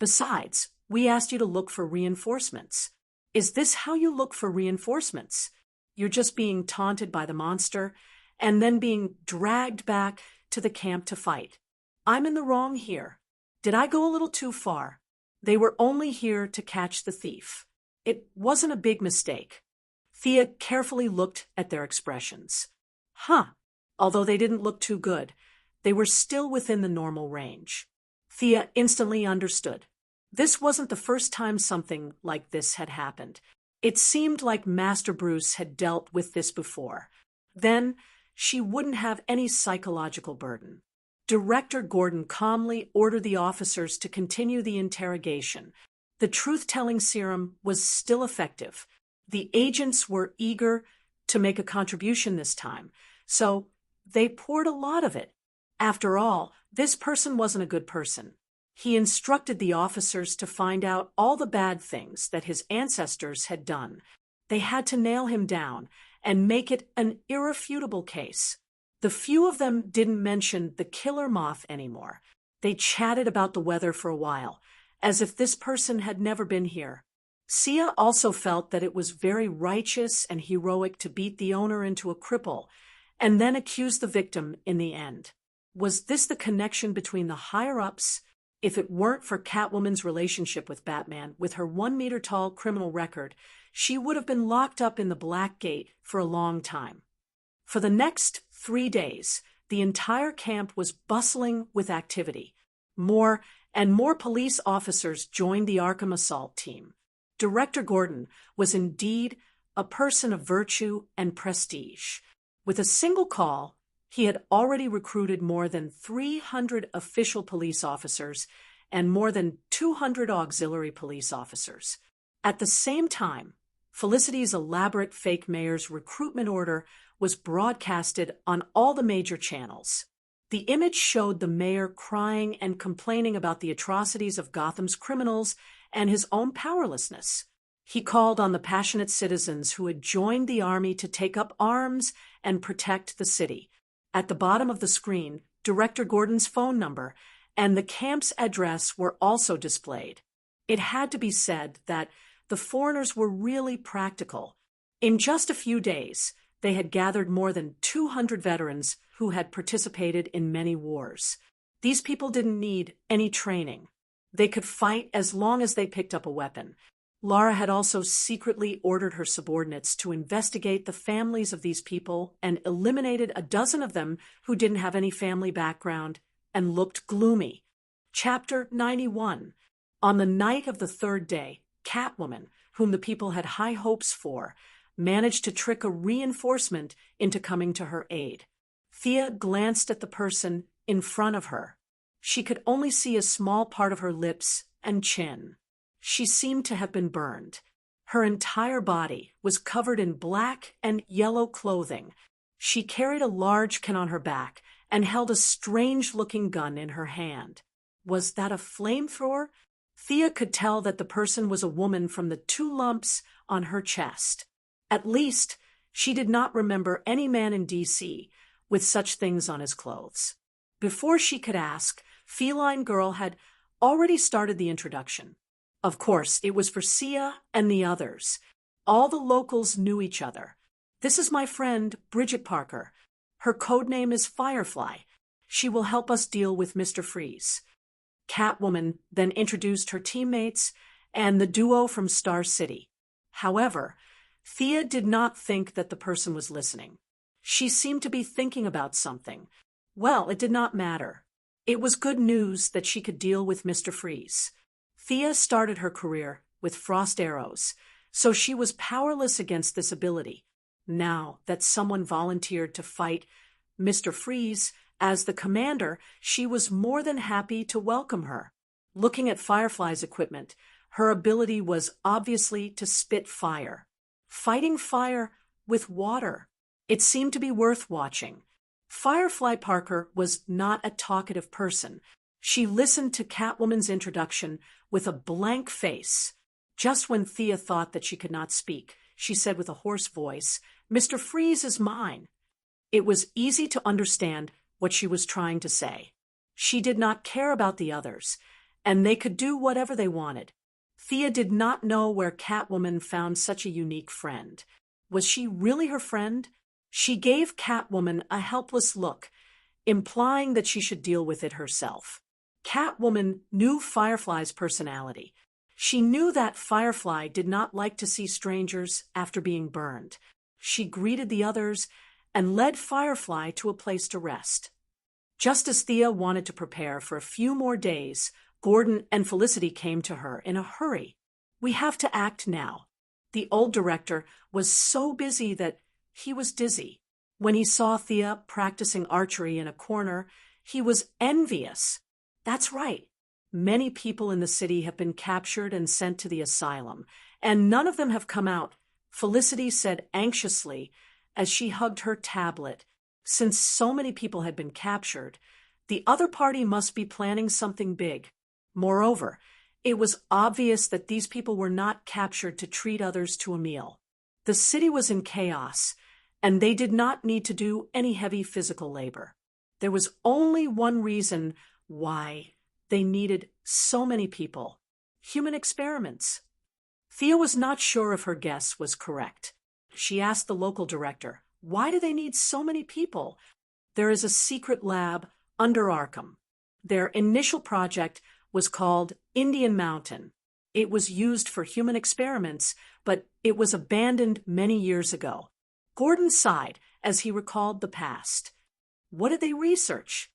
Besides, we asked you to look for reinforcements. Is this how you look for reinforcements? You're just being taunted by the monster and then being dragged back to the camp to fight. I'm in the wrong here. Did I go a little too far? They were only here to catch the thief. It wasn't a big mistake. Thea carefully looked at their expressions. Although they didn't look too good, they were still within the normal range. Thea instantly understood. This wasn't the first time something like this had happened. It seemed like Master Bruce had dealt with this before. Then she wouldn't have any psychological burden. Director Gordon calmly ordered the officers to continue the interrogation. The truth-telling serum was still effective. The agents were eager to make a contribution this time, so they poured a lot of it. After all, this person wasn't a good person. He instructed the officers to find out all the bad things that his ancestors had done. They had to nail him down and make it an irrefutable case. The few of them didn't mention the killer moth anymore. They chatted about the weather for a while, as if this person had never been here. Sia also felt that it was very righteous and heroic to beat the owner into a cripple, and then accuse the victim in the end. Was this the connection between the higher-ups? If it weren't for Catwoman's relationship with Batman, with her 1-meter-tall criminal record, she would have been locked up in the Black Gate for a long time. For the next 3 days, the entire camp was bustling with activity. More and more police officers joined the Arkham Assault team. Director Gordon was indeed a person of virtue and prestige. With a single call, he had already recruited more than 300 official police officers and more than 200 auxiliary police officers. At the same time, Felicity's elaborate fake mayor's recruitment order was broadcasted on all the major channels. The image showed the mayor crying and complaining about the atrocities of Gotham's criminals and his own powerlessness. He called on the passionate citizens who had joined the army to take up arms and protect the city. At the bottom of the screen, Director Gordon's phone number and the camp's address were also displayed. It had to be said that the foreigners were really practical. In just a few days, they had gathered more than 200 veterans who had participated in many wars. These people didn't need any training. They could fight as long as they picked up a weapon. Lara had also secretly ordered her subordinates to investigate the families of these people and eliminated a dozen of them who didn't have any family background and looked gloomy. Chapter 91. On the night of the third day, Catwoman, whom the people had high hopes for, managed to trick a reinforcement into coming to her aid. Thea glanced at the person in front of her. She could only see a small part of her lips and chin. She seemed to have been burned. Her entire body was covered in black and yellow clothing. She carried a large can on her back and held a strange-looking gun in her hand. Was that a flamethrower? Thea could tell that the person was a woman from the 2 lumps on her chest. At least, she did not remember any man in D.C. with such things on his clothes. Before she could ask, Feline Girl had already started the introduction. Of course, it was for Sia and the others. All the locals knew each other. This is my friend, Bridget Parker. Her code name is Firefly. She will help us deal with Mr. Freeze. Catwoman then introduced her teammates and the duo from Star City. However, Thea did not think that the person was listening. She seemed to be thinking about something. Well, it did not matter. It was good news that she could deal with Mr. Freeze. Thea started her career with frost arrows, so she was powerless against this ability. Now that someone volunteered to fight Mr. Freeze as the commander, she was more than happy to welcome her. Looking at Firefly's equipment, her ability was obviously to spit fire. Fighting fire with water. It seemed to be worth watching. Firefly Parker was not a talkative person. She listened to Catwoman's introduction with a blank face. Just when Thea thought that she could not speak, she said with a hoarse voice, "Mr. Freeze is mine." It was easy to understand what she was trying to say. She did not care about the others, and they could do whatever they wanted. Thea did not know where Catwoman found such a unique friend. Was she really her friend? She gave Catwoman a helpless look, implying that she should deal with it herself. Catwoman knew Firefly's personality. She knew that Firefly did not like to see strangers after being burned. She greeted the others and led Firefly to a place to rest. Just as Thea wanted to prepare for a few more days, Gordon and Felicity came to her in a hurry. "We have to act now." The old director was so busy that he was dizzy. When he saw Thea practicing archery in a corner, He was envious. That's right. Many people in the city have been captured and sent to the asylum, and none of them have come out, Felicity said anxiously as she hugged her tablet. Since so many people had been captured, the other party must be planning something big. Moreover, it was obvious that these people were not captured to treat others to a meal. The city was in chaos, and they did not need to do any heavy physical labor. There was only one reason why they needed so many people: human experiments. Thea was not sure if her guess was correct. She asked the local director, "Why do they need so many people?" "There is a secret lab under Arkham. Their initial project was called Indian Mountain. It was used for human experiments, but it was abandoned many years ago." Gordon sighed as he recalled the past. "What did they research?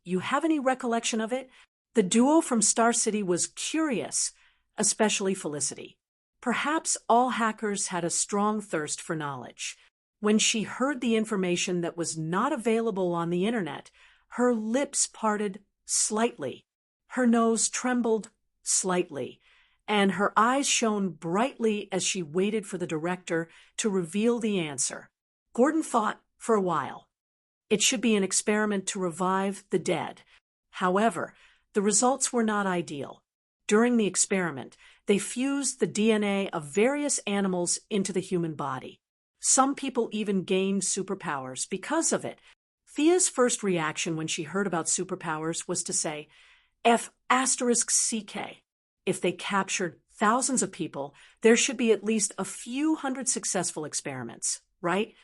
You have any recollection of it?" The duo from Star City was curious, especially Felicity. Perhaps all hackers had a strong thirst for knowledge. When she heard the information that was not available on the internet, her lips parted slightly, her nose trembled slightly, and her eyes shone brightly as she waited for the director to reveal the answer. Gordon thought for a while. It should be an experiment to revive the dead. However, the results were not ideal. During the experiment, they fused the DNA of various animals into the human body. Some people even gained superpowers because of it. Thea's first reaction when she heard about superpowers was to say, F***CK. If they captured thousands of people, there should be at least a few hundred successful experiments, right?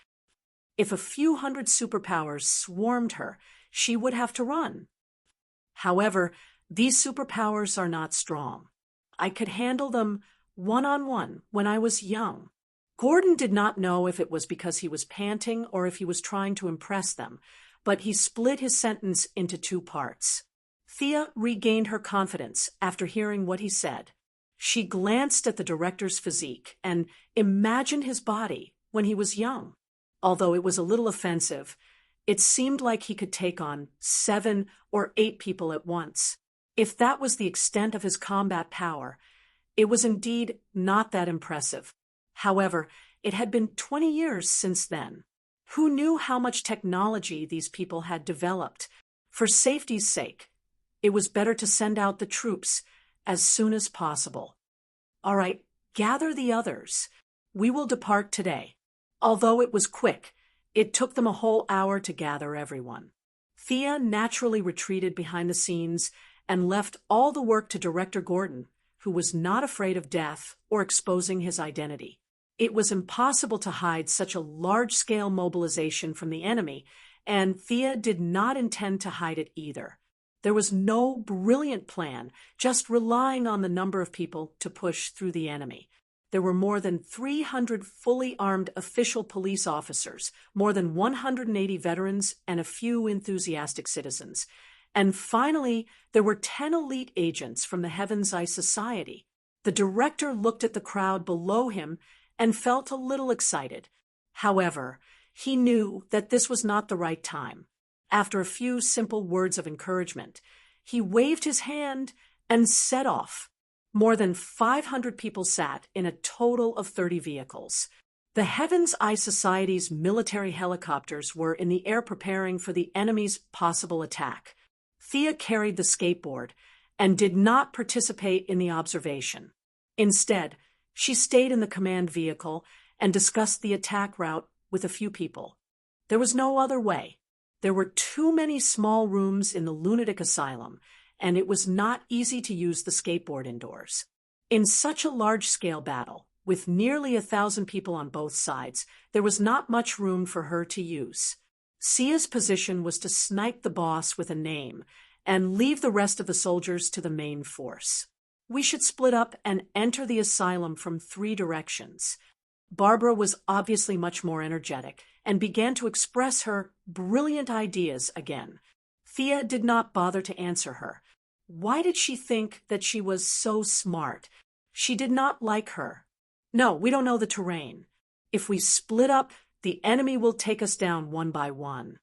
If a few hundred superpowers swarmed her, she would have to run. However, these superpowers are not strong. I could handle them one-on-one when I was young. Gordon did not know if it was because he was panting or if he was trying to impress them, but he split his sentence into two parts. Thea regained her confidence after hearing what he said. She glanced at the director's physique and imagined his body when he was young. Although it was a little offensive, it seemed like he could take on 7 or 8 people at once. If that was the extent of his combat power, it was indeed not that impressive. However, it had been 20 years since then. Who knew how much technology these people had developed? For safety's sake, it was better to send out the troops as soon as possible. All right, gather the others. We will depart today. Although it was quick, it took them a whole hour to gather everyone. Thea naturally retreated behind the scenes and left all the work to Director Gordon, who was not afraid of death or exposing his identity. It was impossible to hide such a large-scale mobilization from the enemy, and Thea did not intend to hide it either. There was no brilliant plan, just relying on the number of people to push through the enemy. There were more than 300 fully armed official police officers, more than 180 veterans, and a few enthusiastic citizens. And finally, there were 10 elite agents from the Heaven's Eye Society. The director looked at the crowd below him and felt a little excited. However, he knew that this was not the right time. After a few simple words of encouragement, he waved his hand and set off. More than 500 people sat in a total of 30 vehicles. The Heaven's Eye Society's military helicopters were in the air preparing for the enemy's possible attack. Thea carried the skateboard and did not participate in the observation. Instead, she stayed in the command vehicle and discussed the attack route with a few people. There was no other way. There were too many small rooms in the lunatic asylum, and it was not easy to use the skateboard indoors. In such a large-scale battle, with nearly 1,000 people on both sides, there was not much room for her to use. Sia's position was to snipe the boss with a name and leave the rest of the soldiers to the main force. We should split up and enter the asylum from 3 directions. Barbara was obviously much more energetic and began to express her brilliant ideas again. Thea did not bother to answer her. Why did she think that she was so smart? She did not like her. No, we don't know the terrain. If we split up, the enemy will take us down one by one.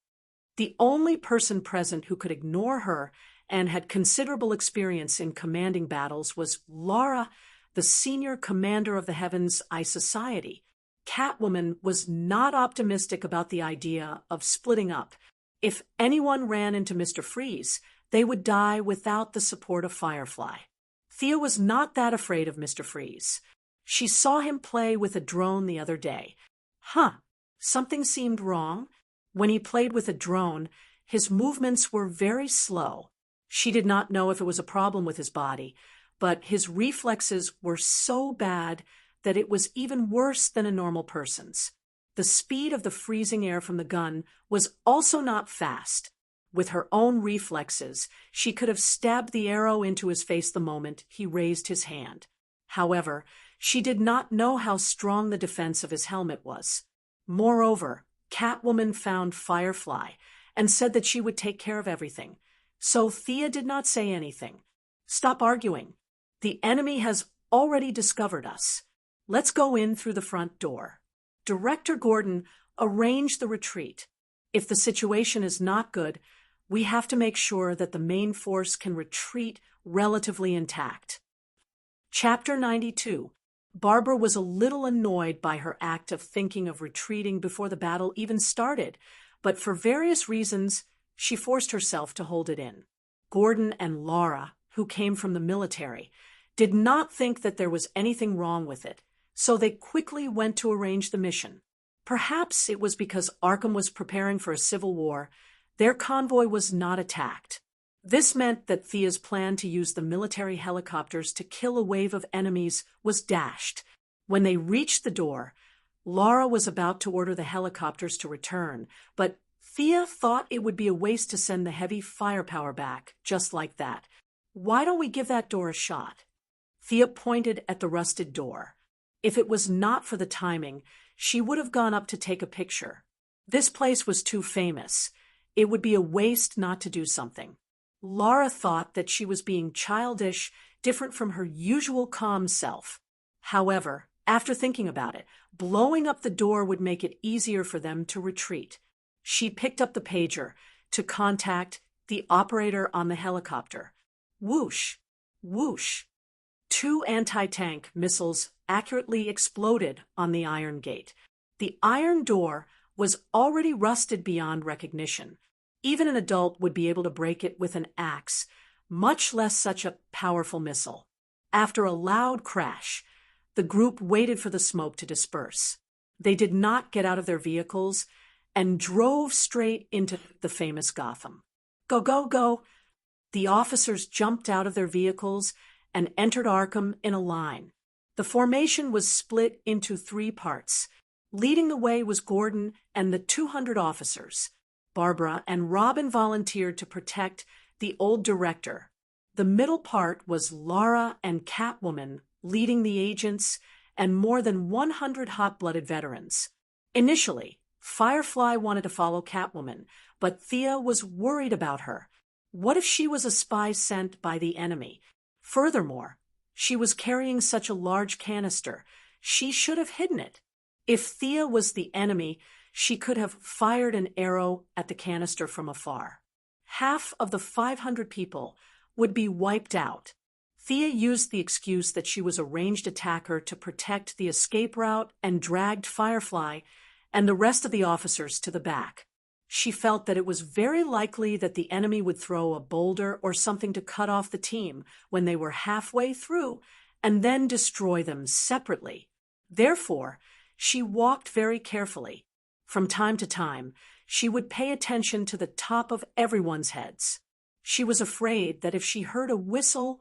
The only person present who could ignore her and had considerable experience in commanding battles was Laura, the senior commander of the Heavens Eye Society. Catwoman was not optimistic about the idea of splitting up. If anyone ran into Mr. Freeze, they would die without the support of Firefly. Thea was not that afraid of Mr. Freeze. She saw him play with a drone the other day. Something seemed wrong. When he played with a drone, his movements were very slow. She did not know if it was a problem with his body, but his reflexes were so bad that it was even worse than a normal person's. The speed of the freezing air from the gun was also not fast. With her own reflexes, she could have stabbed the arrow into his face the moment he raised his hand. However, she did not know how strong the defense of his helmet was. Moreover, Catwoman found Firefly and said that she would take care of everything. So Thea did not say anything. Stop arguing. The enemy has already discovered us. Let's go in through the front door. Director Gordon arranged the retreat. If the situation is not good, we have to make sure that the main force can retreat relatively intact. Chapter 92. Barbara was a little annoyed by her act of thinking of retreating before the battle even started, but for various reasons, she forced herself to hold it in. Gordon and Laura, who came from the military, did not think that there was anything wrong with it, so they quickly went to arrange the mission. Perhaps it was because Arkham was preparing for a civil war. Their convoy was not attacked. This meant that Thea's plan to use the military helicopters to kill a wave of enemies was dashed. When they reached the door, Laura was about to order the helicopters to return, but Thea thought it would be a waste to send the heavy firepower back just like that. Why don't we give that door a shot? Thea pointed at the rusted door. If it was not for the timing, she would have gone up to take a picture. This place was too famous. It would be a waste not to do something. Laura thought that she was being childish, different from her usual calm self. However, after thinking about it, blowing up the door would make it easier for them to retreat. She picked up the pager to contact the operator on the helicopter. Whoosh! Whoosh! 2 anti-tank missiles accurately exploded on the iron gate. The iron door was already rusted beyond recognition. Even an adult would be able to break it with an axe, much less such a powerful missile. After a loud crash, the group waited for the smoke to disperse. They did not get out of their vehicles and drove straight into the famous Gotham. Go, go, go! The officers jumped out of their vehicles and entered Arkham in a line. The formation was split into 3 parts. Leading the way was Gordon and the 200 officers. Barbara and Robin volunteered to protect the old director. The middle part was Laura and Catwoman leading the agents and more than 100 hot-blooded veterans. Initially, Firefly wanted to follow Catwoman, but Thea was worried about her. What if she was a spy sent by the enemy? Furthermore, she was carrying such a large canister. She should have hidden it. If Thea was the enemy, she could have fired an arrow at the canister from afar. Half of the 500 people would be wiped out. Thea used the excuse that she was a ranged attacker to protect the escape route and dragged Firefly and the rest of the officers to the back. She felt that it was very likely that the enemy would throw a boulder or something to cut off the team when they were halfway through and then destroy them separately. Therefore, she walked very carefully. From time to time, she would pay attention to the top of everyone's heads. She was afraid that if she heard a whistle,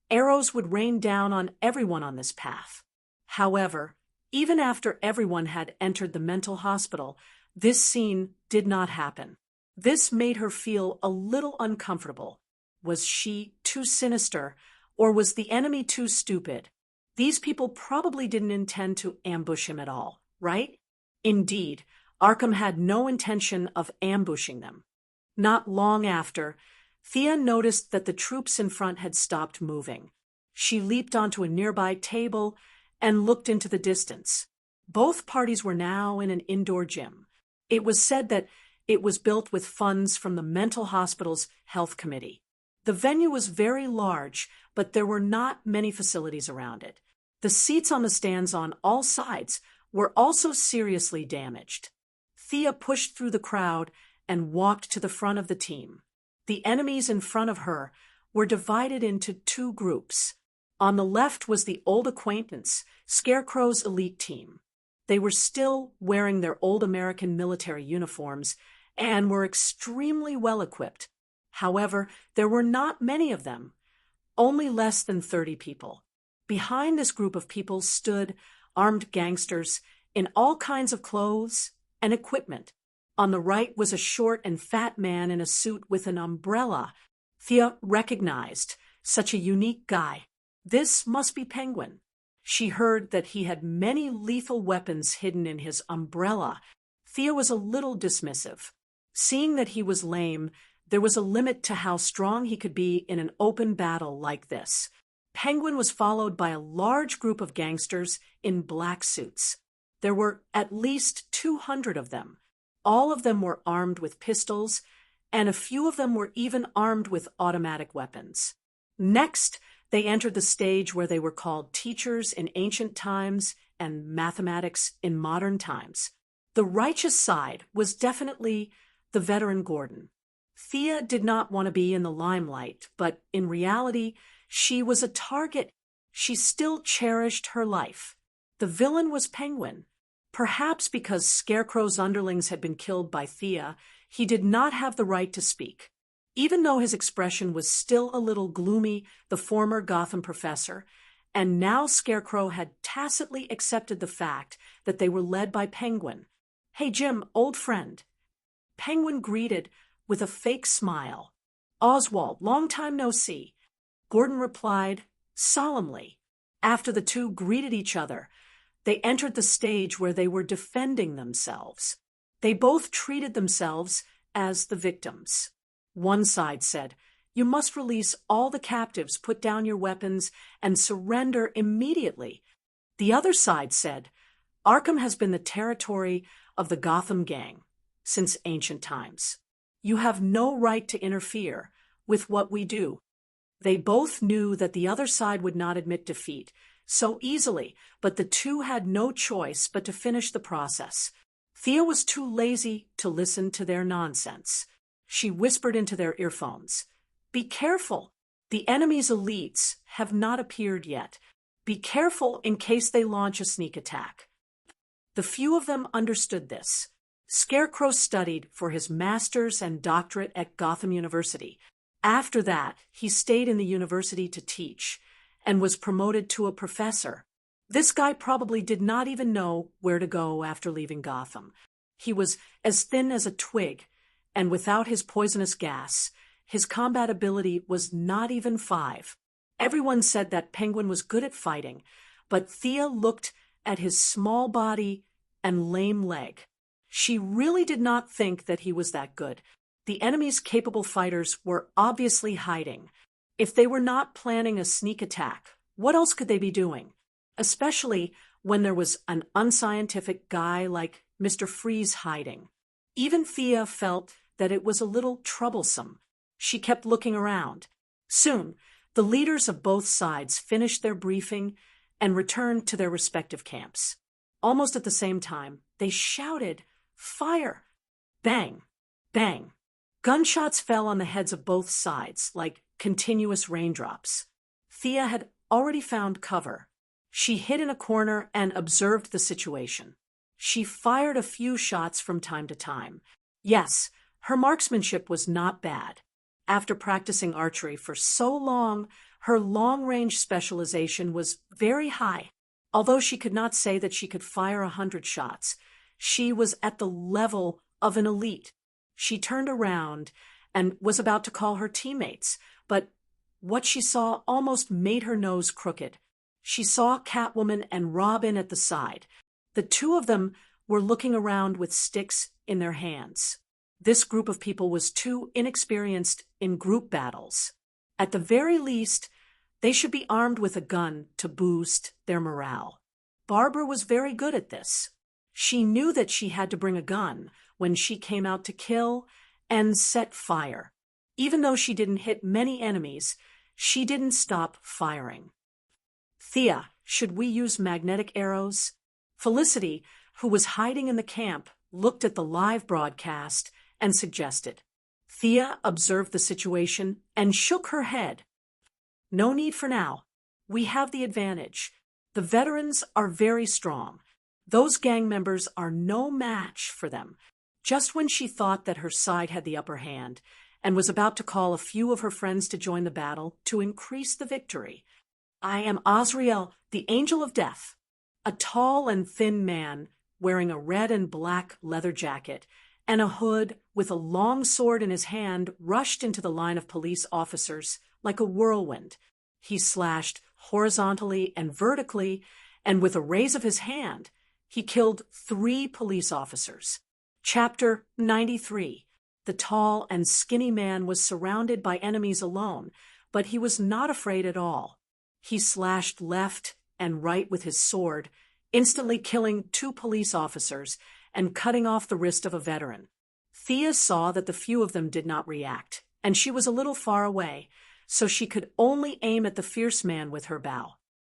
arrows would rain down on everyone on this path. However, even after everyone had entered the mental hospital, this scene did not happen. This made her feel a little uncomfortable. Was she too sinister, or was the enemy too stupid? These people probably didn't intend to ambush him at all, right? Indeed, Arkham had no intention of ambushing them. Not long after, Thea noticed that the troops in front had stopped moving. She leaped onto a nearby table and looked into the distance. Both parties were now in an indoor gym. It was said that It was built with funds from the mental hospital's health committee. The venue was very large, but there were not many facilities around it. The seats on the stands on all sides were also seriously damaged. Thea pushed through the crowd and walked to the front of the team. The enemies in front of her were divided into two groups. On the left was the old acquaintance, Scarecrow's elite team. They were still wearing their old American military uniforms and were extremely well equipped. However, there were not many of them, only less than 30 people. Behind this group of people stood armed gangsters in all kinds of clothes and equipment. On the right was a short and fat man in a suit with an umbrella. Thea recognized such a unique guy. This must be Penguin. She heard that he had many lethal weapons hidden in his umbrella. Thea was a little dismissive. Seeing that he was lame, there was a limit to how strong he could be in an open battle like this. Penguin was followed by a large group of gangsters in black suits. There were at least 200 of them. All of them were armed with pistols, and a few of them were even armed with automatic weapons. Next, they entered the stage where they were called teachers in ancient times and mathematics in modern times. The righteous side was definitely the veteran Gordon. Thea did not want to be in the limelight, but in reality, she was a target. She still cherished her life. The villain was Penguin. Perhaps because Scarecrow's underlings had been killed by Thea, he did not have the right to speak. Even though his expression was still a little gloomy, the former Gotham professor, and now Scarecrow had tacitly accepted the fact that they were led by Penguin. "Hey, Jim, old friend." Penguin greeted with a fake smile. "Oswald, long time no see." Gordon replied solemnly. After the two greeted each other, they entered the stage where they were defending themselves. They both treated themselves as the victims. One side said, "You must release all the captives, put down your weapons, and surrender immediately." The other side said, "Arkham has been the territory of the Gotham Gang since ancient times. You have no right to interfere with what we do." They both knew that the other side would not admit defeat so easily, but the two had no choice but to finish the process. Thea was too lazy to listen to their nonsense. She whispered into their earphones, "Be careful. The enemy's elites have not appeared yet. Be careful in case they launch a sneak attack." The few of them understood this. Scarecrow studied for his master's and doctorate at Gotham University. After that, he stayed in the university to teach and was promoted to a professor. This guy probably did not even know where to go after leaving Gotham. He was as thin as a twig, and without his poisonous gas, his combat ability was not even 5. Everyone said that Penguin was good at fighting, but Thea looked at his small body and lame leg. She really did not think that he was that good. The enemy's capable fighters were obviously hiding. If they were not planning a sneak attack, what else could they be doing? Especially when there was an unscientific guy like Mr. Freeze hiding. Even Thea felt that it was a little troublesome. She kept looking around. Soon, the leaders of both sides finished their briefing and returned to their respective camps. Almost at the same time, they shouted, "Fire!" Bang! Bang! Gunshots fell on the heads of both sides like continuous raindrops. Thea had already found cover. She hid in a corner and observed the situation. She fired a few shots from time to time. Yes, her marksmanship was not bad. After practicing archery for so long, her long-range specialization was very high. Although she could not say that she could fire 100 shots, she was at the level of an elite. She turned around and was about to call her teammates, but what she saw almost made her nose crooked. She saw Catwoman and Robin at the side. The two of them were looking around with sticks in their hands. This group of people was too inexperienced in group battles. At the very least, they should be armed with a gun to boost their morale. Barbara was very good at this. She knew that she had to bring a gun when she came out to kill and set fire. Even though she didn't hit many enemies, she didn't stop firing. Thea, should we use magnetic arrows? Felicity, who was hiding in the camp, looked at the live broadcast and suggested. Thea observed the situation and shook her head. No need for now. We have the advantage. The veterans are very strong. Those gang members are no match for them. Just when she thought that her side had the upper hand and was about to call a few of her friends to join the battle to increase the victory, I am Azrael, the Angel of Death. A tall and thin man wearing a red and black leather jacket and a hood with a long sword in his hand rushed into the line of police officers like a whirlwind. He slashed horizontally and vertically, and with a raise of his hand, he killed 3 police officers. Chapter 93. The tall and skinny man was surrounded by enemies alone, but he was not afraid at all. He slashed left and right with his sword, instantly killing 2 police officers and cutting off the wrist of a veteran. Thea saw that the few of them did not react, and she was a little far away, so she could only aim at the fierce man with her bow.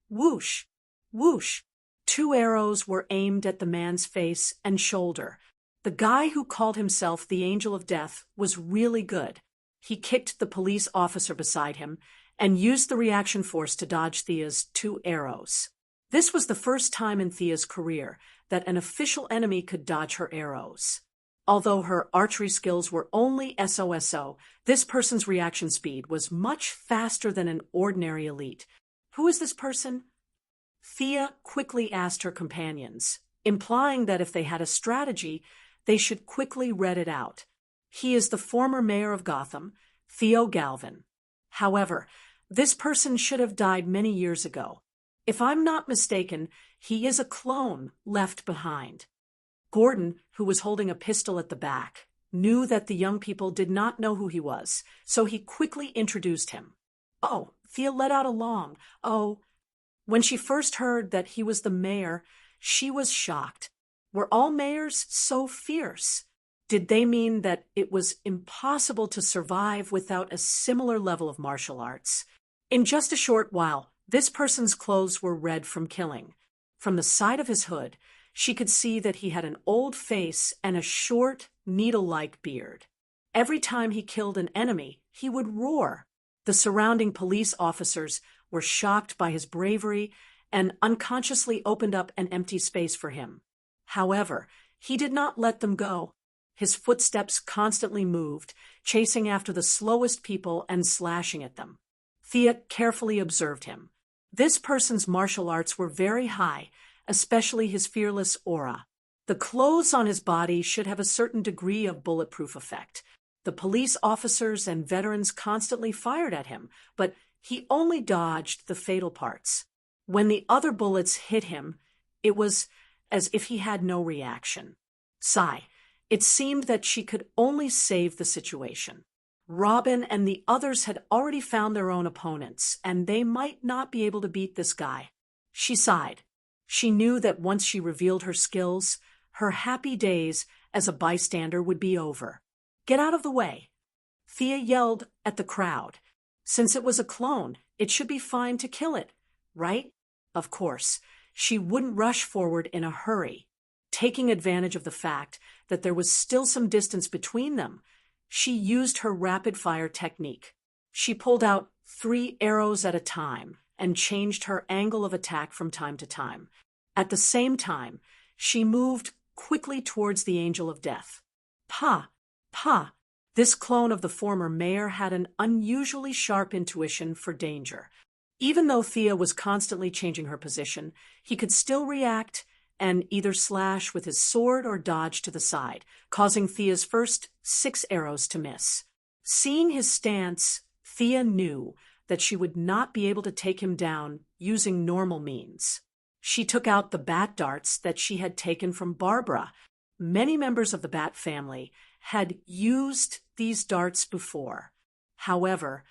Whoosh! Whoosh! 2 arrows were aimed at the man's face and shoulder. The guy who called himself the Angel of Death was really good. He kicked the police officer beside him and used the reaction force to dodge Thea's 2 arrows. This was the first time in Thea's career that an official enemy could dodge her arrows. Although her archery skills were only SOSO, this person's reaction speed was much faster than an ordinary elite. Who is this person? Thea quickly asked her companions, implying that if they had a strategy, they should quickly read it out. He is the former mayor of Gotham, Theo Galvin. However, this person should have died many years ago. If I'm not mistaken, he is a clone left behind. Gordon, who was holding a pistol at the back, knew that the young people did not know who he was, so he quickly introduced him. Oh, Thea let out a long, oh. When she first heard that he was the mayor, she was shocked. Were all mayors so fierce? Did they mean that it was impossible to survive without a similar level of martial arts? In just a short while, this person's clothes were red from killing. From the side of his hood, she could see that he had an old face and a short, needle-like beard. Every time he killed an enemy, he would roar. The surrounding police officers were shocked by his bravery and unconsciously opened up an empty space for him. However, he did not let them go. His footsteps constantly moved, chasing after the slowest people and slashing at them. Thea carefully observed him. This person's martial arts were very high, especially his fearless aura. The clothes on his body should have a certain degree of bulletproof effect. The police officers and veterans constantly fired at him, but he only dodged the fatal parts. When the other bullets hit him, it was as if he had no reaction. Sigh. It seemed that she could only save the situation. Robin and the others had already found their own opponents, and they might not be able to beat this guy. She sighed. She knew that once she revealed her skills, her happy days as a bystander would be over. Get out of the way. Thea yelled at the crowd. Since it was a clone, it should be fine to kill it, right? Of course, she wouldn't rush forward in a hurry. Taking advantage of the fact that there was still some distance between them, she used her rapid-fire technique. She pulled out 3 arrows at a time and changed her angle of attack from time to time. At the same time, she moved quickly towards the Angel of Death. Pa! Pa! This clone of the former mayor had an unusually sharp intuition for danger. Even though Thea was constantly changing her position, he could still react and either slash with his sword or dodge to the side, causing Thea's first 6 arrows to miss. Seeing his stance, Thea knew that she would not be able to take him down using normal means. She took out the bat darts that she had taken from Barbara. Many members of the bat family had used these darts before. However,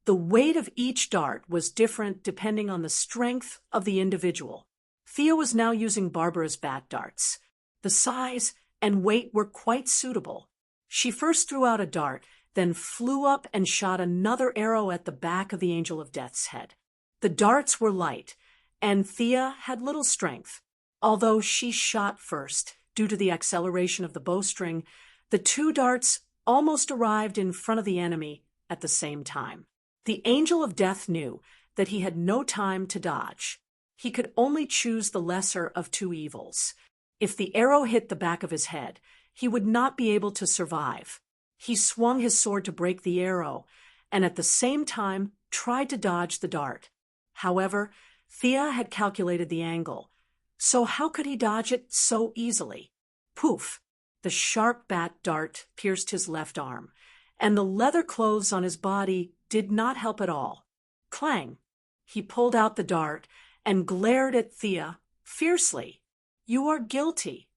the weight of each dart was different depending on the strength of the individual. Thea was now using Barbara's bat darts. The size and weight were quite suitable. She first threw out a dart, then flew up and shot another arrow at the back of the Angel of Death's head. The darts were light, and Thea had little strength. Although she shot first, due to the acceleration of the bowstring, the two darts almost arrived in front of the enemy at the same time. The Angel of Death knew that he had no time to dodge. He could only choose the lesser of two evils. If the arrow hit the back of his head, he would not be able to survive. He swung his sword to break the arrow, and at the same time tried to dodge the dart. However, Thea had calculated the angle, so how could he dodge it so easily? Poof! The sharp bat dart pierced his left arm, and the leather clothes on his body did not help at all. Clang! He pulled out the dart and glared at Thea fiercely. "You are guilty."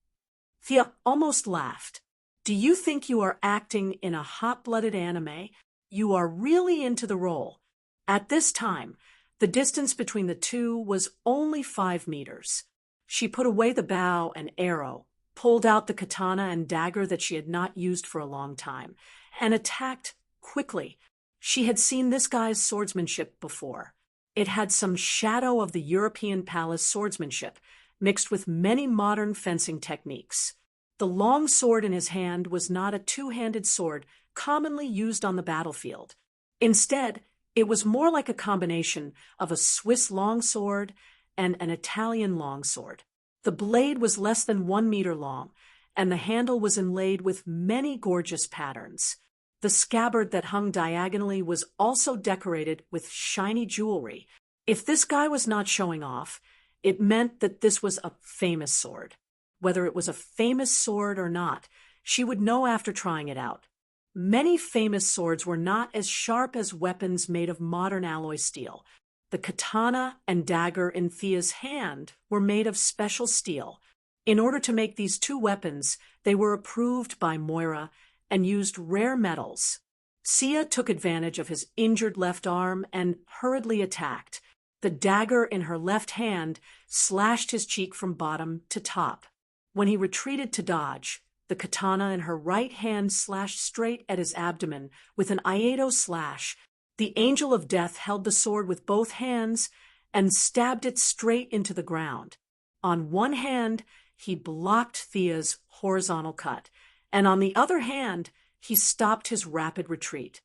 Thea almost laughed. "Do you think you are acting in a hot-blooded anime? You are really into the role." At this time, the distance between the two was only 5 meters. She put away the bow and arrow, pulled out the katana and dagger that she had not used for a long time, and attacked quickly. She had seen this guy's swordsmanship before. It had some shadow of the European palace swordsmanship, mixed with many modern fencing techniques. The long sword in his hand was not a two-handed sword commonly used on the battlefield. Instead, it was more like a combination of a Swiss longsword and an Italian longsword. The blade was less than 1 meter long, and the handle was inlaid with many gorgeous patterns. The scabbard that hung diagonally was also decorated with shiny jewelry. If this guy was not showing off, it meant that this was a famous sword. Whether it was a famous sword or not, she would know after trying it out. Many famous swords were not as sharp as weapons made of modern alloy steel. The katana and dagger in Thea's hand were made of special steel. In order to make these two weapons, they were approved by Moira and used rare metals. Thea took advantage of his injured left arm and hurriedly attacked. The dagger in her left hand slashed his cheek from bottom to top. When he retreated to dodge, the katana in her right hand slashed straight at his abdomen with an Iato slash. The Angel of Death held the sword with both hands and stabbed it straight into the ground. On one hand, he blocked Thea's horizontal cut, and on the other hand, he stopped his rapid retreat.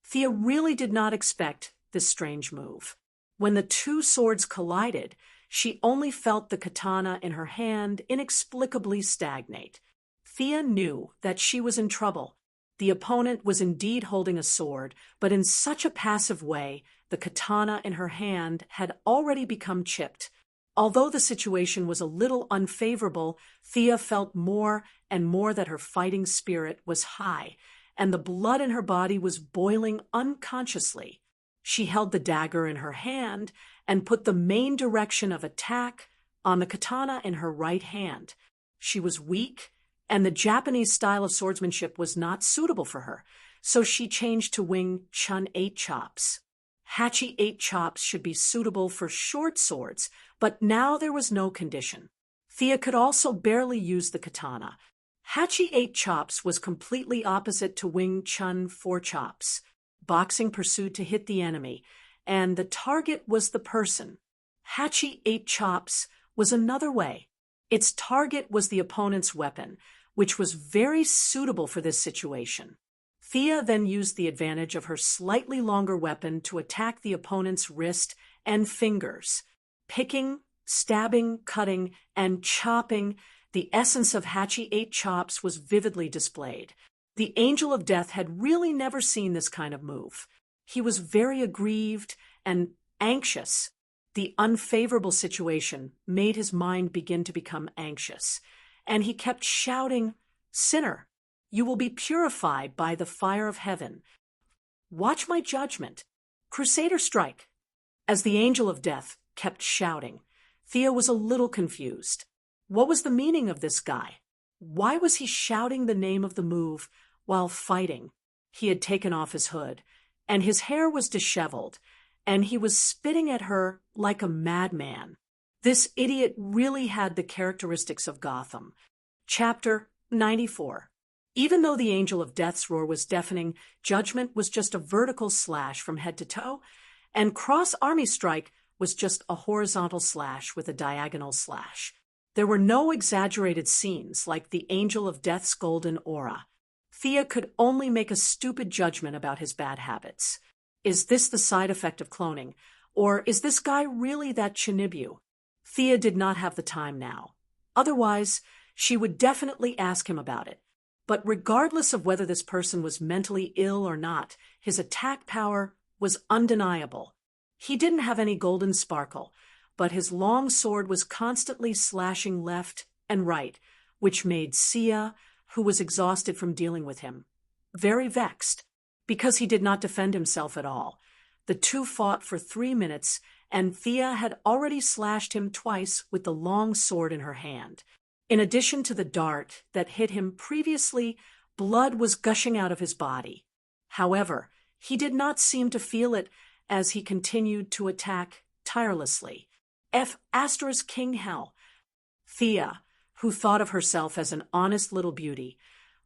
Thea really did not expect this strange move. When the two swords collided, she only felt the katana in her hand inexplicably stagnate. Thea knew that she was in trouble. The opponent was indeed holding a sword, but in such a passive way, the katana in her hand had already become chipped. Although the situation was a little unfavorable, Thea felt more and more that her fighting spirit was high, and the blood in her body was boiling unconsciously. She held the dagger in her hand and put the main direction of attack on the katana in her right hand. She was weak, and the Japanese style of swordsmanship was not suitable for her, so she changed to Wing Chun 8 chops. Hachi 8 chops should be suitable for short swords, but now there was no condition. Thea could also barely use the katana. Hachi 8 chops was completely opposite to Wing Chun 4 chops. Boxing pursued to hit the enemy, and the target was the person. Hachi 8 chops was another way. Its target was the opponent's weapon, which was very suitable for this situation. Thea then used the advantage of her slightly longer weapon to attack the opponent's wrist and fingers. Picking, stabbing, cutting, and chopping, the essence of Hachi 8 chops was vividly displayed. The Angel of Death had really never seen this kind of move. He was very aggrieved and anxious. The unfavorable situation made his mind begin to become anxious, and he kept shouting, "Sinner, you will be purified by the fire of heaven. Watch my judgment. Crusader strike." As the Angel of Death kept shouting, Thea was a little confused. What was the meaning of this guy? Why was he shouting the name of the move while fighting? He had taken off his hood, and his hair was disheveled, and he was spitting at her like a madman. This idiot really had the characteristics of Gotham. Chapter 94. Even though the Angel of Death's roar was deafening, Judgment was just a vertical slash from head to toe, and Cross Army Strike was just a horizontal slash with a diagonal slash. There were no exaggerated scenes like the Angel of Death's golden aura. Thea could only make a stupid judgment about his bad habits. Is this the side effect of cloning? Or is this guy really that Chinibu? Thea did not have the time now. Otherwise, she would definitely ask him about it. But regardless of whether this person was mentally ill or not, his attack power was undeniable. He didn't have any golden sparkle, but his long sword was constantly slashing left and right, which made Sia, who was exhausted from dealing with him, very vexed, because he did not defend himself at all. The two fought for 3 minutes, and Thea had already slashed him twice with the long sword in her hand. In addition to the dart that hit him previously, blood was gushing out of his body. However, he did not seem to feel it as he continued to attack tirelessly. King Hell. Thea, who thought of herself as an honest little beauty,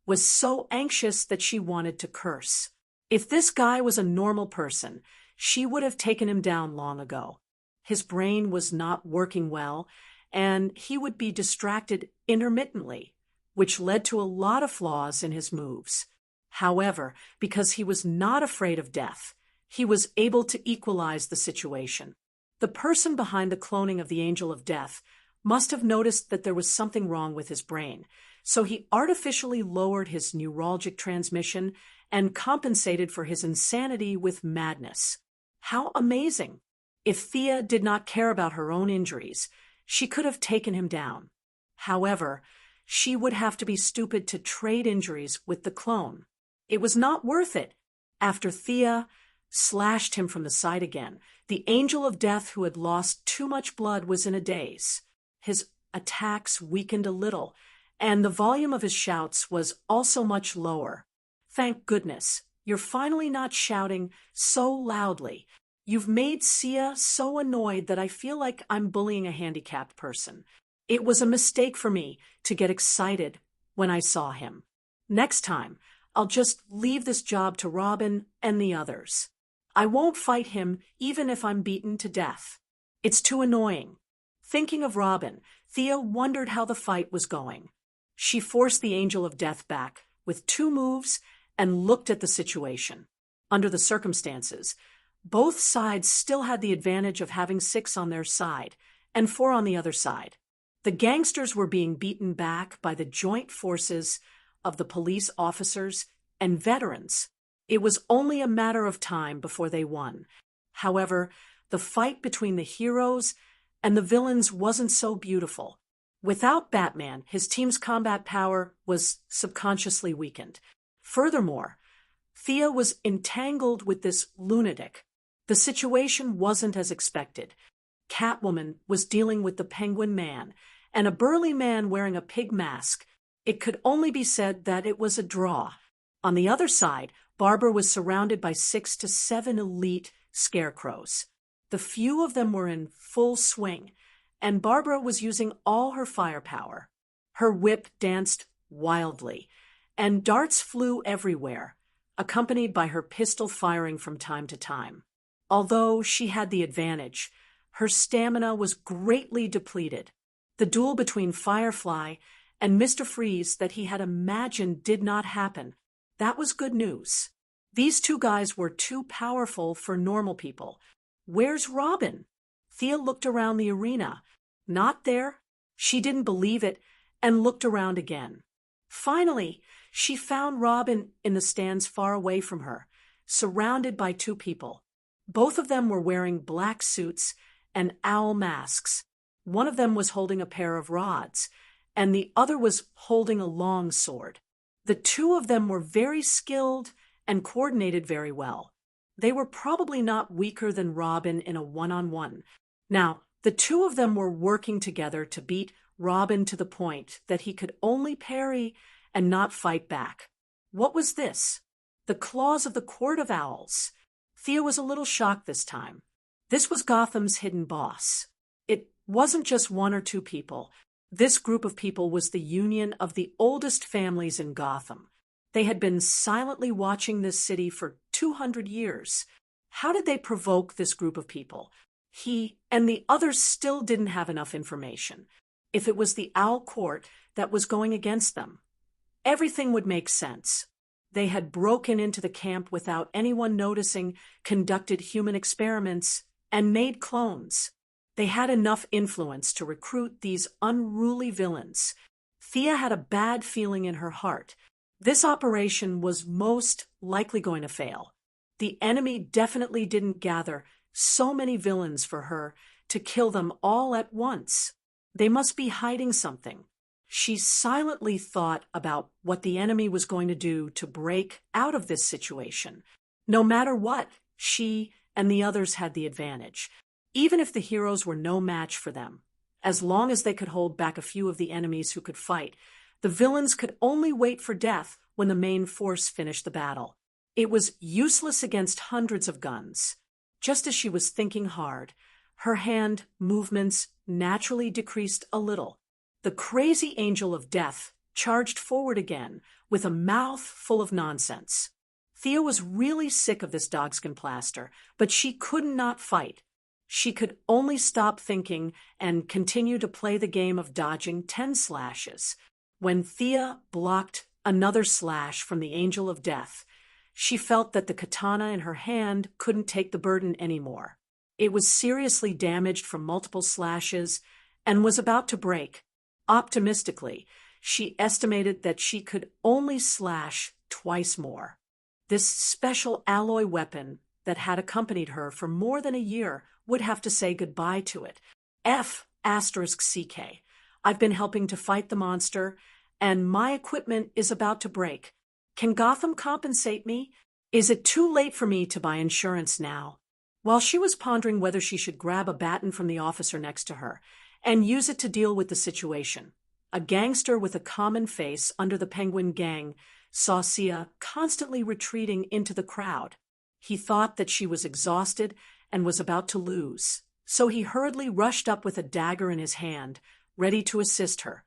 was so anxious that she wanted to curse. If this guy was a normal person, she would have taken him down long ago. His brain was not working well, and he would be distracted intermittently, which led to a lot of flaws in his moves. However, because he was not afraid of death, he was able to equalize the situation. The person behind the cloning of the Angel of Death must have noticed that there was something wrong with his brain, so he artificially lowered his neurologic transmission and compensated for his insanity with madness. How amazing! If Thea did not care about her own injuries, she could have taken him down. However, she would have to be stupid to trade injuries with the clone. It was not worth it. After Thea slashed him from the side again, the Angel of Death, who had lost too much blood, was in a daze. His attacks weakened a little, and the volume of his shouts was also much lower. Thank goodness, you're finally not shouting so loudly. You've made Sia so annoyed that I feel like I'm bullying a handicapped person. It was a mistake for me to get excited when I saw him. Next time, I'll just leave this job to Robin and the others. I won't fight him even if I'm beaten to death. It's too annoying. Thinking of Robin, Thea wondered how the fight was going. She forced the Angel of Death back with 2 moves and looked at the situation. Under the circumstances, both sides still had the advantage of having 6 on their side and 4 on the other side. The gangsters were being beaten back by the joint forces of the police officers and veterans. It was only a matter of time before they won. However, the fight between the heroes and the villains wasn't so beautiful. Without Batman, his team's combat power was subconsciously weakened. Furthermore, Thea was entangled with this lunatic. The situation wasn't as expected. Catwoman was dealing with the Penguin Man, and a burly man wearing a pig mask. It could only be said that it was a draw. On the other side, Barbara was surrounded by 6 to 7 elite scarecrows. The few of them were in full swing, and Barbara was using all her firepower. Her whip danced wildly, and darts flew everywhere, accompanied by her pistol firing from time to time. Although she had the advantage, her stamina was greatly depleted. The duel between Firefly and Mr. Freeze that he had imagined did not happen. That was good news. These 2 guys were too powerful for normal people. Where's Robin? Thea looked around the arena. Not there. She didn't believe it and looked around again. Finally, she found Robin in the stands far away from her, surrounded by 2 people. Both of them were wearing black suits and owl masks. One of them was holding a pair of rods, and the other was holding a long sword. The 2 of them were very skilled and coordinated very well. They were probably not weaker than Robin in a one-on-one. Now, the 2 of them were working together to beat Robin to the point that he could only parry and not fight back. What was this? The claws of the Court of Owls. Thea was a little shocked this time. This was Gotham's hidden boss. It wasn't just 1 or 2 people. This group of people was the union of the oldest families in Gotham. They had been silently watching this city for 200 years. How did they provoke this group of people? He and the others still didn't have enough information. If it was the Owl Court that was going against them, everything would make sense. They had broken into the camp without anyone noticing, conducted human experiments, and made clones. They had enough influence to recruit these unruly villains. Thea had a bad feeling in her heart. This operation was most likely going to fail. The enemy definitely didn't gather so many villains for her to kill them all at once. They must be hiding something. She silently thought about what the enemy was going to do to break out of this situation. No matter what, she and the others had the advantage. Even if the heroes were no match for them, as long as they could hold back a few of the enemies who could fight, the villains could only wait for death when the main force finished the battle. It was useless against hundreds of guns. Just as she was thinking hard, her hand movements naturally decreased a little. The crazy angel of death charged forward again with a mouth full of nonsense. Thea was really sick of this dogskin plaster, but she could not fight. She could only stop thinking and continue to play the game of dodging 10 slashes. When Thea blocked another slash from the angel of death, she felt that the katana in her hand couldn't take the burden anymore. It was seriously damaged from multiple slashes and was about to break. Optimistically, she estimated that she could only slash twice more. This special alloy weapon that had accompanied her for more than a year would have to say goodbye to it. F***CK. I've been helping to fight the monster, and my equipment is about to break. Can Gotham compensate me? Is it too late for me to buy insurance now? While she was pondering whether she should grab a baton from the officer next to her and use it to deal with the situation, a gangster with a common face under the Penguin Gang saw Sia constantly retreating into the crowd. He thought that she was exhausted and was about to lose, so he hurriedly rushed up with a dagger in his hand, ready to assist her.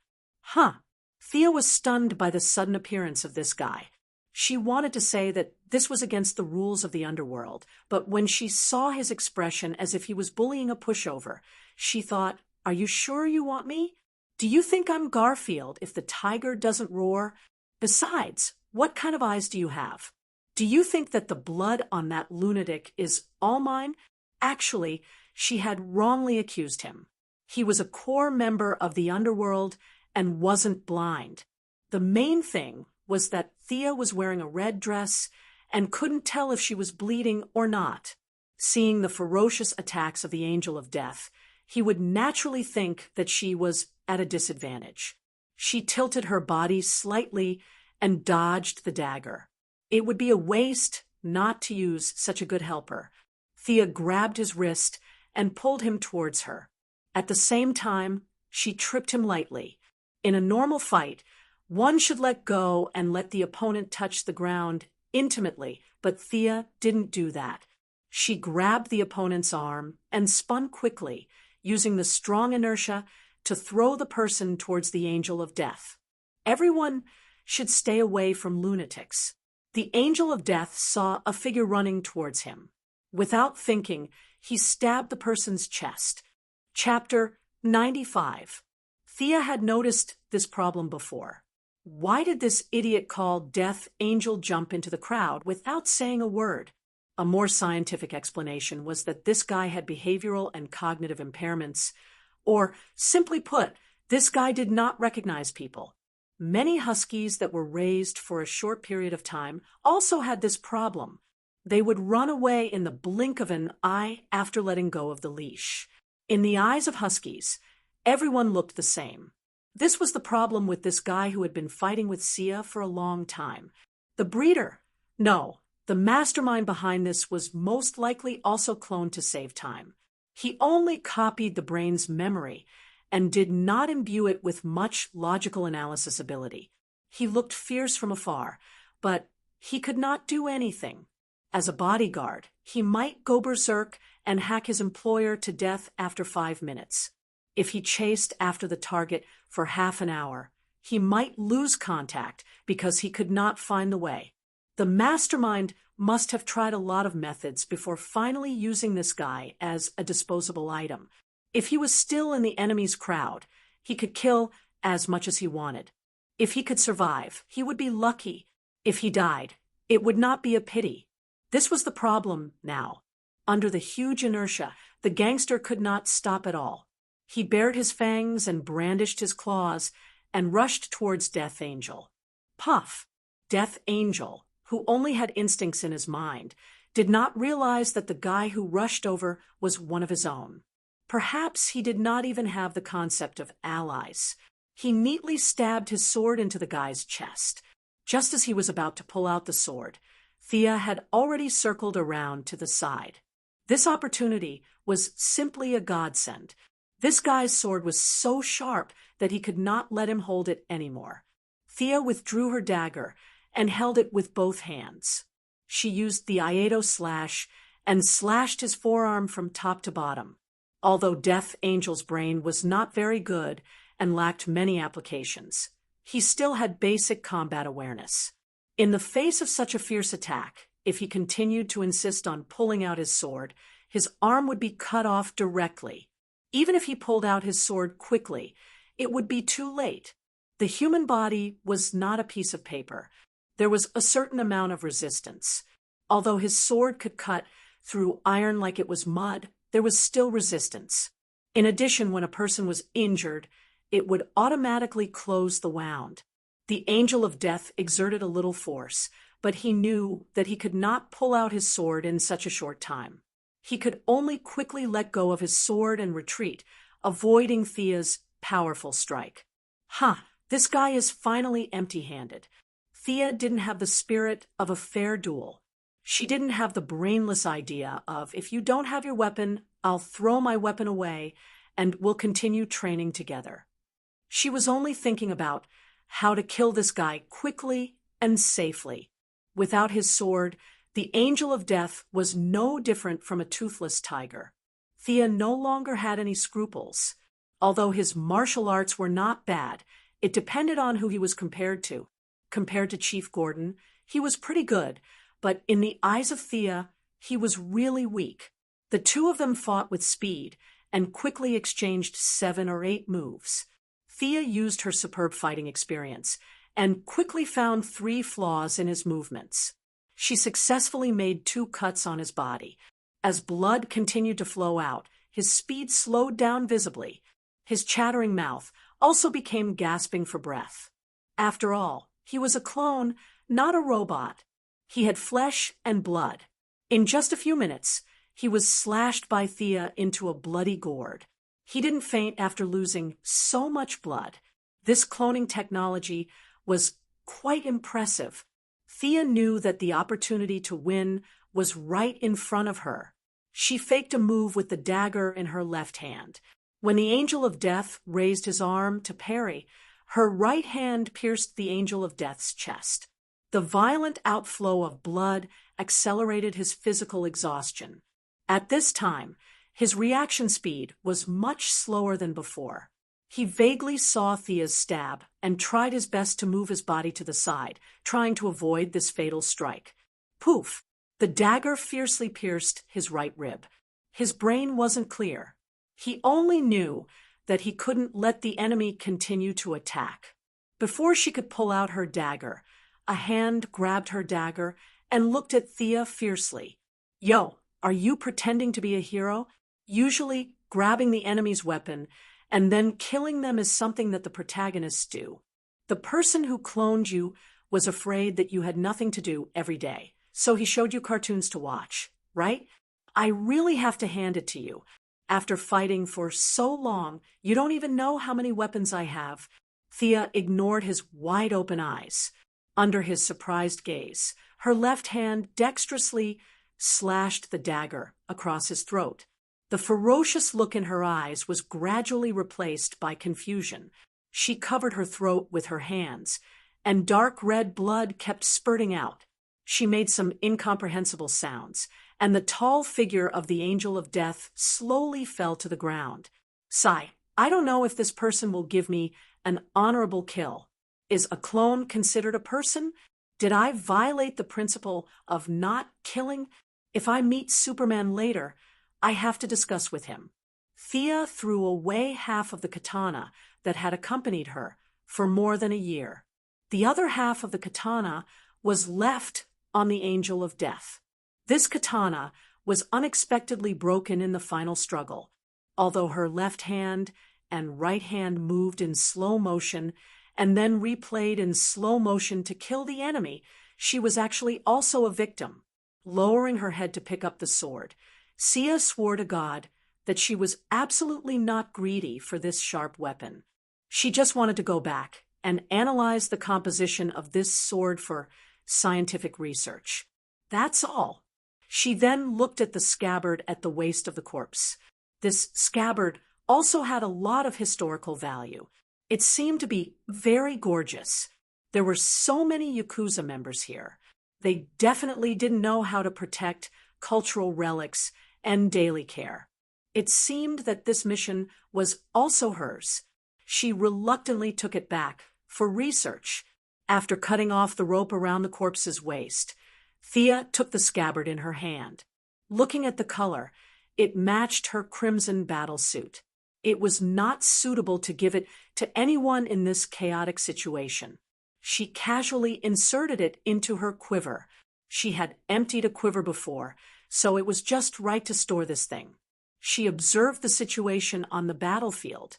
Thea was stunned by the sudden appearance of this guy. She wanted to say that this was against the rules of the underworld, but when she saw his expression as if he was bullying a pushover, she thought, "Are you sure you want me? Do you think I'm Garfield if the tiger doesn't roar? Besides, what kind of eyes do you have? Do you think that the blood on that lunatic is all mine?" Actually, she had wrongly accused him. He was a core member of the underworld and wasn't blind. The main thing was that Thea was wearing a red dress and couldn't tell if she was bleeding or not. Seeing the ferocious attacks of the Angel of Death, he would naturally think that she was at a disadvantage. She tilted her body slightly and dodged the dagger. It would be a waste not to use such a good helper. Thea grabbed his wrist and pulled him towards her. At the same time, she tripped him lightly. In a normal fight, one should let go and let the opponent touch the ground intimately, but Thea didn't do that. She grabbed the opponent's arm and spun quickly, using the strong inertia to throw the person towards the Angel of Death. Everyone should stay away from lunatics. The Angel of Death saw a figure running towards him. Without thinking, he stabbed the person's chest. Chapter 95. Thea had noticed this problem before. Why did this idiot called Death Angel jump into the crowd without saying a word? A more scientific explanation was that this guy had behavioral and cognitive impairments, or simply put, this guy did not recognize people. Many huskies that were raised for a short period of time also had this problem. They would run away in the blink of an eye after letting go of the leash. In the eyes of huskies, everyone looked the same. This was the problem with this guy who had been fighting with Sia for a long time. The breeder, no, the mastermind behind this was most likely also cloned to save time. He only copied the brain's memory and did not imbue it with much logical analysis ability. He looked fierce from afar, but he could not do anything. As a bodyguard, he might go berserk and hack his employer to death after 5 minutes. If he chased after the target for half an hour, he might lose contact because he could not find the way. The mastermind must have tried a lot of methods before finally using this guy as a disposable item. If he was still in the enemy's crowd, he could kill as much as he wanted. If he could survive, he would be lucky. If he died, it would not be a pity. This was the problem now. Under the huge inertia, the gangster could not stop at all. He bared his fangs and brandished his claws and rushed towards Death Angel. Puff! Death Angel, who only had instincts in his mind, did not realize that the guy who rushed over was one of his own. Perhaps he did not even have the concept of allies. He neatly stabbed his sword into the guy's chest. Just as he was about to pull out the sword, Thea had already circled around to the side. This opportunity was simply a godsend. This guy's sword was so sharp that he could not let him hold it anymore. Thea withdrew her dagger and held it with both hands. She used the Iato slash and slashed his forearm from top to bottom. Although Death Angel's brain was not very good and lacked many applications, he still had basic combat awareness. In the face of such a fierce attack, if he continued to insist on pulling out his sword, his arm would be cut off directly. Even if he pulled out his sword quickly, it would be too late. The human body was not a piece of paper. There was a certain amount of resistance. Although his sword could cut through iron like it was mud, there was still resistance. In addition, when a person was injured, it would automatically close the wound. The Angel of Death exerted a little force, but he knew that he could not pull out his sword in such a short time. He could only quickly let go of his sword and retreat, avoiding Thea's powerful strike. This guy is finally empty-handed. Thea didn't have the spirit of a fair duel. She didn't have the brainless idea of, if you don't have your weapon, I'll throw my weapon away and we'll continue training together. She was only thinking about how to kill this guy quickly and safely. Without his sword, the Angel of Death was no different from a toothless tiger. Thea no longer had any scruples. Although his martial arts were not bad, it depended on who he was compared to. Compared to Chief Gordon, he was pretty good, but in the eyes of Thea, he was really weak. The two of them fought with speed and quickly exchanged 7 or 8 moves. Thea used her superb fighting experience and quickly found 3 flaws in his movements. She successfully made 2 cuts on his body. As blood continued to flow out, his speed slowed down visibly. His chattering mouth also became gasping for breath. After all, he was a clone, not a robot. He had flesh and blood. In just a few minutes, he was slashed by Thea into a bloody gourd. He didn't faint after losing so much blood. This cloning technology was quite impressive. Thea knew that the opportunity to win was right in front of her. She faked a move with the dagger in her left hand. When the Angel of Death raised his arm to parry, her right hand pierced the Angel of Death's chest. The violent outflow of blood accelerated his physical exhaustion. At this time, his reaction speed was much slower than before. He vaguely saw Thea's stab and tried his best to move his body to the side, trying to avoid this fatal strike. Poof! The dagger fiercely pierced his right rib. His brain wasn't clear. He only knew that he couldn't let the enemy continue to attack. Before she could pull out her dagger, a hand grabbed her dagger and looked at Thea fiercely. Yo, are you pretending to be a hero? Usually, grabbing the enemy's weapon and then killing them is something that the protagonists do. The person who cloned you was afraid that you had nothing to do every day, so he showed you cartoons to watch, right? I really have to hand it to you. After fighting for so long, you don't even know how many weapons I have. Thea ignored his wide-open eyes. Under his surprised gaze, her left hand dexterously slashed the dagger across his throat. The ferocious look in her eyes was gradually replaced by confusion. She covered her throat with her hands, and dark red blood kept spurting out. She made some incomprehensible sounds, and the tall figure of the Angel of Death slowly fell to the ground. Sigh, I don't know if this person will give me an honorable kill. Is a clone considered a person? Did I violate the principle of not killing? If I meet Superman later, I have to discuss with him. Thea threw away half of the katana that had accompanied her for more than a year. The other half of the katana was left on the Angel of Death. This katana was unexpectedly broken in the final struggle. Although her left hand and right hand moved in slow motion and then replayed in slow motion to kill the enemy, she was actually also a victim. Lowering her head to pick up the sword, Sia swore to God that she was absolutely not greedy for this sharp weapon. She just wanted to go back and analyze the composition of this sword for scientific research. That's all. She then looked at the scabbard at the waist of the corpse. This scabbard also had a lot of historical value. It seemed to be very gorgeous. There were so many Yakuza members here. They definitely didn't know how to protect cultural relics and daily care. It seemed that this mission was also hers. She reluctantly took it back for research. After cutting off the rope around the corpse's waist, Thea took the scabbard in her hand. Looking at the color, it matched her crimson battle suit. It was not suitable to give it to anyone in this chaotic situation. She casually inserted it into her quiver. She had emptied a quiver before, so it was just right to store this thing. She observed the situation on the battlefield.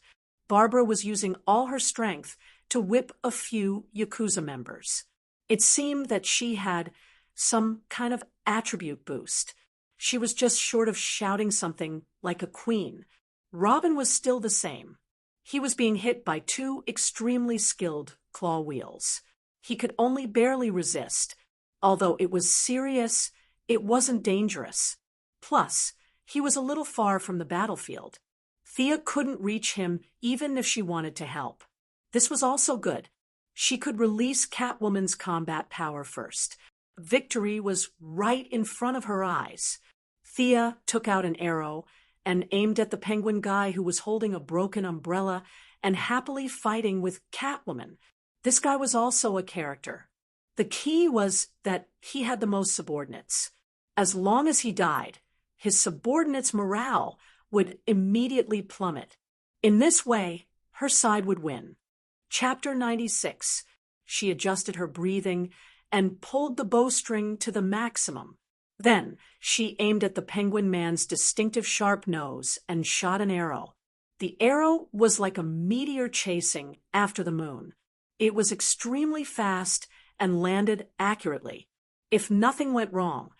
Barbara was using all her strength to whip a few Yakuza members. It seemed that she had some kind of attribute boost. She was just short of shouting something like a queen. Robin was still the same. He was being hit by two extremely skilled claw wheels. He could only barely resist. Although it was serious, it wasn't dangerous. Plus, he was a little far from the battlefield. Thea couldn't reach him even if she wanted to help. This was also good. She could release Catwoman's combat power first. Victory was right in front of her eyes. Thea took out an arrow and aimed at the penguin guy who was holding a broken umbrella and happily fighting with Catwoman. This guy was also a character. The key was that he had the most subordinates. As long as he died, his subordinates' morale would immediately plummet. In this way, her side would win. Chapter 96. She adjusted her breathing and pulled the bowstring to the maximum. Then she aimed at the penguin man's distinctive sharp nose and shot an arrow. The arrow was like a meteor chasing after the moon. It was extremely fast and landed accurately. If nothing went wrong,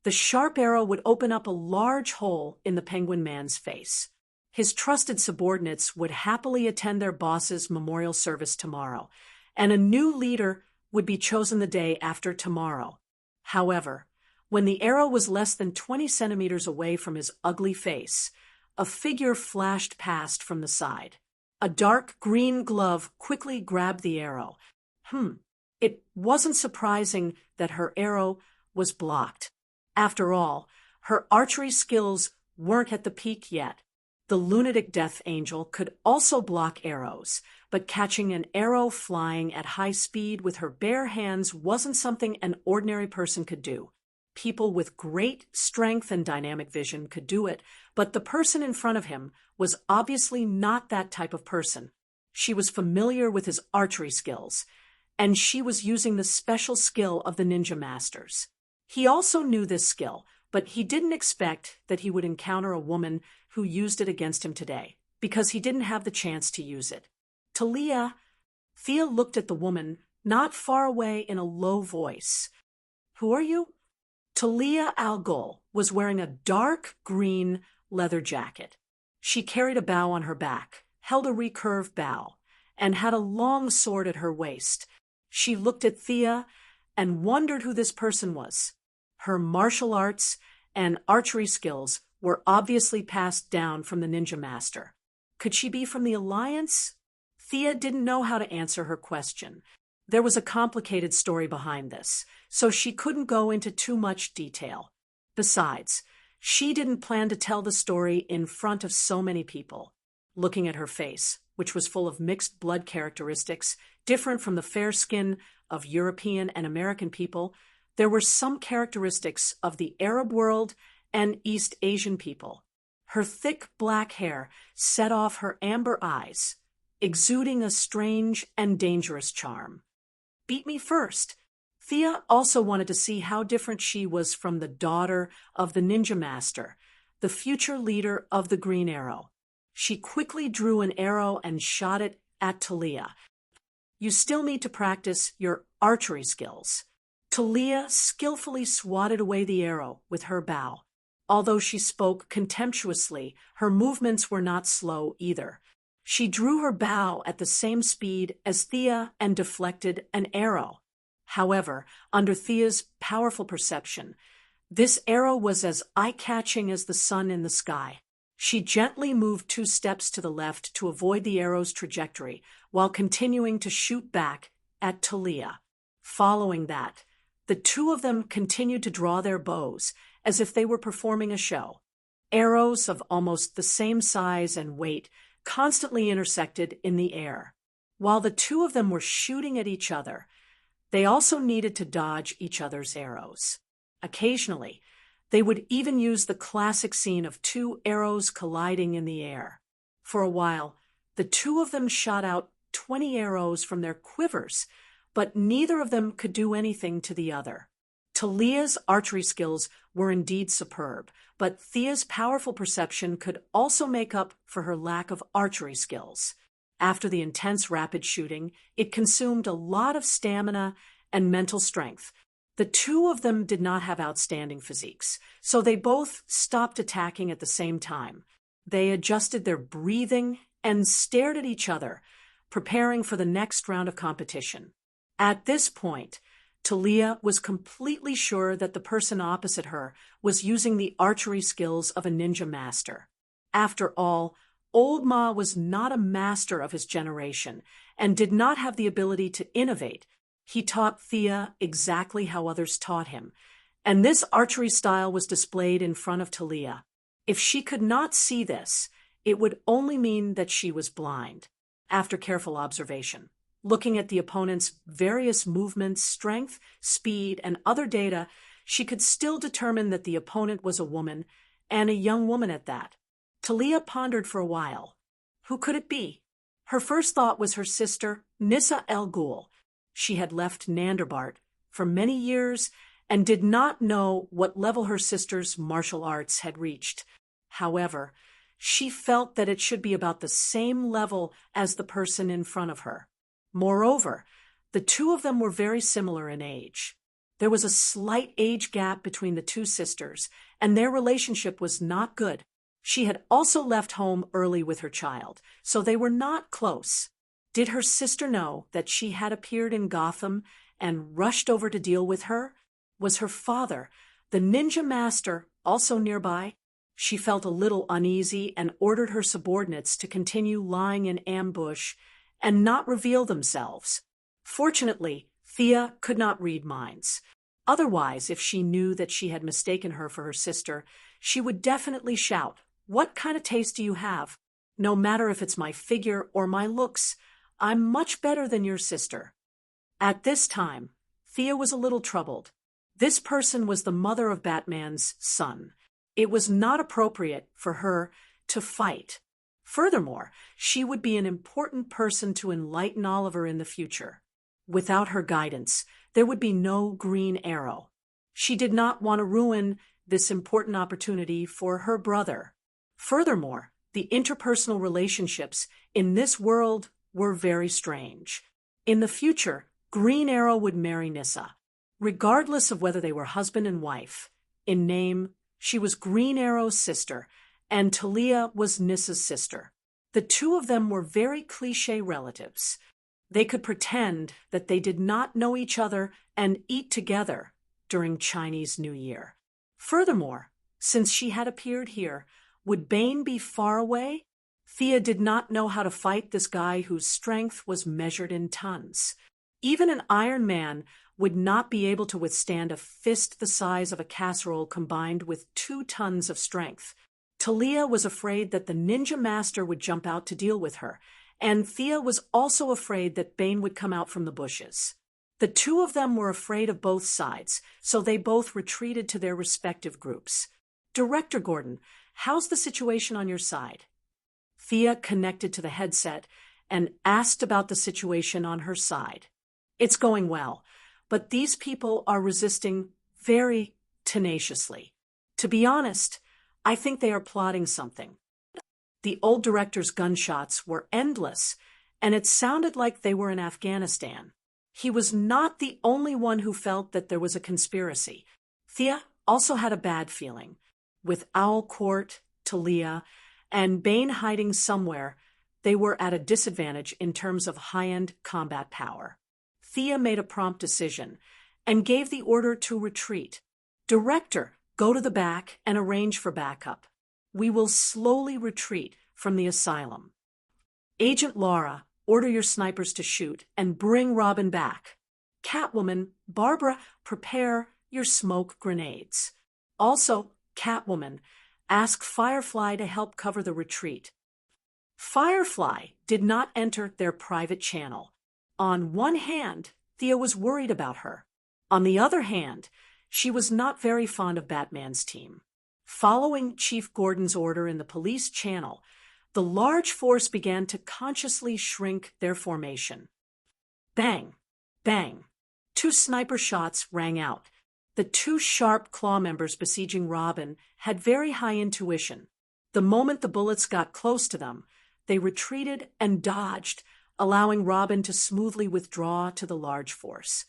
the sharp arrow would open up a large hole in the penguin man's face. His trusted subordinates would happily attend their boss's memorial service tomorrow, and a new leader would be chosen the day after tomorrow. However, when the arrow was less than 20 centimeters away from his ugly face, a figure flashed past from the side. A dark green glove quickly grabbed the arrow. It wasn't surprising that her arrow was blocked. After all, her archery skills weren't at the peak yet. The lunatic death angel could also block arrows, but catching an arrow flying at high speed with her bare hands wasn't something an ordinary person could do. People with great strength and dynamic vision could do it, but the person in front of him was obviously not that type of person. She was familiar with his archery skills, and she was using the special skill of the ninja masters. He also knew this skill, but he didn't expect that he would encounter a woman who used it against him today, because he didn't have the chance to use it. Thea looked at the woman not far away in a low voice. "Who are you?" Talia Al Ghul was wearing a dark green leather jacket. She carried a bow on her back, held a recurved bow, and had a long sword at her waist. She looked at Thea and wondered who this person was. Her martial arts and archery skills were obviously passed down from the ninja master. Could she be from the Alliance? Thea didn't know how to answer her question. There was a complicated story behind this, so she couldn't go into too much detail. Besides, she didn't plan to tell the story in front of so many people. looking at her face, which was full of mixed blood characteristics, different from the fair skin of European and American people. There were some characteristics of the Arab world and East Asian people. Her thick black hair set off her amber eyes, exuding a strange and dangerous charm. Beat me first. Thea also wanted to see how different she was from the daughter of the ninja master, the future leader of the Green Arrow. She quickly drew an arrow and shot it at Talia. You still need to practice your archery skills. Talia skillfully swatted away the arrow with her bow. Although she spoke contemptuously, her movements were not slow either. She drew her bow at the same speed as Thea and deflected an arrow. However, under Thea's powerful perception, this arrow was as eye-catching as the sun in the sky. She gently moved 2 steps to the left to avoid the arrow's trajectory, while continuing to shoot back at Talia. Following that, the two of them continued to draw their bows, as if they were performing a show. Arrows of almost the same size and weight constantly intersected in the air. While the two of them were shooting at each other, they also needed to dodge each other's arrows. Occasionally, they would even use the classic scene of 2 arrows colliding in the air. For a while, the two of them shot out 20 arrows from their quivers, but neither of them could do anything to the other. Talia's archery skills were indeed superb, but Thea's powerful perception could also make up for her lack of archery skills. After the intense rapid shooting, it consumed a lot of stamina and mental strength. The two of them did not have outstanding physiques, so they both stopped attacking at the same time. They adjusted their breathing and stared at each other, preparing for the next round of competition. At this point, Talia was completely sure that the person opposite her was using the archery skills of a ninja master. After all, Old Ma was not a master of his generation and did not have the ability to innovate. He taught Thea exactly how others taught him, and this archery style was displayed in front of Talia. If she could not see this, it would only mean that she was blind. After careful observation, looking at the opponent's various movements, strength, speed, and other data, she could still determine that the opponent was a woman, and a young woman at that. Talia pondered for a while. Who could it be? Her first thought was her sister, Nissa El Ghul. She had left Nanderbart for many years and did not know what level her sister's martial arts had reached. However, she felt that it should be about the same level as the person in front of her. Moreover, the two of them were very similar in age. There was a slight age gap between the two sisters, and their relationship was not good. She had also left home early with her child, so they were not close. Did her sister know that she had appeared in Gotham and rushed over to deal with her? Was her father, the ninja master, also nearby? She felt a little uneasy and ordered her subordinates to continue lying in ambush and not reveal themselves. Fortunately, Thea could not read minds. Otherwise, if she knew that she had mistaken her for her sister, she would definitely shout, "What kind of taste do you have? No matter if it's my figure or my looks, I'm much better than your sister." At this time, Thea was a little troubled. This person was the mother of Batman's son. It was not appropriate for her to fight. Furthermore, she would be an important person to enlighten Oliver in the future. Without her guidance, there would be no Green Arrow. She did not want to ruin this important opportunity for her brother. Furthermore, the interpersonal relationships in this world were very strange. In the future, Green Arrow would marry Nissa, regardless of whether they were husband and wife. In name, she was Green Arrow's sister, and Talia was Nissa's sister. The two of them were very cliché relatives. They could pretend that they did not know each other and eat together during Chinese New Year. Furthermore, since she had appeared here, would Bane be far away? Thea did not know how to fight this guy whose strength was measured in tons. Even an Iron Man would not be able to withstand a fist the size of a casserole combined with 2 tons of strength. Talia was afraid that the ninja master would jump out to deal with her, and Thea was also afraid that Bane would come out from the bushes. The two of them were afraid of both sides, so they both retreated to their respective groups. Director Gordon, how's the situation on your side? Thea connected to the headset and asked about the situation on her side. It's going well, but these people are resisting very tenaciously. To be honest, I think they are plotting something. The old director's gunshots were endless, and it sounded like they were in Afghanistan. He was not the only one who felt that there was a conspiracy. Thea also had a bad feeling. With Owl Court, Talia, and Bane hiding somewhere, they were at a disadvantage in terms of high-end combat power. Thea made a prompt decision and gave the order to retreat. Director, go to the back and arrange for backup. We will slowly retreat from the asylum. Agent Laura, order your snipers to shoot and bring Robin back. Catwoman, Barbara, prepare your smoke grenades. Also, Catwoman, ask Firefly to help cover the retreat. Firefly did not enter their private channel. On one hand, Thea was worried about her. On the other hand, she was not very fond of Batman's team. Following Chief Gordon's order in the police channel, the large force began to consciously shrink their formation. Bang! Bang! 2 sniper shots rang out. The 2 sharp claw members besieging Robin had very high intuition. The moment the bullets got close to them, they retreated and dodged, allowing Robin to smoothly withdraw to the large force.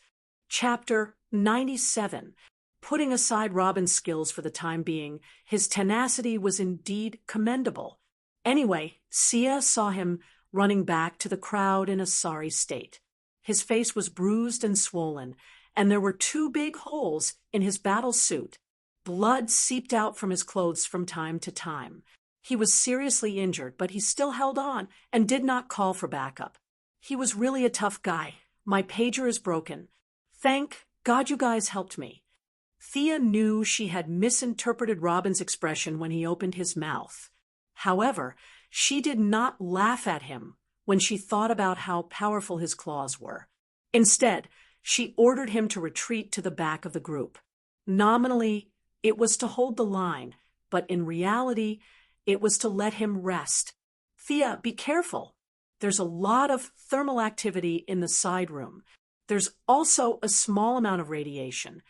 Chapter 97. Putting aside Robin's skills for the time being, his tenacity was indeed commendable. Anyway, Sia saw him running back to the crowd in a sorry state. His face was bruised and swollen, and there were 2 big holes in his battle suit. Blood seeped out from his clothes from time to time. He was seriously injured, but he still held on and did not call for backup. He was really a tough guy. My pager is broken. Thank God you guys helped me. Thea knew she had misinterpreted Robin's expression when he opened his mouth. However, she did not laugh at him when she thought about how powerful his claws were. Instead, she ordered him to retreat to the back of the group. Nominally, it was to hold the line, but in reality, it was to let him rest. Thea, be careful. There's a lot of thermal activity in the side room. There's also a small amount of radiation.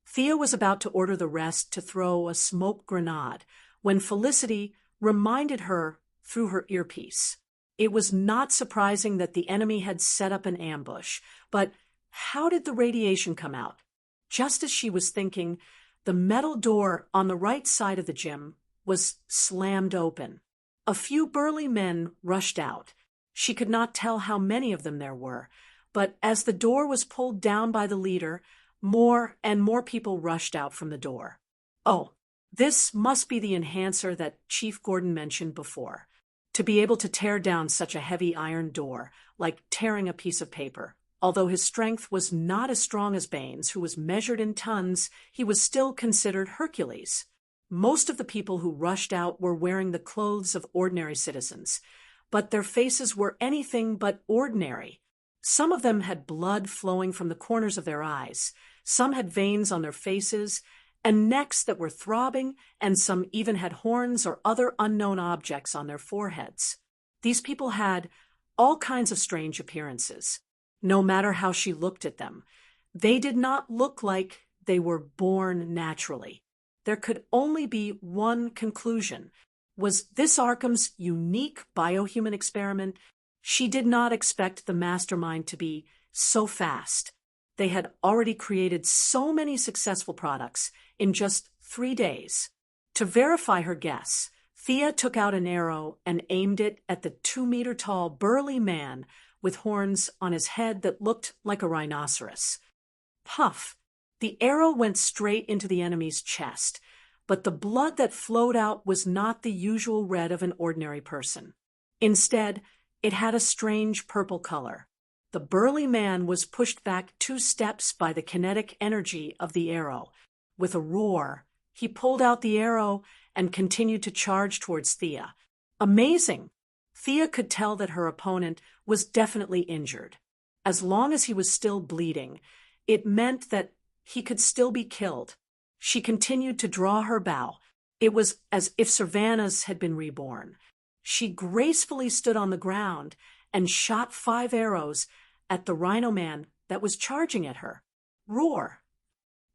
Thea was about to order the rest to throw a smoke grenade when Felicity reminded her through her earpiece. It was not surprising that the enemy had set up an ambush, but how did the radiation come out? Just as she was thinking, the metal door on the right side of the gym was slammed open. A few burly men rushed out. She could not tell how many of them there were, but as the door was pulled down by the leader, more and more people rushed out from the door. Oh, this must be the enhancer that Chief Gordon mentioned before. To be able to tear down such a heavy iron door, like tearing a piece of paper. Although his strength was not as strong as Bane's, who was measured in tons, he was still considered Hercules. Most of the people who rushed out were wearing the clothes of ordinary citizens, but their faces were anything but ordinary. Some of them had blood flowing from the corners of their eyes, some had veins on their faces, and necks that were throbbing, and some even had horns or other unknown objects on their foreheads. These people had all kinds of strange appearances. No matter how she looked at them, they did not look like they were born naturally. There could only be one conclusion. Was this Arkham's unique biohuman experiment? She did not expect the mastermind to be so fast. They had already created so many successful products in just 3 days. To verify her guess, Thea took out an arrow and aimed it at the 2-meter-tall burly man with horns on his head that looked like a rhinoceros. Puff! The arrow went straight into the enemy's chest, but the blood that flowed out was not the usual red of an ordinary person. Instead, it had a strange purple color. The burly man was pushed back 2 steps by the kinetic energy of the arrow. With a roar, He pulled out the arrow and continued to charge towards Thea. Amazing! Thea could tell that her opponent was definitely injured. As long as he was still bleeding, it meant that he could still be killed. She continued to draw her bow. It was as if Savannah's had been reborn. She gracefully stood on the ground and shot 5 arrows at the rhino man that was charging at her. Roar!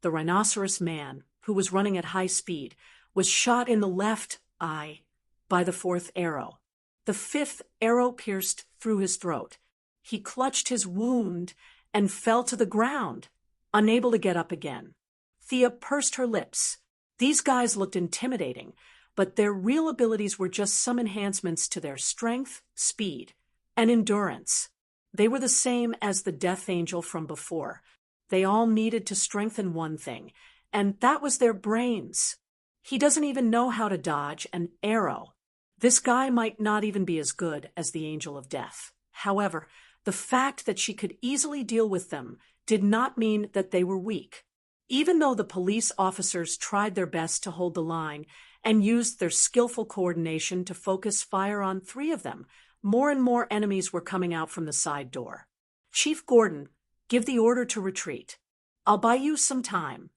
The rhinoceros man, who was running at high speed, was shot in the left eye by the 4th arrow. The 5th arrow pierced through his throat. He clutched his wound and fell to the ground, unable to get up again. Thea pursed her lips. These guys looked intimidating, but their real abilities were just some enhancements to their strength, speed, and endurance. They were the same as the Death Angel from before. They all needed to strengthen one thing, and that was their brains. He doesn't even know how to dodge an arrow. This guy might not even be as good as the Angel of Death. However, the fact that she could easily deal with them did not mean that they were weak. Even though the police officers tried their best to hold the line and used their skillful coordination to focus fire on 3 of them, more and more enemies were coming out from the side door. Chief Gordon, give the order to retreat. I'll buy you some time.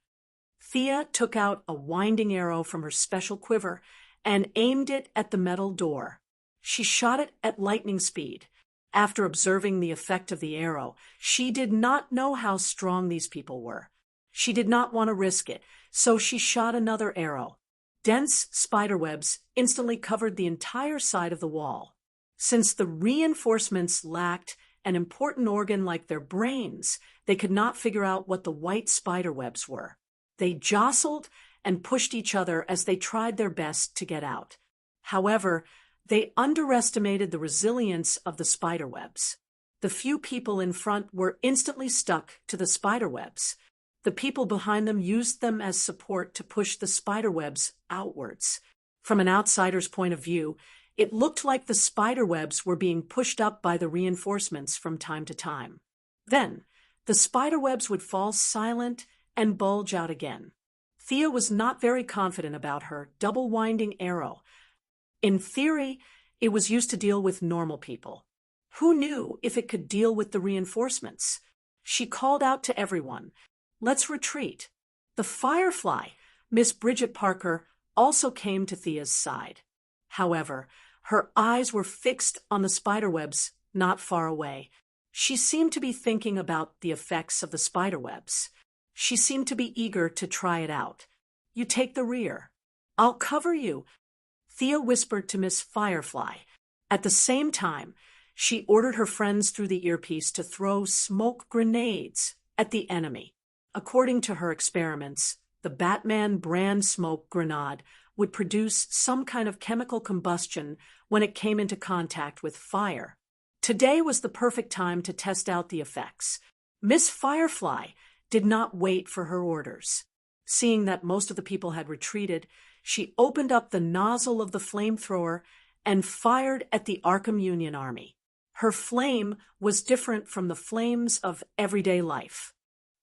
Thea took out a winding arrow from her special quiver and aimed it at the metal door. She shot it at lightning speed. After observing the effect of the arrow, she did not know how strong these people were. She did not want to risk it, so she shot another arrow. Dense spiderwebs instantly covered the entire side of the wall. Since the reinforcements lacked an important organ like their brains, they could not figure out what the white spiderwebs were. They jostled and pushed each other as they tried their best to get out. However, they underestimated the resilience of the spiderwebs. The few people in front were instantly stuck to the spiderwebs. The people behind them used them as support to push the spiderwebs outwards. From an outsider's point of view, it looked like the spiderwebs were being pushed up by the reinforcements from time to time. Then, the spiderwebs would fall silent and bulge out again. Thea was not very confident about her double-winding arrow. In theory, it was used to deal with normal people. Who knew if it could deal with the reinforcements? She called out to everyone, "Let's retreat." The Firefly, Miss Bridget Parker, also came to Thea's side. However, her eyes were fixed on the spiderwebs not far away. She seemed to be thinking about the effects of the spiderwebs. She seemed to be eager to try it out. "You take the rear. I'll cover you," Thea whispered to Miss Firefly. At the same time, she ordered her friends through the earpiece to throw smoke grenades at the enemy. According to her experiments, the Batman brand smoke grenade would produce some kind of chemical combustion when it came into contact with fire. Today was the perfect time to test out the effects. Miss Firefly did not wait for her orders. Seeing that most of the people had retreated, she opened up the nozzle of the flamethrower and fired at the Arkham Union Army. Her flame was different from the flames of everyday life.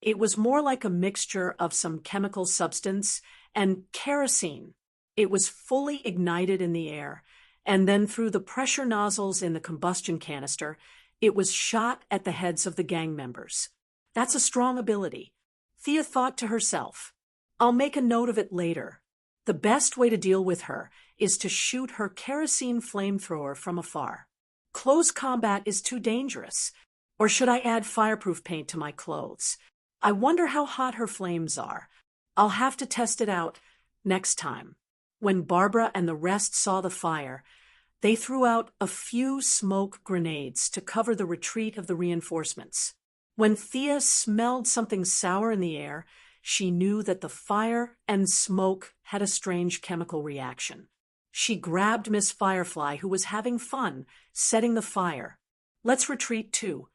It was more like a mixture of some chemical substance and kerosene. It was fully ignited in the air, and then through the pressure nozzles in the combustion canister, it was shot at the heads of the gang members. That's a strong ability. Thea thought to herself, "I'll make a note of it later. The best way to deal with her is to shoot her kerosene flamethrower from afar. Close combat is too dangerous. Or should I add fireproof paint to my clothes? I wonder how hot her flames are. I'll have to test it out next time." When Barbara and the rest saw the fire, they threw out a few smoke grenades to cover the retreat of the reinforcements. When Thea smelled something sour in the air, she knew that the fire and smoke had a strange chemical reaction. She grabbed Miss Firefly, who was having fun setting the fire. "Let's retreat too."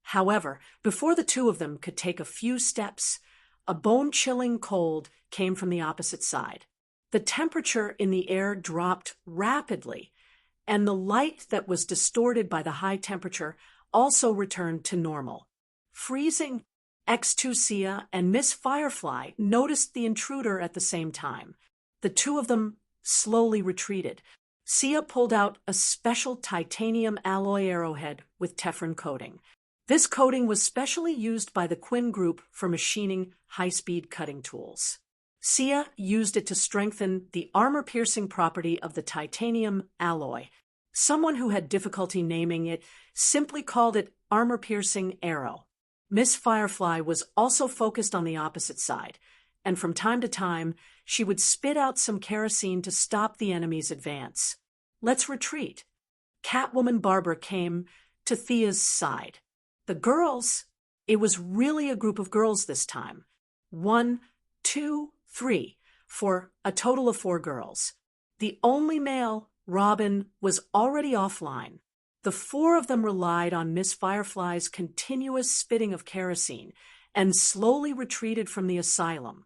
However, before the two of them could take a few steps, a bone-chilling cold came from the opposite side. The temperature in the air dropped rapidly, and the light that was distorted by the high temperature also returned to normal. Freezing X2 Sia and Miss Firefly noticed the intruder at the same time. The two of them slowly retreated. Sia pulled out a special titanium alloy arrowhead with Teflon coating. This coating was specially used by the Quinn Group for machining high-speed cutting tools. Sia used it to strengthen the armor-piercing property of the titanium alloy. Someone who had difficulty naming it simply called it armor-piercing arrow. Miss Firefly was also focused on the opposite side, and from time to time, she would spit out some kerosene to stop the enemy's advance. Let's retreat. Catwoman Barbara came to Thea's side. The girls, it was really a group of girls this time. 1, 2, 3, for a total of 4 girls. The only male, Robin, was already offline. The 4 of them relied on Miss Firefly's continuous spitting of kerosene and slowly retreated from the asylum.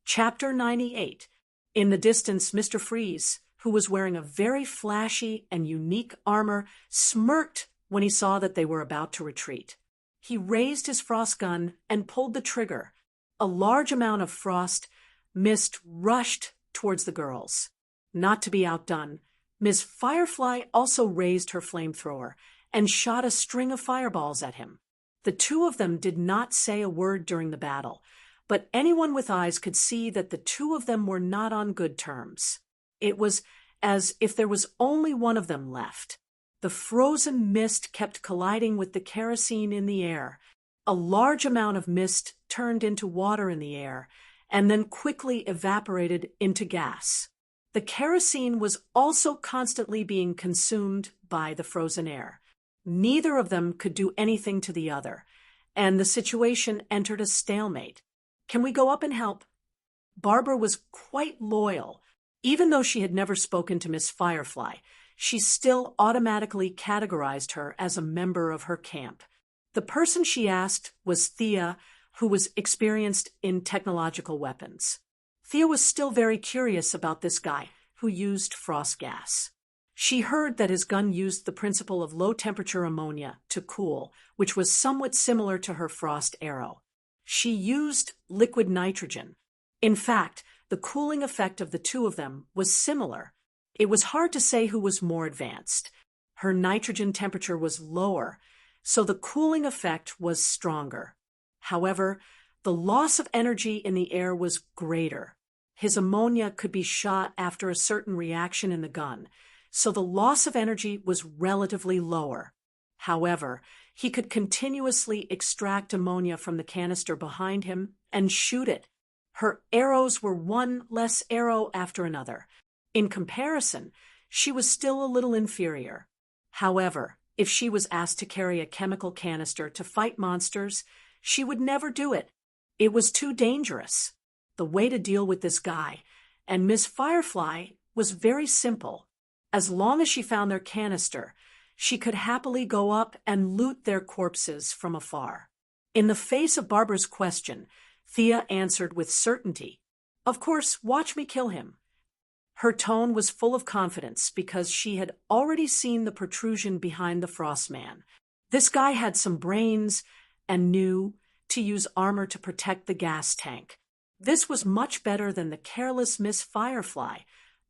Chapter 98. In the distance, Mr. Freeze, who was wearing a very flashy and unique armor, smirked when he saw that they were about to retreat. He raised his frost gun and pulled the trigger. A large amount of frost mist rushed towards the girls. Not to be outdone, Miss Firefly also raised her flamethrower and shot a string of fireballs at him. The two of them did not say a word during the battle, but anyone with eyes could see that the two of them were not on good terms. It was as if there was only one of them left. The frozen mist kept colliding with the kerosene in the air. A large amount of mist turned into water in the air, and then quickly evaporated into gas. The kerosene was also constantly being consumed by the frozen air. Neither of them could do anything to the other, and the situation entered a stalemate. Can we go up and help? Barbara was quite loyal. Even though she had never spoken to Miss Firefly, she still automatically categorized her as a member of her camp. The person she asked was Thea, who was experienced in technological weapons. Thea was still very curious about this guy who used frost gas. She heard that his gun used the principle of low-temperature ammonia to cool, which was somewhat similar to her frost arrow. She used liquid nitrogen. In fact, the cooling effect of the two of them was similar. It was hard to say who was more advanced. Her nitrogen temperature was lower, so the cooling effect was stronger. However, the loss of energy in the air was greater. His ammonia could be shot after a certain reaction in the gun, so the loss of energy was relatively lower. However, he could continuously extract ammonia from the canister behind him and shoot it. Her arrows were one less arrow after another. In comparison, she was still a little inferior. However, if she was asked to carry a chemical canister to fight monsters, she would never do it. It was too dangerous. The way to deal with this guy and Miss Firefly was very simple. As long as she found their canister, she could happily go up and loot their corpses from afar. In the face of Barbara's question, Thea answered with certainty, "Of course, watch me kill him." Her tone was full of confidence because she had already seen the protrusion behind the Frostman. This guy had some brains and knew to use armor to protect the gas tank. This was much better than the careless Miss Firefly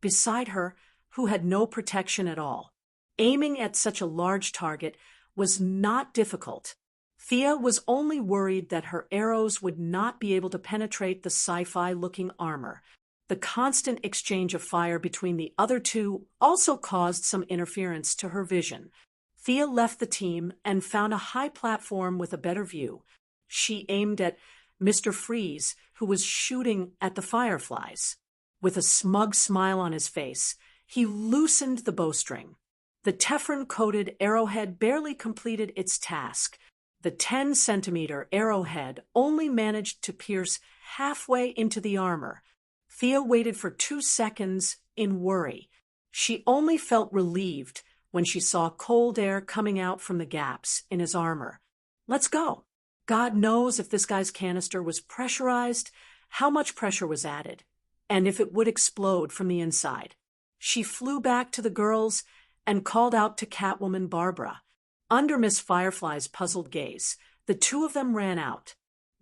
beside her, who had no protection at all. Aiming at such a large target was not difficult. Thea was only worried that her arrows would not be able to penetrate the sci-fi-looking armor. The constant exchange of fire between the other two also caused some interference to her vision. Thea left the team and found a high platform with a better view. She aimed at Mr. Freeze, who was shooting at the fireflies. With a smug smile on his face, he loosened the bowstring. The Teflon-coated arrowhead barely completed its task. The 10-centimeter arrowhead only managed to pierce halfway into the armor. Thea waited for 2 seconds in worry. She only felt relieved when she saw cold air coming out from the gaps in his armor. Let's go. God knows if this guy's canister was pressurized, how much pressure was added, and if it would explode from the inside. She flew back to the girls and called out to Catwoman Barbara. Under Miss Firefly's puzzled gaze, the two of them ran out.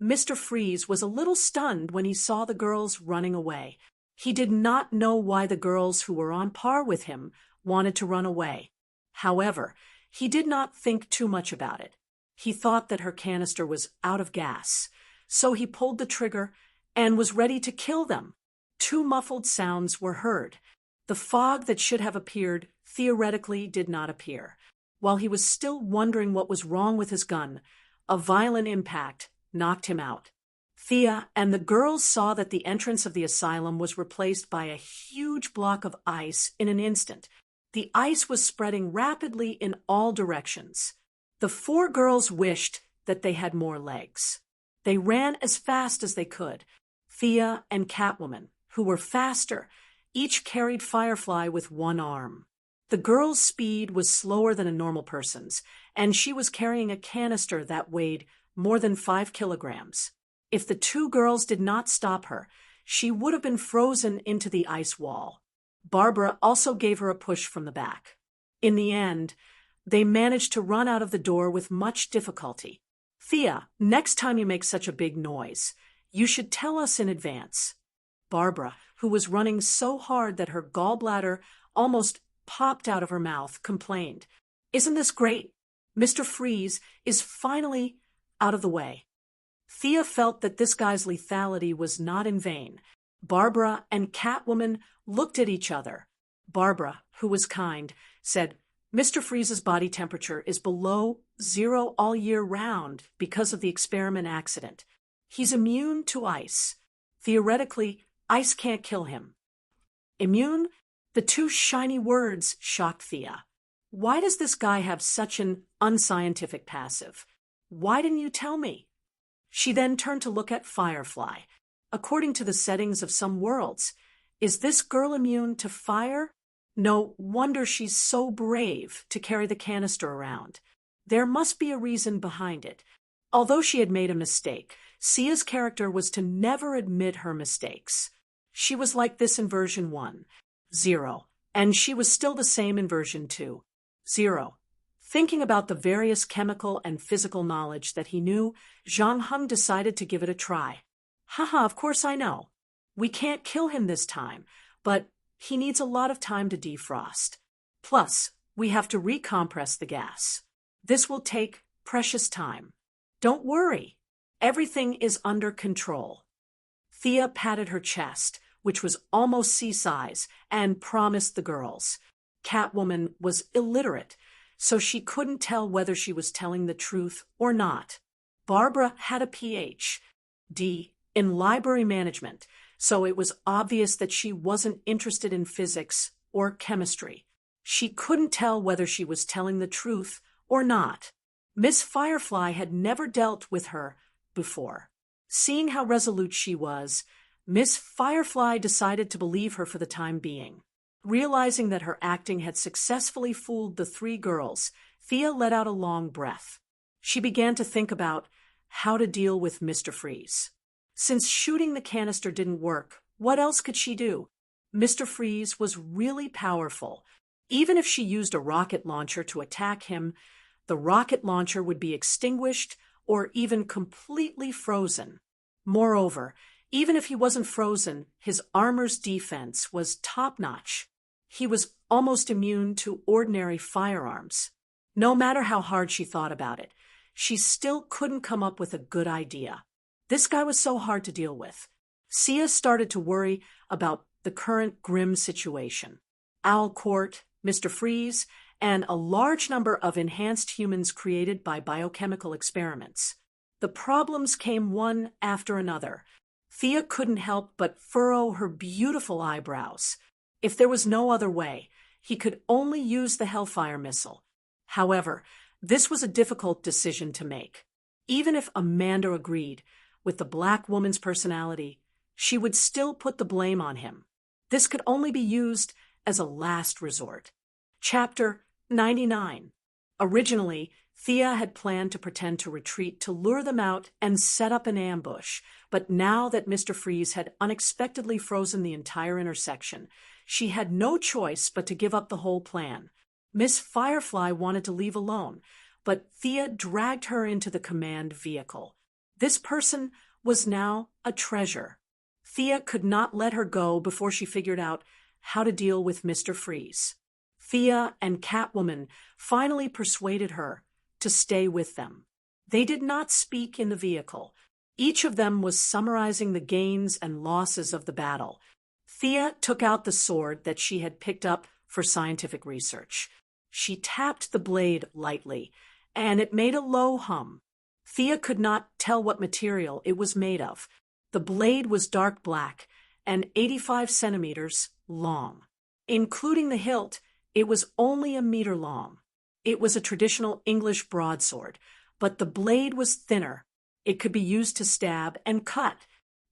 Mr. Freeze was a little stunned when he saw the girls running away. He did not know why the girls who were on par with him wanted to run away. However, he did not think too much about it. He thought that her canister was out of gas, so he pulled the trigger and was ready to kill them. Two muffled sounds were heard. The fog that should have appeared theoretically did not appear. While he was still wondering what was wrong with his gun, a violent impact knocked him out. Thea and the girls saw that the entrance of the asylum was replaced by a huge block of ice in an instant. The ice was spreading rapidly in all directions. The four girls wished that they had more legs. They ran as fast as they could. Thea and Catwoman, who were faster, each carried Firefly with one arm. The girl's speed was slower than a normal person's, and she was carrying a canister that weighed more than 5 kilograms. If the two girls did not stop her, she would have been frozen into the ice wall. Barbara also gave her a push from the back. In the end, they managed to run out of the door with much difficulty. Thea, next time you make such a big noise, you should tell us in advance. Barbara, who was running so hard that her gallbladder almost popped out of her mouth, complained, "Isn't this great? Mr. Freeze is finally out of the way." Thea felt that this guy's lethality was not in vain. Barbara and Catwoman looked at each other. Barbara, who was kind, said, "Mr. Freeze's body temperature is below 0 all year round because of the experiment accident. He's immune to ice. Theoretically, ice can't kill him." Immune? The two shiny words shocked Thea. Why does this guy have such an unscientific passive? Why didn't you tell me? She then turned to look at Firefly. According to the settings of some worlds, is this girl immune to fire? No wonder she's so brave to carry the canister around. There must be a reason behind it. Although she had made a mistake, Sia's character was to never admit her mistakes. She was like this in version 1.0, and she was still the same in version 2.0. Thinking about the various chemical and physical knowledge that he knew, Zhang Heng decided to give it a try. Haha, of course I know. We can't kill him this time, but he needs a lot of time to defrost. Plus, we have to recompress the gas. This will take precious time. Don't worry. Everything is under control. Thea patted her chest, which was almost sea-size, and promised the girls. Catwoman was illiterate, so she couldn't tell whether she was telling the truth or not. Barbara had a Ph.D. in library management, so it was obvious that she wasn't interested in physics or chemistry. She couldn't tell whether she was telling the truth or not. Miss Firefly had never dealt with her before. Seeing how resolute she was, Miss Firefly decided to believe her for the time being. Realizing that her acting had successfully fooled the three girls, Thea let out a long breath. She began to think about how to deal with Mr. Freeze. Since shooting the canister didn't work, what else could she do? Mr. Freeze was really powerful. Even if she used a rocket launcher to attack him, the rocket launcher would be extinguished or even completely frozen. Moreover, even if he wasn't frozen, his armor's defense was top-notch. He was almost immune to ordinary firearms. No matter how hard she thought about it, she still couldn't come up with a good idea. This guy was so hard to deal with. Sia started to worry about the current grim situation. Owl Court, Mr. Freeze, and a large number of enhanced humans created by biochemical experiments. The problems came one after another. Thea couldn't help but furrow her beautiful eyebrows. If there was no other way, he could only use the Hellfire missile. However, this was a difficult decision to make. Even if Amanda agreed with the black woman's personality, she would still put the blame on him. This could only be used as a last resort. Chapter 99. Originally, Thea had planned to pretend to retreat to lure them out and set up an ambush, but now that Mr. Freeze had unexpectedly frozen the entire intersection, she had no choice but to give up the whole plan. Miss Firefly wanted to leave alone, but Thea dragged her into the command vehicle. This person was now a treasure. Thea could not let her go before she figured out how to deal with Mr. Freeze. Thea and Catwoman finally persuaded her to stay with them. They did not speak in the vehicle. Each of them was summarizing the gains and losses of the battle. Thea took out the sword that she had picked up for scientific research. She tapped the blade lightly, and it made a low hum. Thea could not tell what material it was made of. The blade was dark black and 85 centimeters long. Including the hilt, it was only a meter long. It was a traditional English broadsword, but the blade was thinner. It could be used to stab and cut.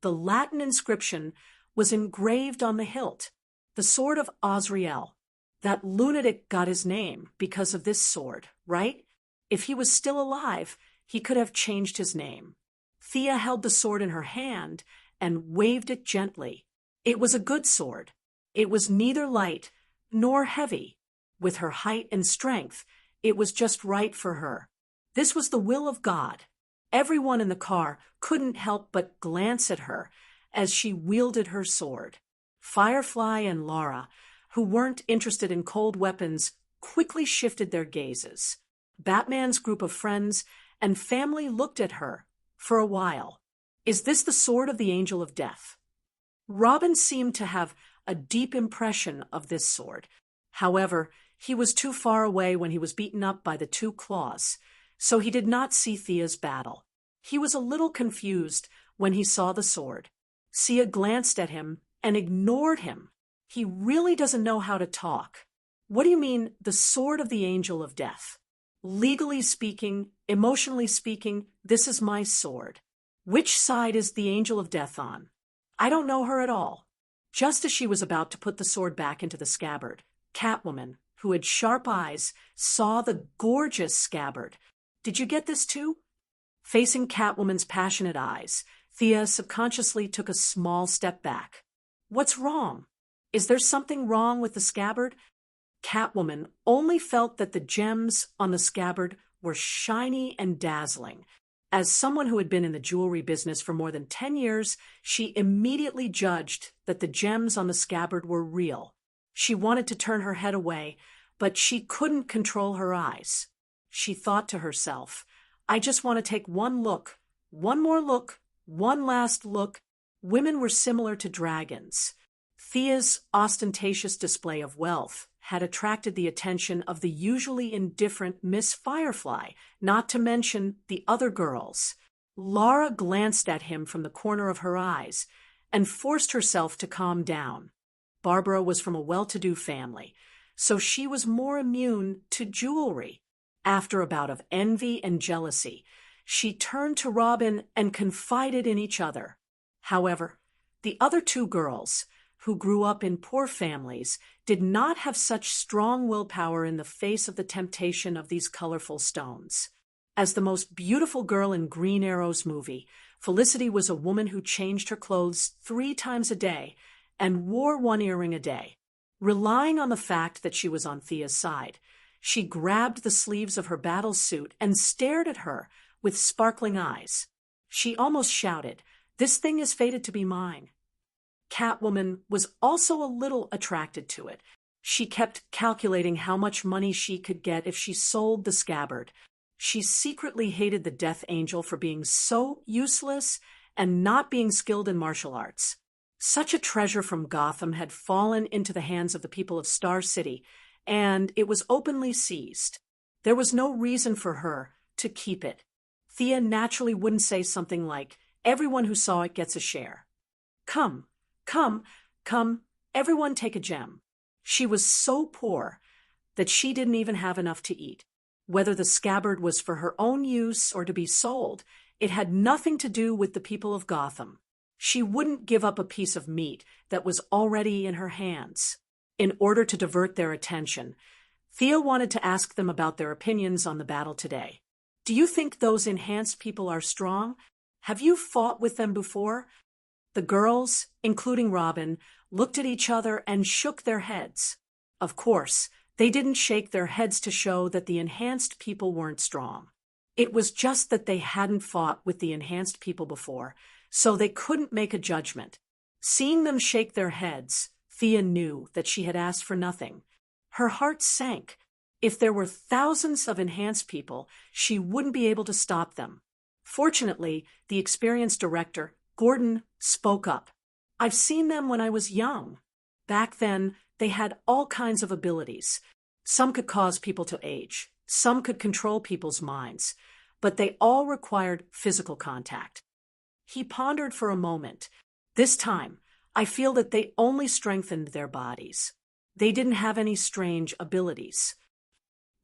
The Latin inscription was engraved on the hilt, the sword of Azrael. That lunatic got his name because of this sword, right? If he was still alive, he could have changed his name. Thea held the sword in her hand and waved it gently. It was a good sword. It was neither light nor heavy. With her height and strength, it was just right for her. This was the will of God. Everyone in the car couldn't help but glance at her as she wielded her sword. Firefly and Laura, who weren't interested in cold weapons, quickly shifted their gazes. Batman's group of friends and family looked at her for a while. Is this the sword of the Angel of Death? Robin seemed to have a deep impression of this sword. However, he was too far away when he was beaten up by the two claws, so he did not see Thea's battle. He was a little confused when he saw the sword. Thea glanced at him and ignored him. He really doesn't know how to talk. What do you mean, the sword of the Angel of Death? Legally speaking, emotionally speaking, this is my sword. Which side is the Angel of Death on? I don't know her at all. Just as she was about to put the sword back into the scabbard, Catwoman, who had sharp eyes, saw the gorgeous scabbard. Did you get this too? Facing Catwoman's passionate eyes, Thea subconsciously took a small step back. What's wrong? Is there something wrong with the scabbard? Catwoman only felt that the gems on the scabbard were shiny and dazzling. As someone who had been in the jewelry business for more than 10 years, she immediately judged that the gems on the scabbard were real. She wanted to turn her head away, but she couldn't control her eyes. She thought to herself, I just want to take one look, one more look, one last look. Women were similar to dragons. Thea's ostentatious display of wealth had attracted the attention of the usually indifferent Miss Firefly, not to mention the other girls. Laura glanced at him from the corner of her eyes and forced herself to calm down. Barbara was from a well-to-do family, so she was more immune to jewelry. After a bout of envy and jealousy, she turned to Robin and confided in each other. However, the other two girls, who grew up in poor families, did not have such strong willpower in the face of the temptation of these colorful stones. As the most beautiful girl in Green Arrow's movie, Felicity was a woman who changed her clothes 3 times a day and wore 1 earring a day. Relying on the fact that she was on Thea's side, she grabbed the sleeves of her battle suit and stared at her with sparkling eyes. She almost shouted, "This thing is fated to be mine." Catwoman was also a little attracted to it. She kept calculating how much money she could get if she sold the scabbard. She secretly hated the Death Angel for being so useless and not being skilled in martial arts. Such a treasure from Gotham had fallen into the hands of the people of Star City, and it was openly seized. There was no reason for her to keep it. Thea naturally wouldn't say something like, "Everyone who saw it gets a share." Come, everyone take a gem. She was so poor that she didn't even have enough to eat. Whether the scabbard was for her own use or to be sold, it had nothing to do with the people of Gotham. She wouldn't give up a piece of meat that was already in her hands. In order to divert their attention, Thea wanted to ask them about their opinions on the battle today. Do you think those enhanced people are strong? Have you fought with them before? The girls, including Robin, looked at each other and shook their heads. Of course, they didn't shake their heads to show that the enhanced people weren't strong. It was just that they hadn't fought with the enhanced people before, so they couldn't make a judgment. Seeing them shake their heads, Thea knew that she had asked for nothing. Her heart sank. If there were thousands of enhanced people, she wouldn't be able to stop them. Fortunately, the experienced director, Gordon, spoke up. "I've seen them when I was young. Back then, they had all kinds of abilities. Some could cause people to age. Some could control people's minds. But they all required physical contact." He pondered for a moment. "This time, I feel that they only strengthened their bodies. They didn't have any strange abilities."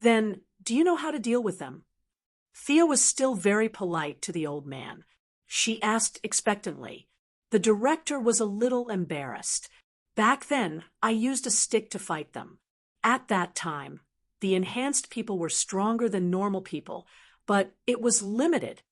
"Then, do you know how to deal with them?" Thea was still very polite to the old man. She asked expectantly. The director was a little embarrassed. "Back then, I used a stick to fight them. At that time, the enhanced people were stronger than normal people, but it was limited."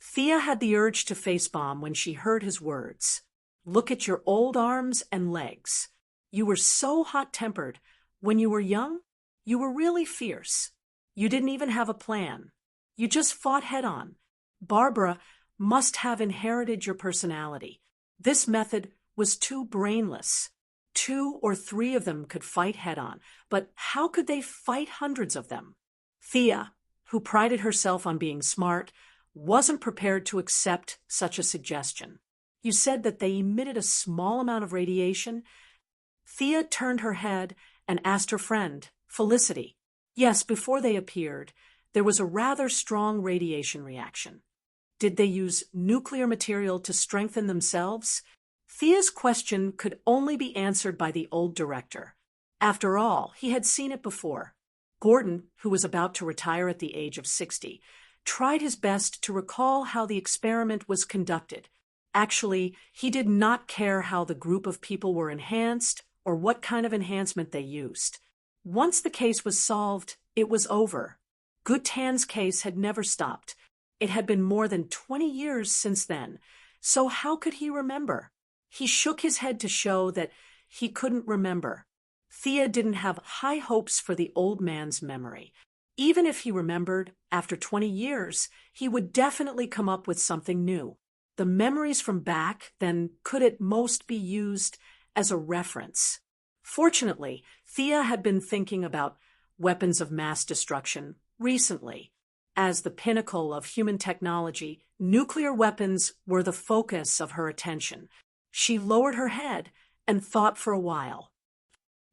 Thea had the urge to facepalm when she heard his words. "Look at your old arms and legs. You were so hot-tempered. When you were young, you were really fierce. You didn't even have a plan. You just fought head-on. Barbara must have inherited your personality. This method was too brainless. 2 or 3 of them could fight head-on, but how could they fight hundreds of them?" Thea, who prided herself on being smart, wasn't prepared to accept such a suggestion. "You said that they emitted a small amount of radiation?" Thea turned her head and asked her friend, Felicity. "Yes, before they appeared, there was a rather strong radiation reaction." "Did they use nuclear material to strengthen themselves?" Thea's question could only be answered by the old director. After all, he had seen it before. Gordon, who was about to retire at the age of 60, tried his best to recall how the experiment was conducted. Actually, he did not care how the group of people were enhanced or what kind of enhancement they used. Once the case was solved, it was over. Gutan's case had never stopped. It had been more than 20 years since then, so how could he remember? He shook his head to show that he couldn't remember. Thea didn't have high hopes for the old man's memory. Even if he remembered, after 20 years, he would definitely come up with something new. The memories from back then could at most be used as a reference. Fortunately, Thea had been thinking about weapons of mass destruction recently. As the pinnacle of human technology, nuclear weapons were the focus of her attention. She lowered her head and thought for a while.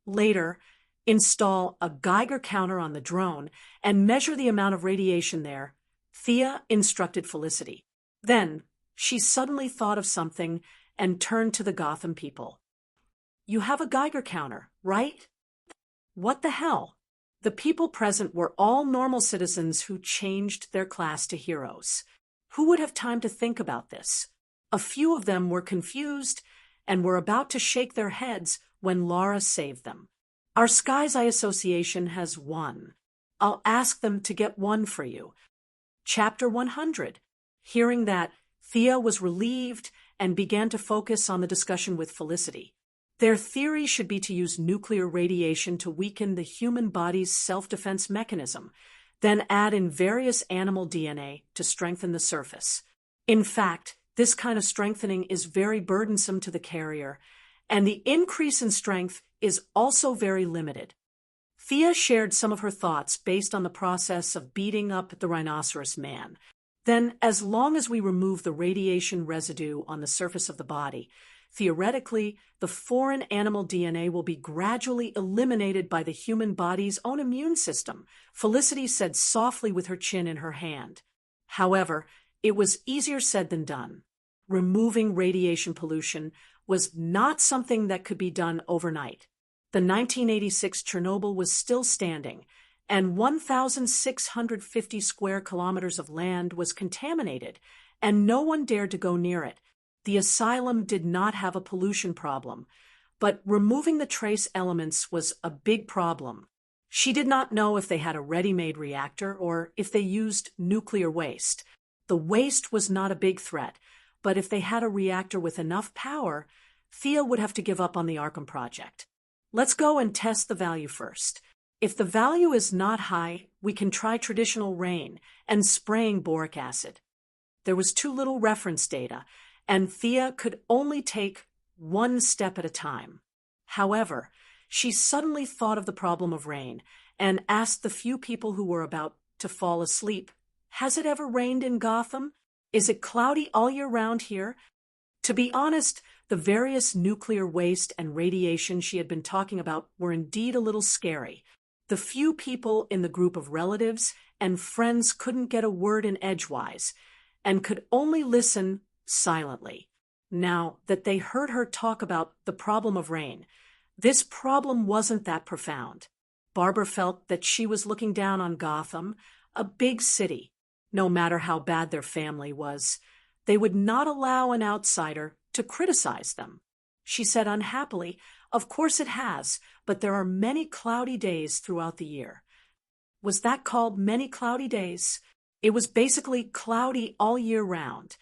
Later, install a Geiger counter on the drone and measure the amount of radiation there, Thea instructed Felicity. Then, she suddenly thought of something and turned to the Gotham people. "You have a Geiger counter, right?" What the hell? The people present were all normal citizens who changed their class to heroes. Who would have time to think about this? A few of them were confused and were about to shake their heads when Laura saved them. "Our Sky's Eye Association has 1. I'll ask them to get 1 for you." Chapter 100. Hearing that, Thea was relieved and began to focus on the discussion with Felicity. Their theory should be to use nuclear radiation to weaken the human body's self-defense mechanism, then add in various animal DNA to strengthen the surface. In fact, this kind of strengthening is very burdensome to the carrier, and the increase in strength is also very limited. Thea shared some of her thoughts based on the process of beating up the rhinoceros man. Then, as long as we remove the radiation residue on the surface of the body, theoretically, the foreign animal DNA will be gradually eliminated by the human body's own immune system, Felicity said softly with her chin in her hand. However, it was easier said than done. Removing radiation pollution was not something that could be done overnight. The 1986 Chernobyl was still standing, and 1,650 square kilometers of land was contaminated, and no one dared to go near it. The asylum did not have a pollution problem, but removing the trace elements was a big problem. She did not know if they had a ready-made reactor or if they used nuclear waste. The waste was not a big threat, but if they had a reactor with enough power, Thea would have to give up on the Arkham project. "Let's go and test the value first." If the value is not high, we can try traditional rain and spraying boric acid. There was too little reference data, and Thea could only take one step at a time. However, she suddenly thought of the problem of rain and asked the few people who were about to fall asleep, "Has it ever rained in Gotham? Is it cloudy all year round here?" To be honest, the various nuclear waste and radiation she had been talking about were indeed a little scary. The few people in the group of relatives and friends couldn't get a word in edgewise and could only listen silently. Now that they heard her talk about the problem of rain, this problem wasn't that profound. Barbara felt that she was looking down on Gotham, a big city. No matter how bad their family was, they would not allow an outsider to criticize them. She said unhappily, "Of course it has, but there are many cloudy days throughout the year." Was that called many cloudy days? It was basically cloudy all year round.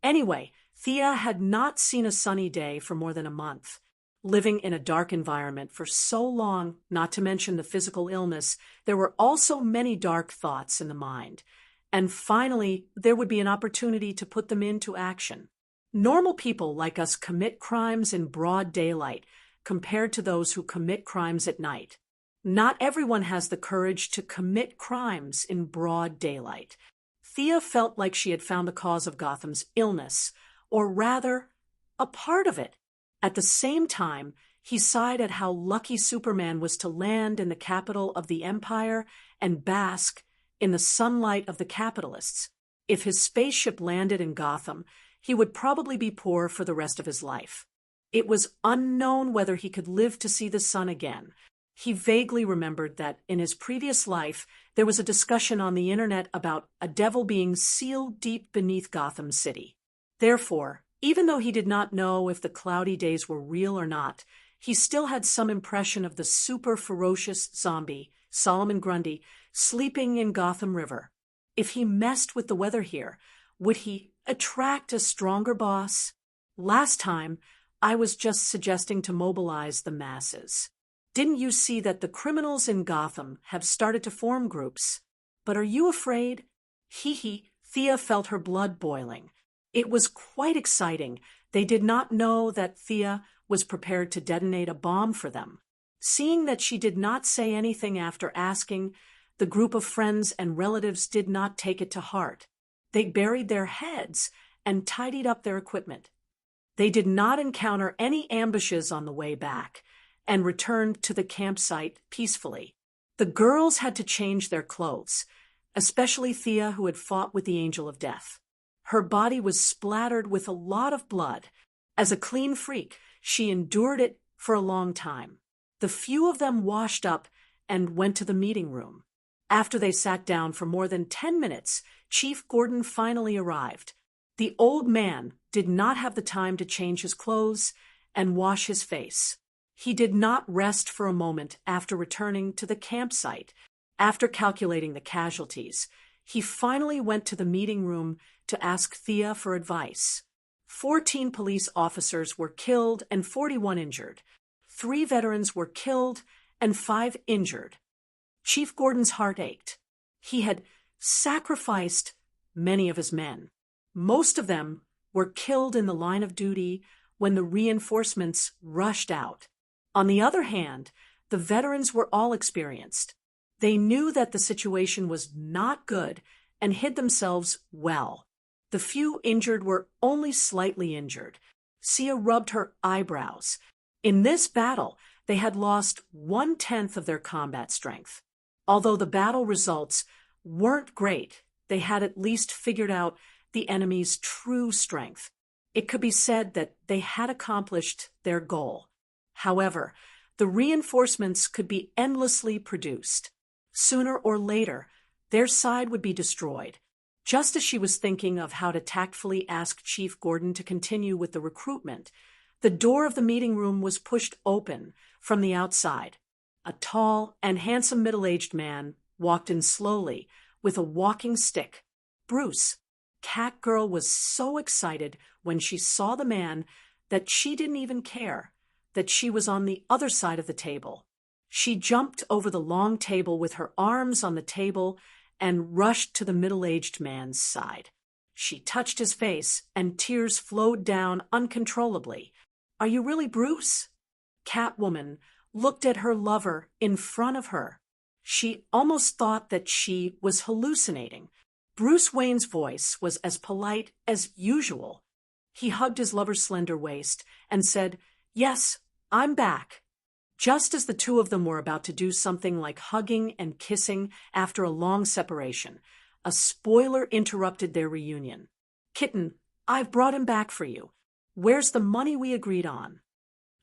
Anyway, Thea had not seen a sunny day for more than a month. Living in a dark environment for so long, not to mention the physical illness, there were also many dark thoughts in the mind. And finally, there would be an opportunity to put them into action. Normal people like us commit crimes in broad daylight compared to those who commit crimes at night. Not everyone has the courage to commit crimes in broad daylight. Thea felt like she had found the cause of Gotham's illness, or rather, a part of it. At the same time, he sighed at how lucky Superman was to land in the capital of the Empire and bask in the sunlight of the capitalists. If his spaceship landed in Gotham, he would probably be poor for the rest of his life. It was unknown whether he could live to see the sun again. He vaguely remembered that in his previous life, there was a discussion on the internet about a devil being sealed deep beneath Gotham City. Therefore, even though he did not know if the cloudy days were real or not, he still had some impression of the super ferocious zombie, Solomon Grundy, sleeping in Gotham River. If he messed with the weather here, would he attract a stronger boss? Last time, I was just suggesting to mobilize the masses. Didn't you see that the criminals in Gotham have started to form groups? But are you afraid? Thea felt her blood boiling. It was quite exciting. They did not know that Thea was prepared to detonate a bomb for them. Seeing that she did not say anything after asking, the group of friends and relatives did not take it to heart. They buried their heads and tidied up their equipment. They did not encounter any ambushes on the way back and returned to the campsite peacefully. The girls had to change their clothes, especially Thea, who had fought with the Angel of Death. Her body was splattered with a lot of blood. As a clean freak, she endured it for a long time. The few of them washed up and went to the meeting room. After they sat down for more than 10 minutes, Chief Gordon finally arrived. The old man did not have the time to change his clothes and wash his face. He did not rest for a moment after returning to the campsite. After calculating the casualties, he finally went to the meeting room to ask Thea for advice. 14 police officers were killed and 41 injured. 3 veterans were killed and 5 injured. Chief Gordon's heart ached. He had sacrificed many of his men. Most of them were killed in the line of duty when the reinforcements rushed out. On the other hand, the veterans were all experienced. They knew that the situation was not good and hid themselves well. The few injured were only slightly injured. Sia rubbed her eyebrows. In this battle, they had lost 1/10 of their combat strength. Although the battle results weren't great, they had at least figured out the enemy's true strength. It could be said that they had accomplished their goal. However, the reinforcements could be endlessly produced. Sooner or later, their side would be destroyed. Just as she was thinking of how to tactfully ask Chief Gordon to continue with the recruitment, the door of the meeting room was pushed open from the outside. A tall and handsome middle-aged man walked in slowly with a walking stick. Bruce. Catgirl was so excited when she saw the man that she didn't even care that she was on the other side of the table. She jumped over the long table with her arms on the table and rushed to the middle-aged man's side. She touched his face, and tears flowed down uncontrollably. "Are you really Bruce?" Catwoman looked at her lover in front of her. She almost thought that she was hallucinating. Bruce Wayne's voice was as polite as usual. He hugged his lover's slender waist and said, "Yes, I'm back." Just as the two of them were about to do something like hugging and kissing after a long separation, a spoiler interrupted their reunion. "Kitten, I've brought him back for you. Where's the money we agreed on?"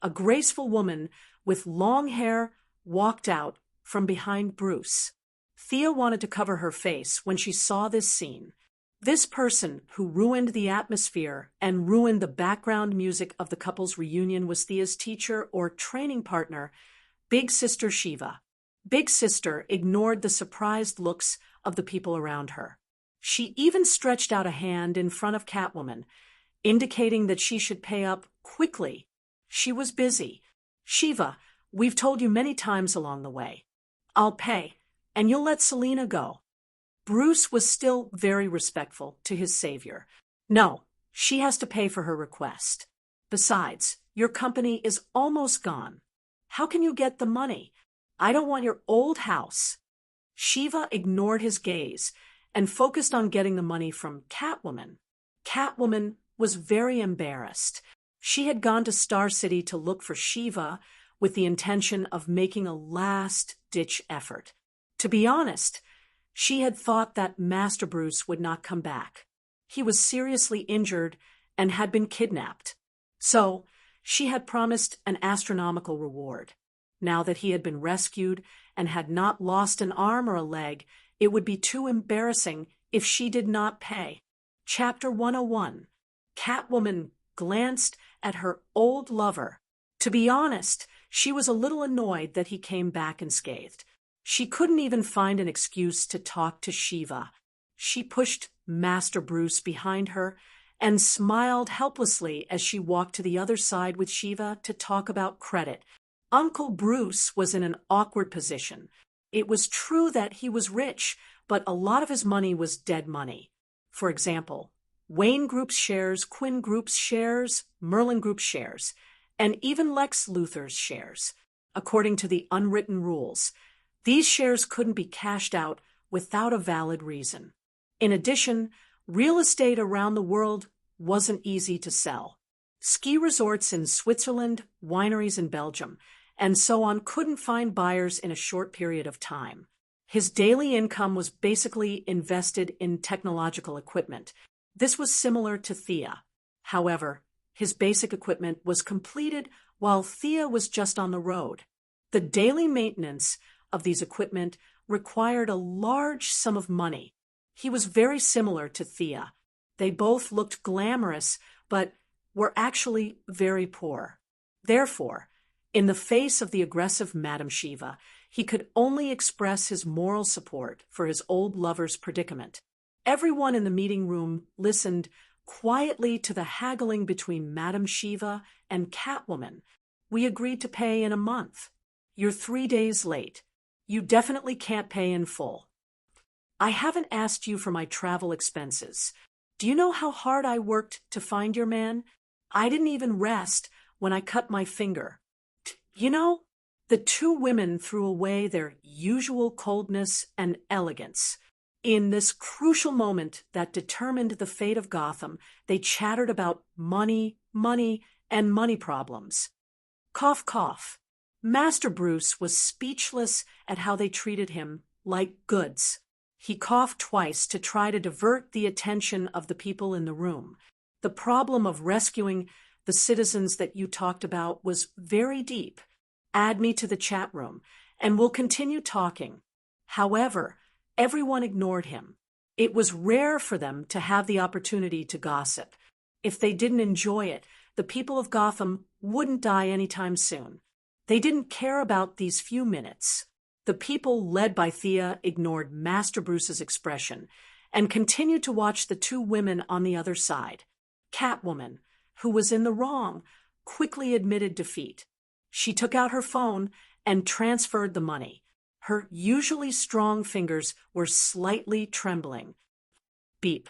A graceful woman with long hair walked out from behind Bruce. Thea wanted to cover her face when she saw this scene. This person who ruined the atmosphere and ruined the background music of the couple's reunion was Thea's teacher or training partner, Big Sister Shiva. Big Sister ignored the surprised looks of the people around her. She even stretched out a hand in front of Catwoman, indicating that she should pay up quickly. She was busy. "Shiva, we've told you many times along the way. I'll pay, and you'll let Selina go." Bruce was still very respectful to his savior. "No, she has to pay for her request. Besides, your company is almost gone. How can you get the money? I don't want your old house." Shiva ignored his gaze and focused on getting the money from Catwoman. Catwoman was very embarrassed. She had gone to Star City to look for Shiva with the intention of making a last-ditch effort. To be honest, she had thought that Master Bruce would not come back. He was seriously injured and had been kidnapped. So, she had promised an astronomical reward. Now that he had been rescued and had not lost an arm or a leg, it would be too embarrassing if she did not pay. Chapter 101. Catwoman glanced at her old lover. To be honest, she was a little annoyed that he came back unscathed. She couldn't even find an excuse to talk to Shiva. She pushed Master Bruce behind her and smiled helplessly as she walked to the other side with Shiva to talk about credit. Uncle Bruce was in an awkward position. It was true that he was rich, but a lot of his money was dead money. For example, Wayne Group's shares, Quinn Group's shares, Merlin Group's shares, and even Lex Luthor's shares. According to the unwritten rules, these shares couldn't be cashed out without a valid reason. In addition, real estate around the world wasn't easy to sell. Ski resorts in Switzerland, wineries in Belgium, and so on couldn't find buyers in a short period of time. His daily income was basically invested in technological equipment. This was similar to Thea. However, his basic equipment was completed while Thea was just on the road. The daily maintenance of these equipment required a large sum of money. He was very similar to Thea. They both looked glamorous, but were actually very poor. Therefore, in the face of the aggressive Madame Shiva, he could only express his moral support for his old lover's predicament. Everyone in the meeting room listened quietly to the haggling between Madame Shiva and Catwoman. "We agreed to pay in a month. You're 3 days late. You definitely can't pay in full. I haven't asked you for my travel expenses. Do you know how hard I worked to find your man? I didn't even rest when I cut my finger." You know, the two women threw away their usual coldness and elegance. In this crucial moment that determined the fate of Gotham, they chattered about money, and money problems. Cough, cough. Master Bruce was speechless at how they treated him like goods. He coughed twice to try to divert the attention of the people in the room. The problem of rescuing the citizens that you talked about was very deep. Add me to the chat room, and we'll continue talking. However, everyone ignored him. It was rare for them to have the opportunity to gossip. If they didn't enjoy it, the people of Gotham wouldn't die anytime soon. They didn't care about these few minutes. The people led by Thea ignored Master Bruce's expression and continued to watch the two women on the other side. Catwoman, who was in the wrong, quickly admitted defeat. She took out her phone and transferred the money. Her usually strong fingers were slightly trembling. Beep.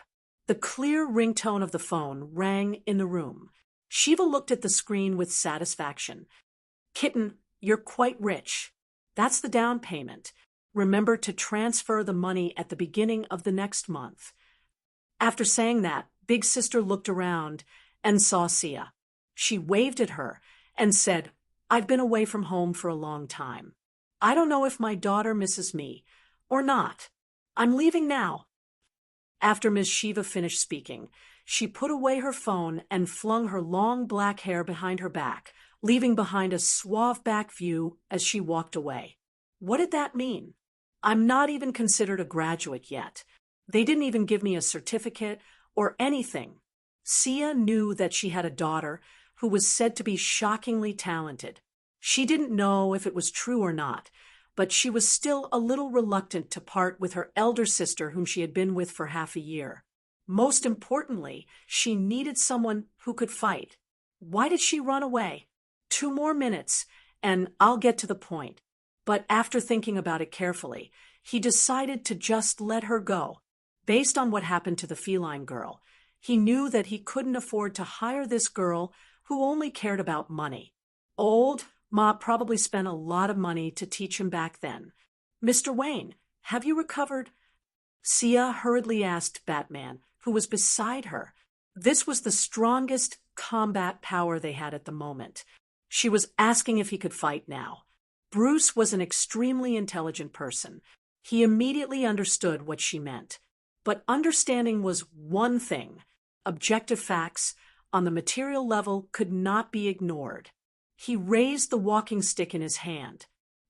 The clear ringtone of the phone rang in the room. Shiva looked at the screen with satisfaction. Kitten, you're quite rich. That's the down payment. Remember to transfer the money at the beginning of the next month. After saying that, Big Sister looked around and saw Sia. She waved at her and said, I've been away from home for a long time. I don't know if my daughter misses me or not. I'm leaving now. After Ms. Shiva finished speaking, she put away her phone and flung her long black hair behind her back, leaving behind a suave back view as she walked away. What did that mean? I'm not even considered a graduate yet. They didn't even give me a certificate or anything. Sia knew that she had a daughter who was said to be shockingly talented. She didn't know if it was true or not, but she was still a little reluctant to part with her elder sister whom she had been with for half a year. Most importantly, she needed someone who could fight. Why did she run away? 2 more minutes, and I'll get to the point. But after thinking about it carefully, he decided to just let her go. Based on what happened to the feline girl, he knew that he couldn't afford to hire this girl who only cared about money. Old Ma probably spent a lot of money to teach him back then. Mr. Wayne, have you recovered? Sia hurriedly asked Batman, who was beside her. This was the strongest combat power they had at the moment. She was asking if he could fight now. Bruce was an extremely intelligent person. He immediately understood what she meant. But understanding was one thing. Objective facts on the material level could not be ignored. He raised the walking stick in his hand.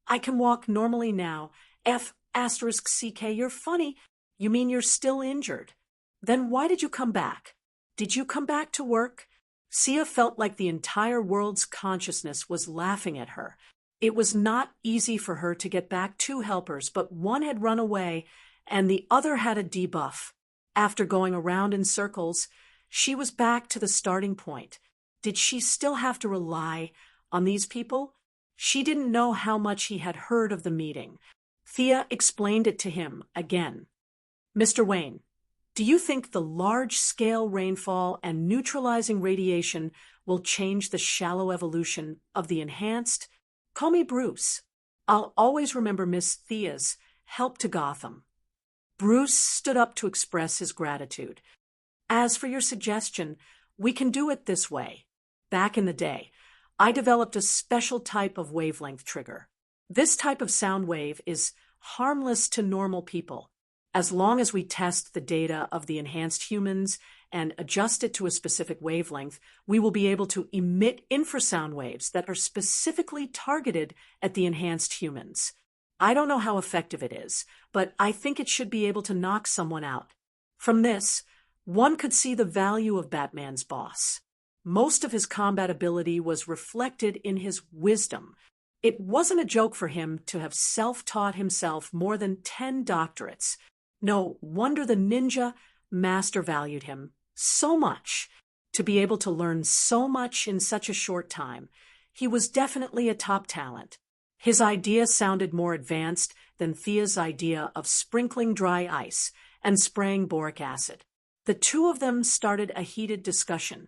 I can walk normally now. F***CK, you're funny. You mean you're still injured? Then why did you come back? Did you come back to work? Sia felt like the entire world's consciousness was laughing at her. It was not easy for her to get back 2 helpers, but one had run away and the other had a debuff. After going around in circles, she was back to the starting point. Did she still have to rely on these people? She didn't know how much he had heard of the meeting. Thea explained it to him again. Mr. Wayne, do you think the large-scale rainfall and neutralizing radiation will change the shallow evolution of the enhanced? Call me Bruce. I'll always remember Miss Thea's help to Gotham. Bruce stood up to express his gratitude. As for your suggestion, we can do it this way. Back in the day, I developed a special type of wavelength trigger. This type of sound wave is harmless to normal people. As long as we test the data of the enhanced humans and adjust it to a specific wavelength, we will be able to emit infrasound waves that are specifically targeted at the enhanced humans. I don't know how effective it is, but I think it should be able to knock someone out. From this, one could see the value of Batman's boss. Most of his combat ability was reflected in his wisdom. It wasn't a joke for him to have self-taught himself more than 10 doctorates. No wonder the ninja master valued him so much. To be able to learn so much in such a short time, he was definitely a top talent. His idea sounded more advanced than Thea's idea of sprinkling dry ice and spraying boric acid. The two of them started a heated discussion.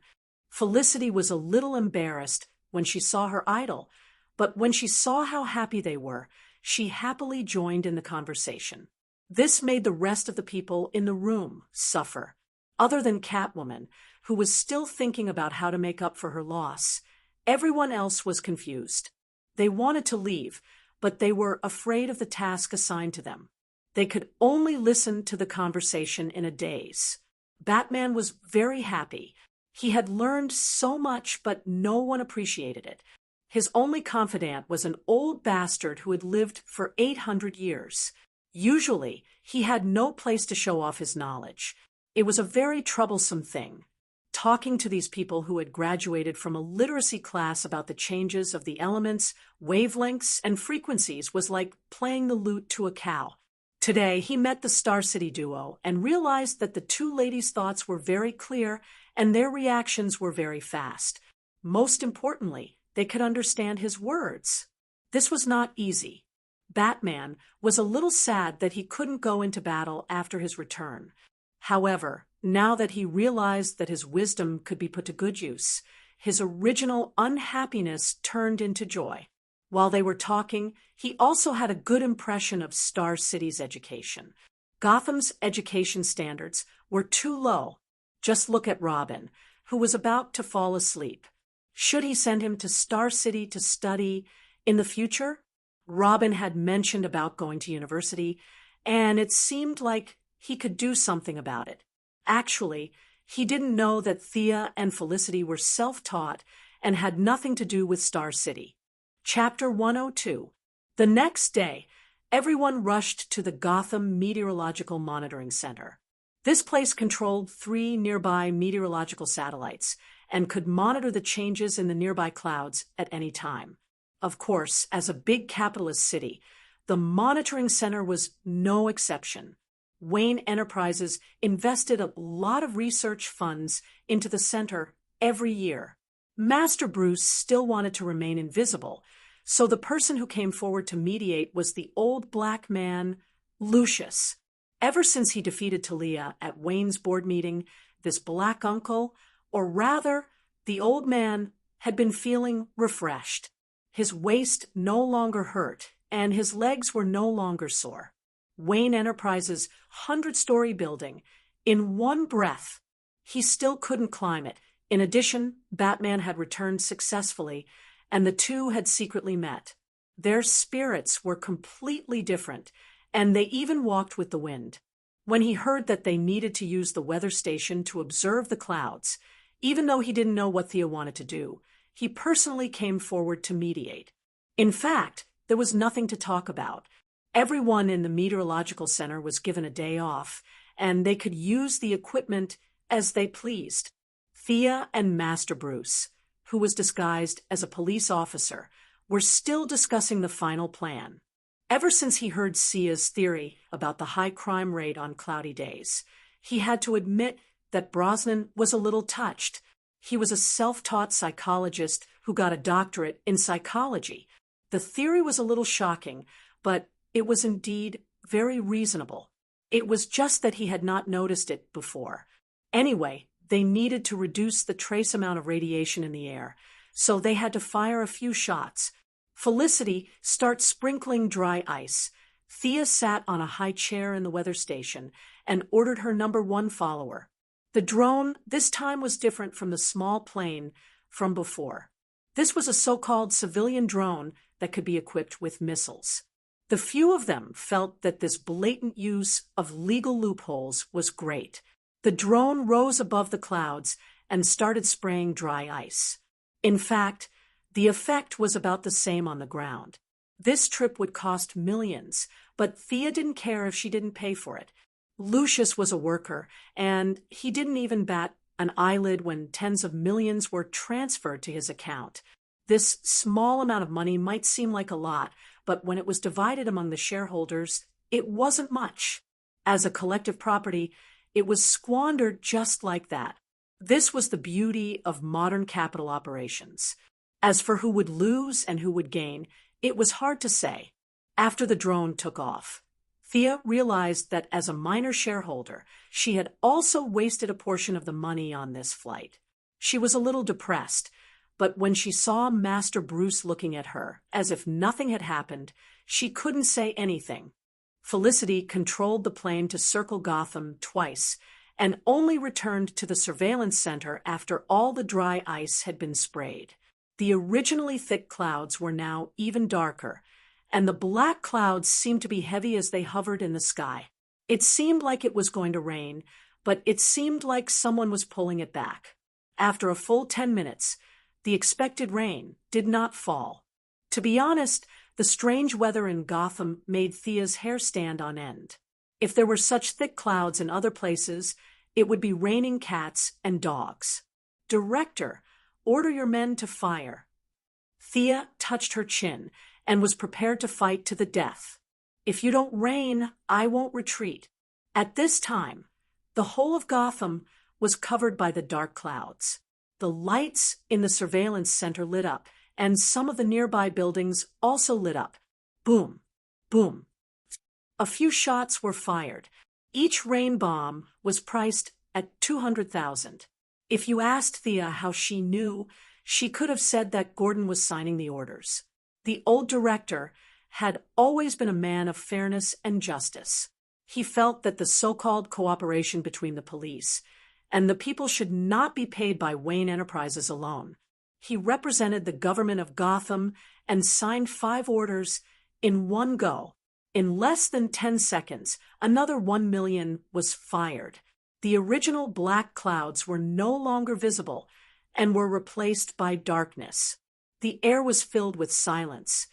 Felicity was a little embarrassed when she saw her idol, but when she saw how happy they were, she happily joined in the conversation. This made the rest of the people in the room suffer. Other than Catwoman, who was still thinking about how to make up for her loss, everyone else was confused. They wanted to leave, but they were afraid of the task assigned to them. They could only listen to the conversation in a daze. Batman was very happy. He had learned so much, but no one appreciated it. His only confidant was an old bastard who had lived for 800 years. Usually, he had no place to show off his knowledge. It was a very troublesome thing. Talking to these people who had graduated from a literacy class about the changes of the elements, wavelengths, and frequencies was like playing the lute to a cow. Today, he met the Star City duo and realized that the two ladies' thoughts were very clear and their reactions were very fast. Most importantly, they could understand his words. This was not easy. Batman was a little sad that he couldn't go into battle after his return. However, now that he realized that his wisdom could be put to good use, his original unhappiness turned into joy. While they were talking, he also had a good impression of Star City's education. Gotham's education standards were too low. Just look at Robin, who was about to fall asleep. Should he send him to Star City to study in the future? Robin had mentioned about going to university, and it seemed like he could do something about it. Actually, he didn't know that Thea and Felicity were self-taught and had nothing to do with Star City. Chapter 102. The next day, everyone rushed to the Gotham Meteorological Monitoring Center. This place controlled 3 nearby meteorological satellites and could monitor the changes in the nearby clouds at any time. Of course, as a big capitalist city, the monitoring center was no exception. Wayne Enterprises invested a lot of research funds into the center every year. Master Bruce still wanted to remain invisible, so the person who came forward to mediate was the old black man, Lucius. Ever since he defeated Talia at Wayne's board meeting, this black uncle, or rather, the old man, had been feeling refreshed. His waist no longer hurt, and his legs were no longer sore. Wayne Enterprises' 100-story building, in one breath, he still couldn't climb it. In addition, Batman had returned successfully, and the two had secretly met. Their spirits were completely different, and they even walked with the wind. When he heard that they needed to use the weather station to observe the clouds, even though he didn't know what Thea wanted to do, he personally came forward to mediate. In fact, there was nothing to talk about. Everyone in the meteorological center was given a day off, and they could use the equipment as they pleased. Thea and Master Bruce, who was disguised as a police officer, were still discussing the final plan. Ever since he heard Sia's theory about the high crime rate on cloudy days, he had to admit that Brosnan was a little touched. He was a self-taught psychologist who got a doctorate in psychology. The theory was a little shocking, but it was indeed very reasonable. It was just that he had not noticed it before. Anyway, they needed to reduce the trace amount of radiation in the air, so they had to fire a few shots. Felicity started sprinkling dry ice. Thea sat on a high chair in the weather station and ordered her #1 follower. The drone this time was different from the small plane from before. This was a so-called civilian drone that could be equipped with missiles. The few of them felt that this blatant use of legal loopholes was great. The drone rose above the clouds and started spraying dry ice. In fact, the effect was about the same on the ground. This trip would cost millions, but Thea didn't care if she didn't pay for it. Lucius was a worker, and he didn't even bat an eyelid when tens of millions were transferred to his account. This small amount of money might seem like a lot, but when it was divided among the shareholders, it wasn't much. As a collective property, it was squandered just like that. This was the beauty of modern capital operations. As for who would lose and who would gain, it was hard to say. After the drone took off, Thea realized that as a minor shareholder, she had also wasted a portion of the money on this flight. She was a little depressed, but when she saw Master Bruce looking at her, as if nothing had happened, she couldn't say anything. Felicity controlled the plane to circle Gotham twice, and only returned to the surveillance center after all the dry ice had been sprayed. The originally thick clouds were now even darker, and the black clouds seemed to be heavy as they hovered in the sky. It seemed like it was going to rain, but it seemed like someone was pulling it back. After a full 10 minutes, the expected rain did not fall. To be honest, the strange weather in Gotham made Thea's hair stand on end. If there were such thick clouds in other places, it would be raining cats and dogs. Director, order your men to fire. Thea touched her chin and was prepared to fight to the death. If you don't rain, I won't retreat. At this time, the whole of Gotham was covered by the dark clouds. The lights in the surveillance center lit up, and some of the nearby buildings also lit up. Boom, boom. A few shots were fired. Each rain bomb was priced at 200,000. If you asked Thea how she knew, she could have said that Gordon was signing the orders. The old director had always been a man of fairness and justice. He felt that the so-called cooperation between the police and the people should not be paid by Wayne Enterprises alone. He represented the government of Gotham and signed 5 orders in one go. In less than 10 seconds, another 1 million was fired. The original black clouds were no longer visible and were replaced by darkness. The air was filled with silence,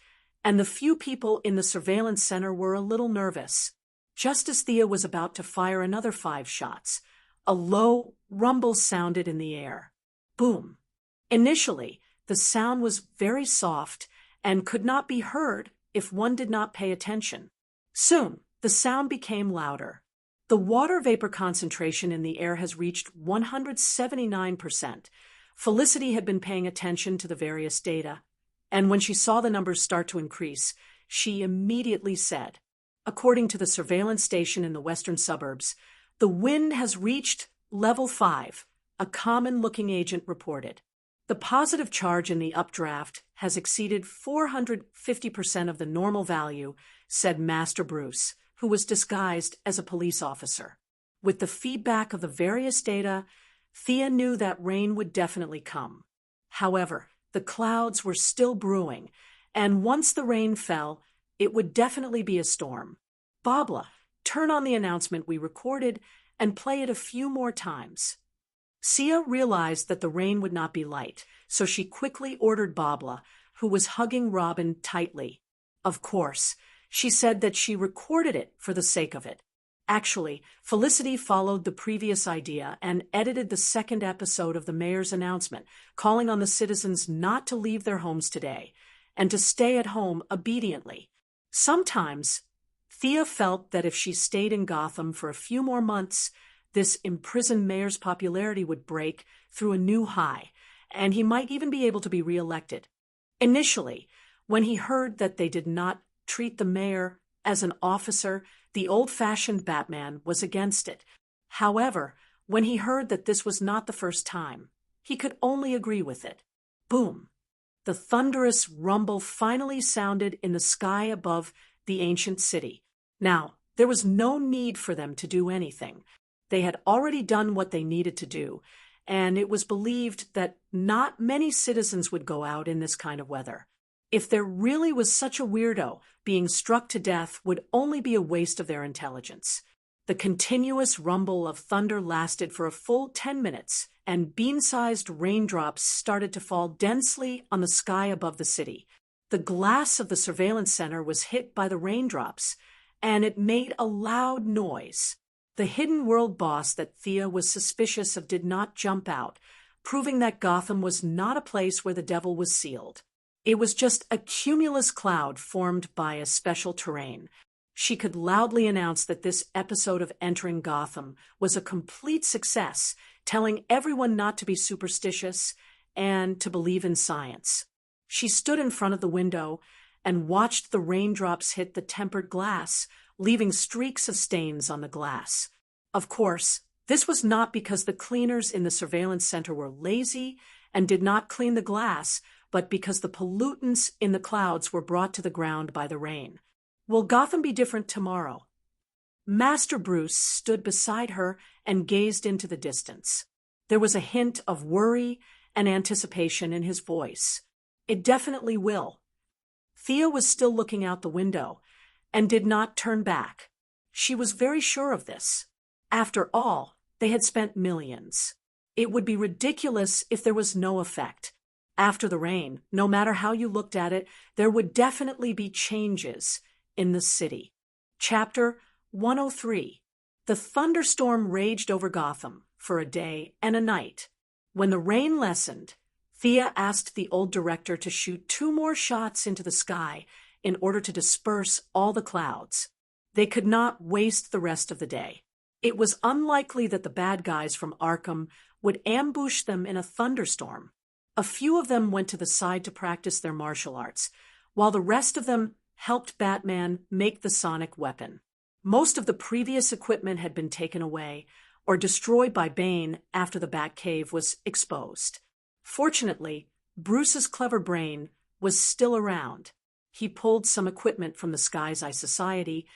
and the few people in the surveillance center were a little nervous. Just as Thea was about to fire another 5 shots, a low rumble sounded in the air. Boom. Initially, the sound was very soft and could not be heard if one did not pay attention. Soon, the sound became louder. The water vapor concentration in the air has reached 179%. Felicity had been paying attention to the various data, and when she saw the numbers start to increase, she immediately said, according to the surveillance station in the western suburbs, the wind has reached level 5, a common-looking agent reported. The positive charge in the updraft has exceeded 450% of the normal value, said Master Bruce, who was disguised as a police officer. With the feedback of the various data, Thea knew that rain would definitely come. However, the clouds were still brewing, and once the rain fell, it would definitely be a storm. Babla, turn on the announcement we recorded and play it a few more times. Sia realized that the rain would not be light, so she quickly ordered Babla, who was hugging Robin tightly. Of course, she said that she recorded it for the sake of it. Actually, Felicity followed the previous idea and edited the second episode of the mayor's announcement, calling on the citizens not to leave their homes today and to stay at home obediently. Sometimes, Thea felt that if she stayed in Gotham for a few more months, this imprisoned mayor's popularity would break through a new high, and he might even be able to be reelected. Initially, when he heard that they did not treat the mayor as an officer, the old-fashioned Batman was against it. However, when he heard that this was not the first time, he could only agree with it. Boom! The thunderous rumble finally sounded in the sky above the ancient city. Now, there was no need for them to do anything. They had already done what they needed to do, and it was believed that not many citizens would go out in this kind of weather. If there really was such a weirdo, being struck to death would only be a waste of their intelligence. The continuous rumble of thunder lasted for a full 10 minutes, and bean-sized raindrops started to fall densely on the sky above the city. The glass of the surveillance center was hit by the raindrops, and it made a loud noise. The hidden world boss that Thea was suspicious of did not jump out, proving that Gotham was not a place where the devil was sealed. It was just a cumulus cloud formed by a special terrain. She could loudly announce that this episode of Entering Gotham was a complete success, telling everyone not to be superstitious and to believe in science. She stood in front of the window and watched the raindrops hit the tempered glass, leaving streaks of stains on the glass. Of course, this was not because the cleaners in the surveillance center were lazy and did not clean the glass, but because the pollutants in the clouds were brought to the ground by the rain. Will Gotham be different tomorrow? Master Bruce stood beside her and gazed into the distance. There was a hint of worry and anticipation in his voice. It definitely will. Thea was still looking out the window and did not turn back. She was very sure of this. After all, they had spent millions. It would be ridiculous if there was no effect. After the rain, no matter how you looked at it, there would definitely be changes in the city. Chapter 103. The thunderstorm raged over Gotham for a day and a night. When the rain lessened, Thea asked the old director to shoot 2 more shots into the sky in order to disperse all the clouds. They could not waste the rest of the day. It was unlikely that the bad guys from Arkham would ambush them in a thunderstorm. A few of them went to the side to practice their martial arts, while the rest of them helped Batman make the sonic weapon. Most of the previous equipment had been taken away or destroyed by Bane after the Batcave was exposed. Fortunately, Bruce's clever brain was still around. He pulled some equipment from the Sky's Eye Society,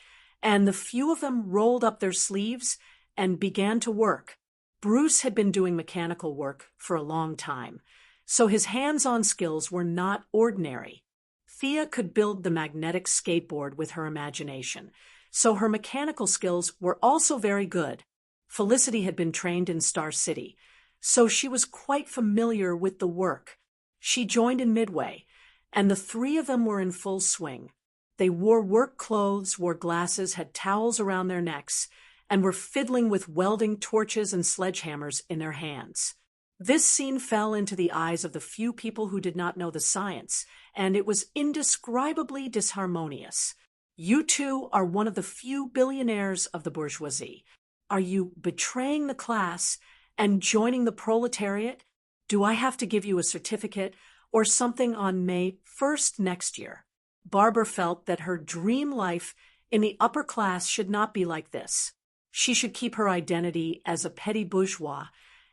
and the few of them rolled up their sleeves and began to work. Bruce had been doing mechanical work for a long time, so his hands-on skills were not ordinary. Thea could build the magnetic skateboard with her imagination, so her mechanical skills were also very good. Felicity had been trained in Star City, so she was quite familiar with the work. She joined in midway, and the three of them were in full swing. They wore work clothes, wore glasses, had towels around their necks, and were fiddling with welding torches and sledgehammers in their hands. This scene fell into the eyes of the few people who did not know the science, and it was indescribably disharmonious. You two are one of the few billionaires of the bourgeoisie. Are you betraying the class and joining the proletariat? Do I have to give you a certificate or something on May 1st next year? Barbara felt that her dream life in the upper class should not be like this. She should keep her identity as a petty bourgeois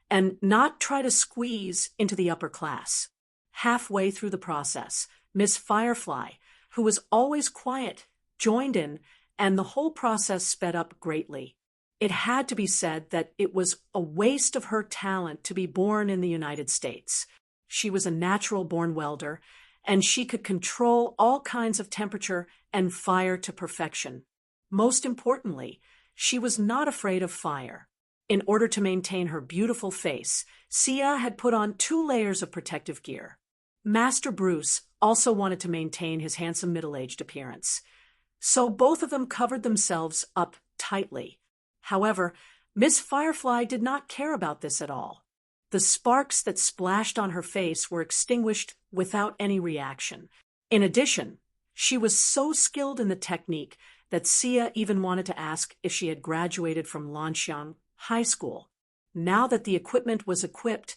and not try to squeeze into the upper class. Halfway through the process, Miss Firefly, who was always quiet, joined in, and the whole process sped up greatly. It had to be said that it was a waste of her talent to be born in the United States. She was a natural-born welder, and she could control all kinds of temperature and fire to perfection. Most importantly, she was not afraid of fire. In order to maintain her beautiful face, Sia had put on 2 layers of protective gear. Master Bruce also wanted to maintain his handsome middle-aged appearance, so both of them covered themselves up tightly. However, Miss Firefly did not care about this at all. The sparks that splashed on her face were extinguished without any reaction. In addition, she was so skilled in the technique that Sia even wanted to ask if she had graduated from Lanshan High School. Now that the equipment was equipped,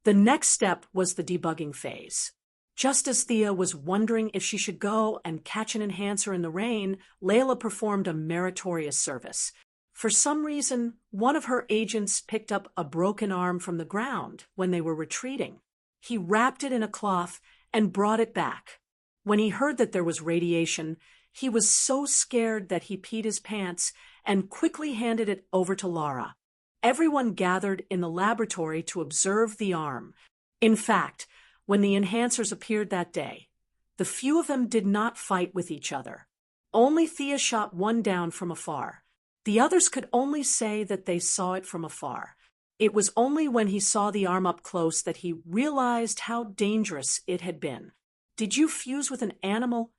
the next step was the debugging phase. Just as Thea was wondering if she should go and catch an enhancer in the rain, Layla performed a meritorious service. For some reason, one of her agents picked up a broken arm from the ground when they were retreating. He wrapped it in a cloth and brought it back. When he heard that there was radiation, he was so scared that he peed his pants and quickly handed it over to Laura. Everyone gathered in the laboratory to observe the arm. In fact, when the enhancers appeared that day, the few of them did not fight with each other. Only Thea shot one down from afar. The others could only say that they saw it from afar. It was only when he saw the arm up close that he realized how dangerous it had been. "Did you fuse with an animal?"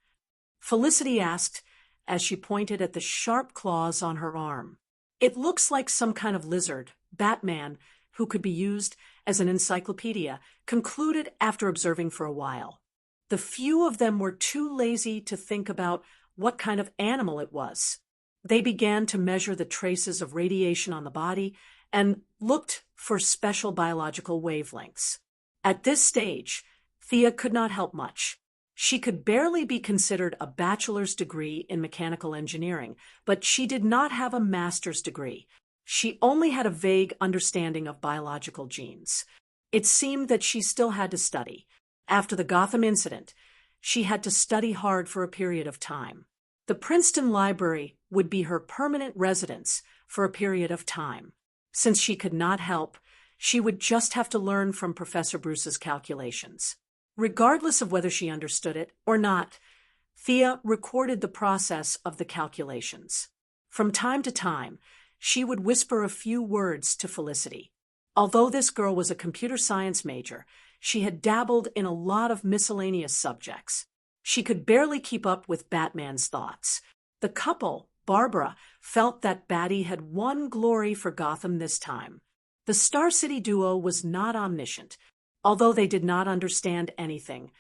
Felicity asked as she pointed at the sharp claws on her arm. "It looks like some kind of lizard." Batman, who could be used as an encyclopedia, concluded after observing for a while. The few of them were too lazy to think about what kind of animal it was. They began to measure the traces of radiation on the body and looked for special biological wavelengths. At this stage, Thea could not help much. She could barely be considered a bachelor's degree in mechanical engineering, but she did not have a master's degree. She only had a vague understanding of biological genes. It seemed that she still had to study. After the Gotham incident, she had to study hard for a period of time. The Princeton Library would be her permanent residence for a period of time. Since she could not help, she would just have to learn from Professor Bruce's calculations. Regardless of whether she understood it or not, Thea recorded the process of the calculations. From time to time, she would whisper a few words to Felicity. Although this girl was a computer science major, she had dabbled in a lot of miscellaneous subjects. She could barely keep up with Batman's thoughts. The couple, Barbara, felt that Batty had won glory for Gotham this time. The Star City duo was not omniscient. Although they did not understand anything,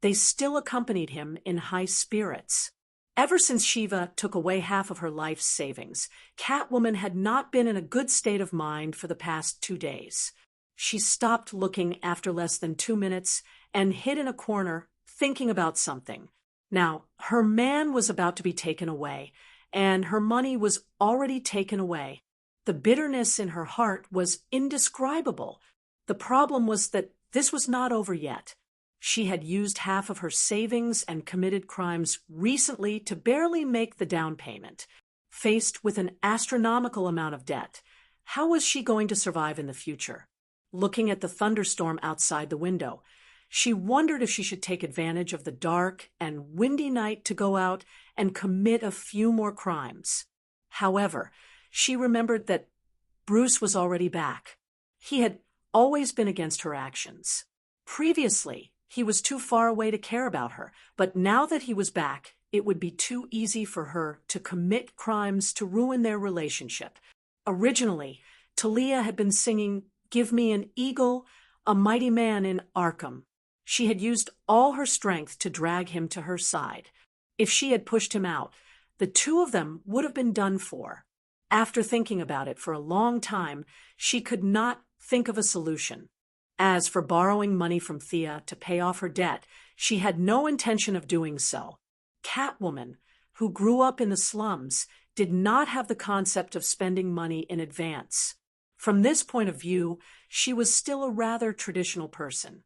they still accompanied him in high spirits. Ever since Shiva took away half of her life's savings, Catwoman had not been in a good state of mind for the past 2 days. She stopped looking after less than 2 minutes and hid in a corner, thinking about something. Now, her man was about to be taken away, and her money was already taken away. The bitterness in her heart was indescribable. The problem was that this was not over yet. She had used half of her savings and committed crimes recently to barely make the down payment. Faced with an astronomical amount of debt, how was she going to survive in the future? Looking at the thunderstorm outside the window, she wondered if she should take advantage of the dark and windy night to go out and commit a few more crimes. However, she remembered that Bruce was already back. He had always been against her actions. Previously, he was too far away to care about her, but now that he was back, it would be too easy for her to commit crimes to ruin their relationship. Originally, Talia had been singing "Give Me an Eagle, a Mighty Man in Arkham." She had used all her strength to drag him to her side. If she had pushed him out, the two of them would have been done for. After thinking about it for a long time, she could not think of a solution. As for borrowing money from Thea to pay off her debt, she had no intention of doing so. Catwoman, who grew up in the slums, did not have the concept of spending money in advance. From this point of view, she was still a rather traditional person.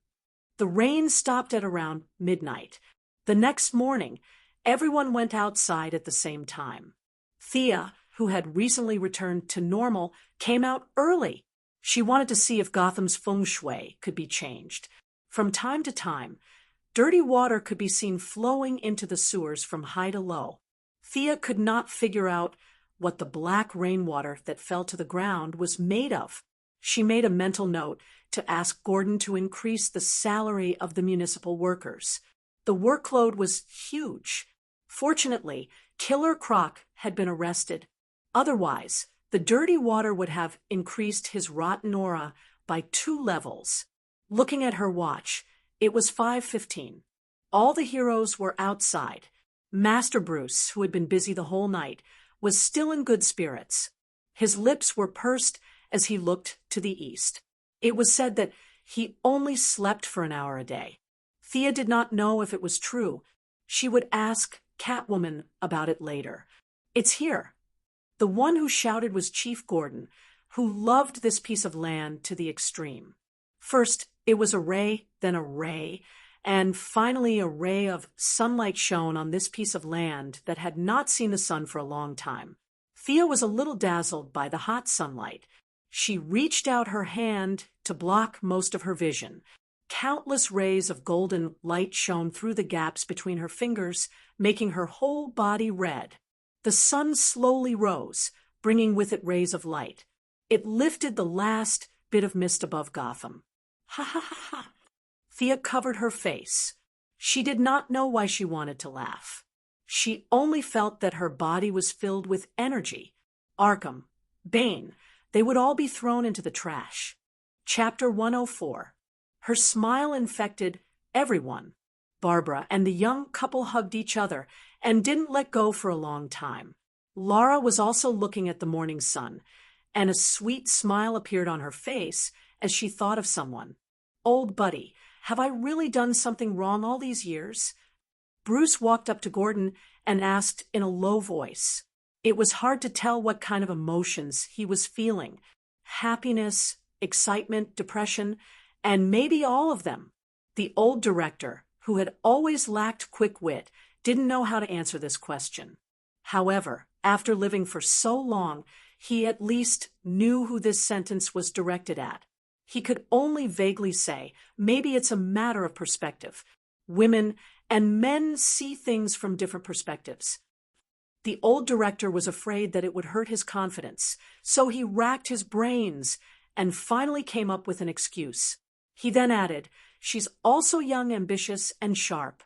The rain stopped at around midnight. The next morning, everyone went outside at the same time. Thea, who had recently returned to normal, came out early. She wanted to see if Gotham's feng shui could be changed. From time to time, dirty water could be seen flowing into the sewers from high to low. Thea could not figure out what the black rainwater that fell to the ground was made of. She made a mental note to ask Gordon to increase the salary of the municipal workers. The workload was huge. Fortunately, Killer Croc had been arrested. Otherwise, the dirty water would have increased his rotten aura by 2 levels. Looking at her watch, it was 5:15. All the heroes were outside. Master Bruce, who had been busy the whole night, was still in good spirits. His lips were pursed as he looked to the east. It was said that he only slept for an hour a day. Thea did not know if it was true. She would ask Catwoman about it later. "It's here." The one who shouted was Chief Gordon, who loved this piece of land to the extreme. First, it was a ray, then a ray, and finally a ray of sunlight shone on this piece of land that had not seen the sun for a long time. Thea was a little dazzled by the hot sunlight. She reached out her hand to block most of her vision. Countless rays of golden light shone through the gaps between her fingers, making her whole body red. The sun slowly rose, bringing with it rays of light. It lifted the last bit of mist above Gotham. Ha ha ha ha! Thea covered her face. She did not know why she wanted to laugh. She only felt that her body was filled with energy. Arkham, Bane, they would all be thrown into the trash. Chapter 104. Her smile infected everyone. Barbara and the young couple hugged each other and didn't let go for a long time. Laura was also looking at the morning sun, and a sweet smile appeared on her face as she thought of someone. "Old buddy, have I really done something wrong all these years?" Bruce walked up to Gordon and asked in a low voice. It was hard to tell what kind of emotions he was feeling. Happiness, excitement, depression, and maybe all of them. The old director, who had always lacked quick wit, didn't know how to answer this question. However, after living for so long, he at least knew who this sentence was directed at. He could only vaguely say, maybe it's a matter of perspective. Women and men see things from different perspectives. The old director was afraid that it would hurt his confidence, so he racked his brains and finally came up with an excuse. He then added, "She's also young, ambitious, and sharp."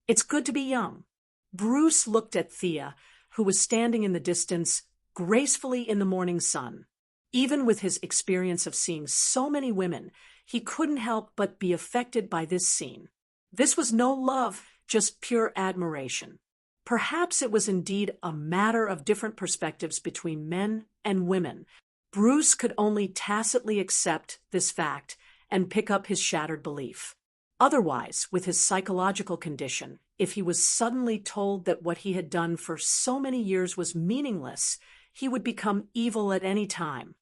It's good to be young. Bruce looked at Thea, who was standing in the distance, gracefully in the morning sun. Even with his experience of seeing so many women, he couldn't help but be affected by this scene. This was no love, just pure admiration. Perhaps it was indeed a matter of different perspectives between men and women. Bruce could only tacitly accept this fact and pick up his shattered belief. Otherwise, with his psychological condition, if he was suddenly told that what he had done for so many years was meaningless, he would become evil at any time.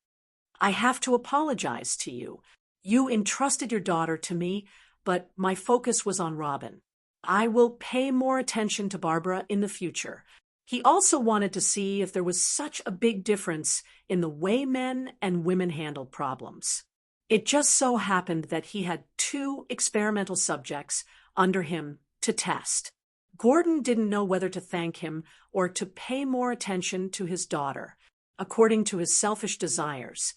I have to apologize to you. You entrusted your daughter to me, but my focus was on Robin. I will pay more attention to Barbara in the future. He also wanted to see if there was such a big difference in the way men and women handled problems. It just so happened that he had 2 experimental subjects under him to test. Gordon didn't know whether to thank him or to pay more attention to his daughter. According to his selfish desires,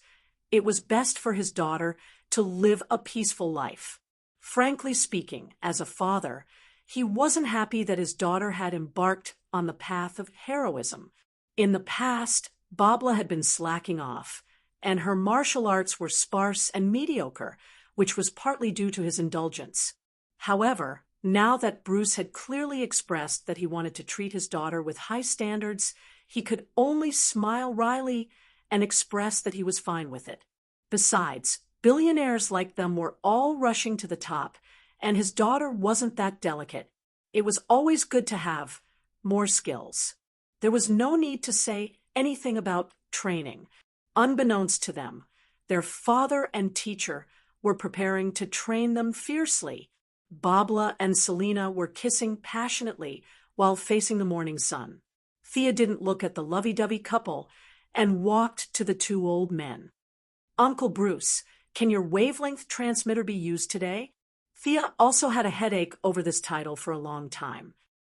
it was best for his daughter to live a peaceful life. Frankly speaking, as a father, he wasn't happy that his daughter had embarked on the path of heroism. In the past, Babla had been slacking off, and her martial arts were sparse and mediocre, which was partly due to his indulgence. However, now that Bruce had clearly expressed that he wanted to treat his daughter with high standards, he could only smile wryly and express that he was fine with it. Besides, billionaires like them were all rushing to the top, and his daughter wasn't that delicate. It was always good to have more skills. There was no need to say anything about training. Unbeknownst to them, their father and teacher were preparing to train them fiercely. Babla and Selena were kissing passionately while facing the morning sun. Thea didn't look at the lovey-dovey couple and walked to the 2 old men. Uncle Bruce, can your wavelength transmitter be used today? Thea also had a headache over this title for a long time.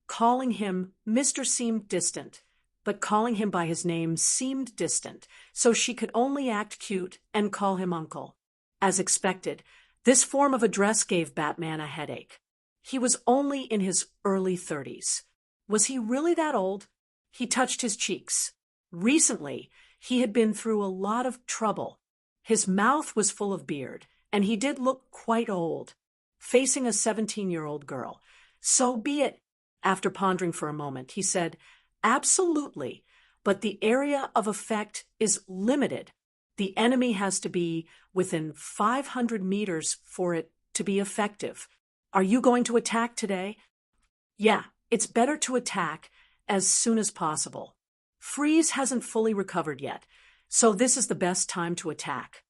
Calling him Mr. seemed distant, but calling him by his name seemed distant, so she could only act cute and call him Uncle. As expected, this form of address gave Batman a headache. He was only in his early 30s. Was he really that old? He touched his cheeks. Recently, he had been through a lot of trouble. His mouth was full of beard, and he did look quite old. Facing a 17-year-old girl. So be it. After pondering for a moment, he said, absolutely, but the area of effect is limited. The enemy has to be within 500 meters for it to be effective. Are you going to attack today? Yeah, it's better to attack as soon as possible. Freeze hasn't fully recovered yet, so this is the best time to attack.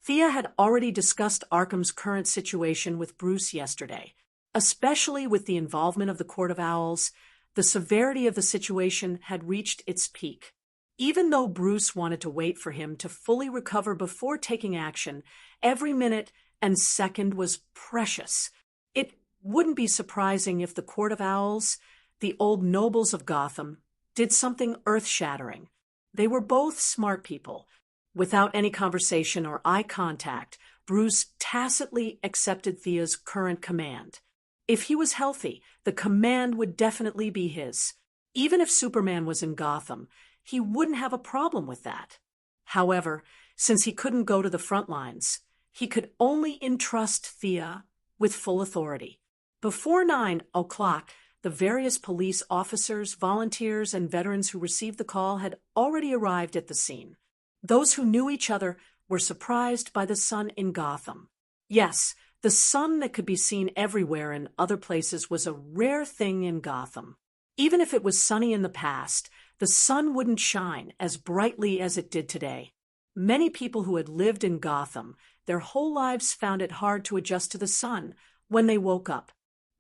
Thea had already discussed Arkham's current situation with Bruce yesterday. Especially with the involvement of the Court of Owls, the severity of the situation had reached its peak. Even though Bruce wanted to wait for him to fully recover before taking action, every minute and second was precious. It wouldn't be surprising if the Court of Owls, the old nobles of Gotham, did something earth-shattering. They were both smart people. Without any conversation or eye contact, Bruce tacitly accepted Thea's current command. If he was healthy, the command would definitely be his. Even if Superman was in Gotham, he wouldn't have a problem with that. However, since he couldn't go to the front lines, he could only entrust Thea with full authority. Before 9 o'clock, the various police officers, volunteers, and veterans who received the call had already arrived at the scene. Those who knew each other were surprised by the sun in Gotham. Yes, the sun that could be seen everywhere in other places was a rare thing in Gotham. Even if it was sunny in the past, the sun wouldn't shine as brightly as it did today. Many people who had lived in Gotham their whole lives found it hard to adjust to the sun when they woke up.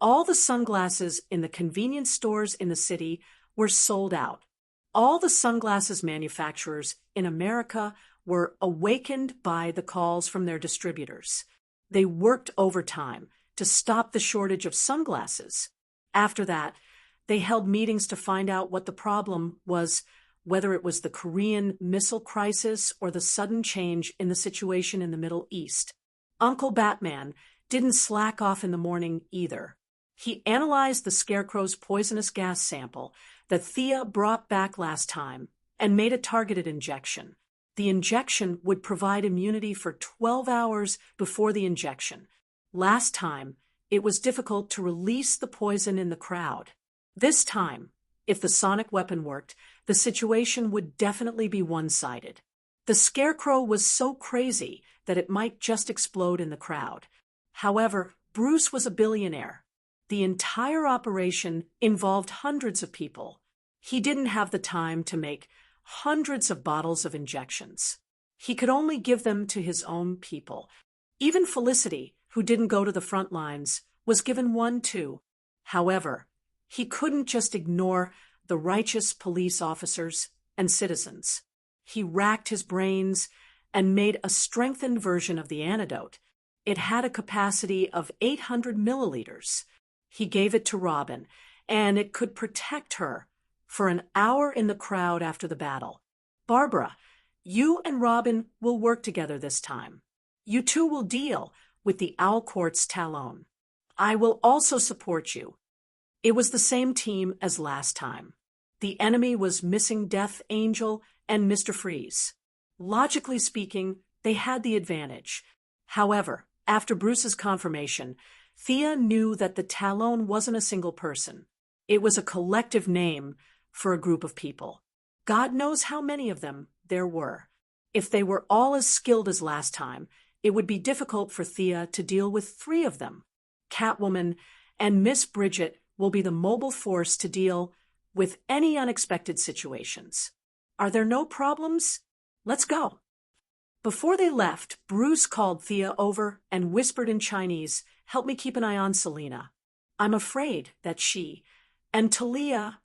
All the sunglasses in the convenience stores in the city were sold out. All the sunglasses manufacturers in America were awakened by the calls from their distributors. They worked overtime to stop the shortage of sunglasses. After that, they held meetings to find out what the problem was, whether it was the Korean missile crisis or the sudden change in the situation in the Middle East. Uncle Batman didn't slack off in the morning either. He analyzed the Scarecrow's poisonous gas sample that Thea brought back last time and made a targeted injection. The injection would provide immunity for 12 hours before the injection. Last time, it was difficult to release the poison in the crowd. This time, if the sonic weapon worked, the situation would definitely be one-sided. The scarecrow was so crazy that it might just explode in the crowd. However, Bruce was a billionaire. The entire operation involved hundreds of people. He didn't have the time to make hundreds of bottles of injections. He could only give them to his own people. Even Felicity, who didn't go to the front lines, was given one too. However, he couldn't just ignore the righteous police officers and citizens. He racked his brains and made a strengthened version of the antidote. It had a capacity of 800 milliliters. He gave it to Robin, and it could protect her for an hour in the crowd after the battle. Barbara, you and Robin will work together this time. You two will deal with the Owl Court's Talon. I will also support you. It was the same team as last time. The enemy was Missing Death Angel and Mr. Freeze. Logically speaking, they had the advantage. However, after Bruce's confirmation, Thea knew that the Talon wasn't a single person. It was a collective name for a group of people. God knows how many of them there were. If they were all as skilled as last time, it would be difficult for Thea to deal with 3 of them. Catwoman and Miss Bridget will be the mobile force to deal with any unexpected situations. Are there no problems? Let's go. Before they left, Bruce called Thea over and whispered in Chinese, "Help me keep an eye on Selena. I'm afraid that she and Talia."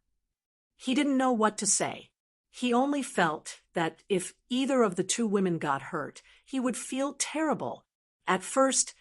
He didn't know what to say. He only felt that if either of the 2 women got hurt, he would feel terrible. At first,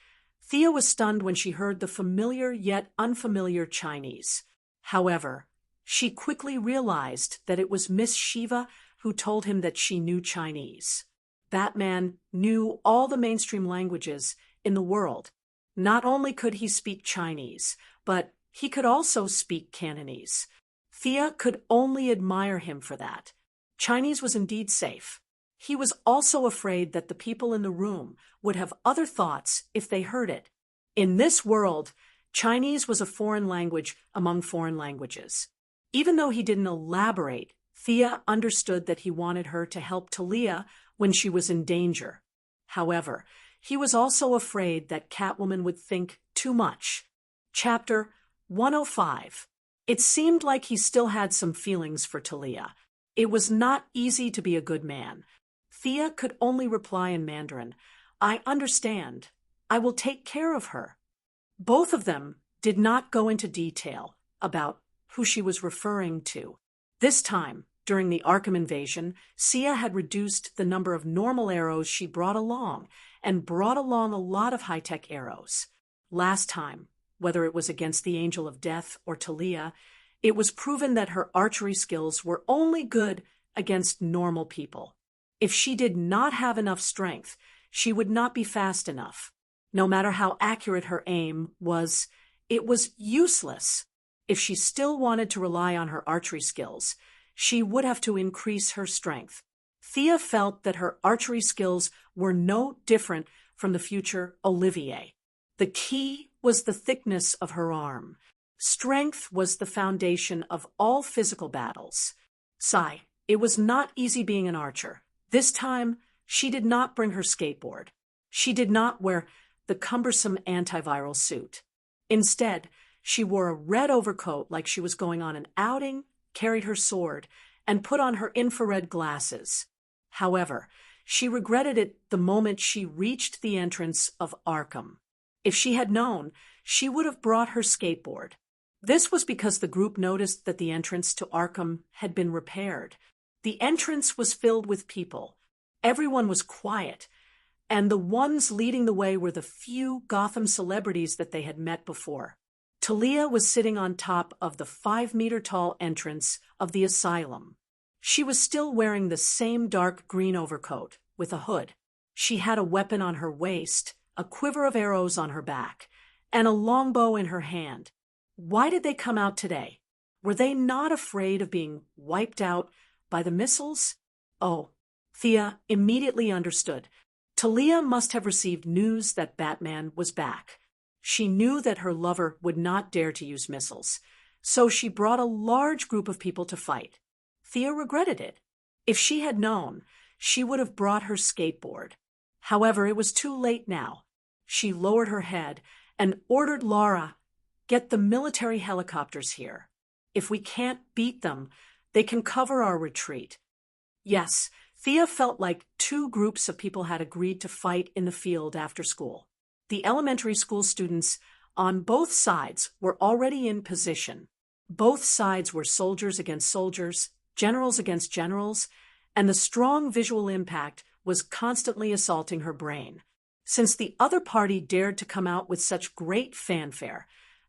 Thea was stunned when she heard the familiar yet unfamiliar Chinese. However, she quickly realized that it was Miss Shiva who told him that she knew Chinese. Batman knew all the mainstream languages in the world. Not only could he speak Chinese, but he could also speak Cantonese. Thea could only admire him for that. Chinese was indeed safe. He was also afraid that the people in the room would have other thoughts if they heard it. In this world, Chinese was a foreign language among foreign languages. Even though he didn't elaborate, Thea understood that he wanted her to help Talia when she was in danger. However, he was also afraid that Catwoman would think too much. Chapter 105. It seemed like he still had some feelings for Talia. It was not easy to be a good man. Thea could only reply in Mandarin, "I understand. I will take care of her." Both of them did not go into detail about who she was referring to. This time, during the Arkham invasion, Sia had reduced the number of normal arrows she brought along, and brought along a lot of high-tech arrows. Last time, whether it was against the Angel of Death or Talia, it was proven that her archery skills were only good against normal people. If she did not have enough strength, she would not be fast enough. No matter how accurate her aim was, it was useless. If she still wanted to rely on her archery skills, she would have to increase her strength. Thea felt that her archery skills were no different from the future Olivier. The key was the thickness of her arm. Strength was the foundation of all physical battles. Sigh, it was not easy being an archer. This time, she did not bring her skateboard. She did not wear the cumbersome antiviral suit. Instead, she wore a red overcoat like she was going on an outing, carried her sword, and put on her infrared glasses. However, she regretted it the moment she reached the entrance of Arkham. If she had known, she would have brought her skateboard. This was because the group noticed that the entrance to Arkham had been repaired. The entrance was filled with people. Everyone was quiet, and the ones leading the way were the few Gotham celebrities that they had met before. Talia was sitting on top of the 5-meter-tall entrance of the asylum. She was still wearing the same dark green overcoat with a hood. She had a weapon on her waist, a quiver of arrows on her back, and a longbow in her hand. Why did they come out today? Were they not afraid of being wiped out by the missiles? Oh, Thea immediately understood. Talia must have received news that Batman was back. She knew that her lover would not dare to use missiles, so she brought a large group of people to fight. Thea regretted it. If she had known, she would have brought her skateboard. However, it was too late now. She lowered her head and ordered Laura, "Get the military helicopters here. If we can't beat them, they can cover our retreat." Yes, Thea felt like two groups of people had agreed to fight in the field after school. The elementary school students on both sides were already in position. Both sides were soldiers against soldiers, generals against generals, and the strong visual impact was constantly assaulting her brain. Since the other party dared to come out with such great fanfare,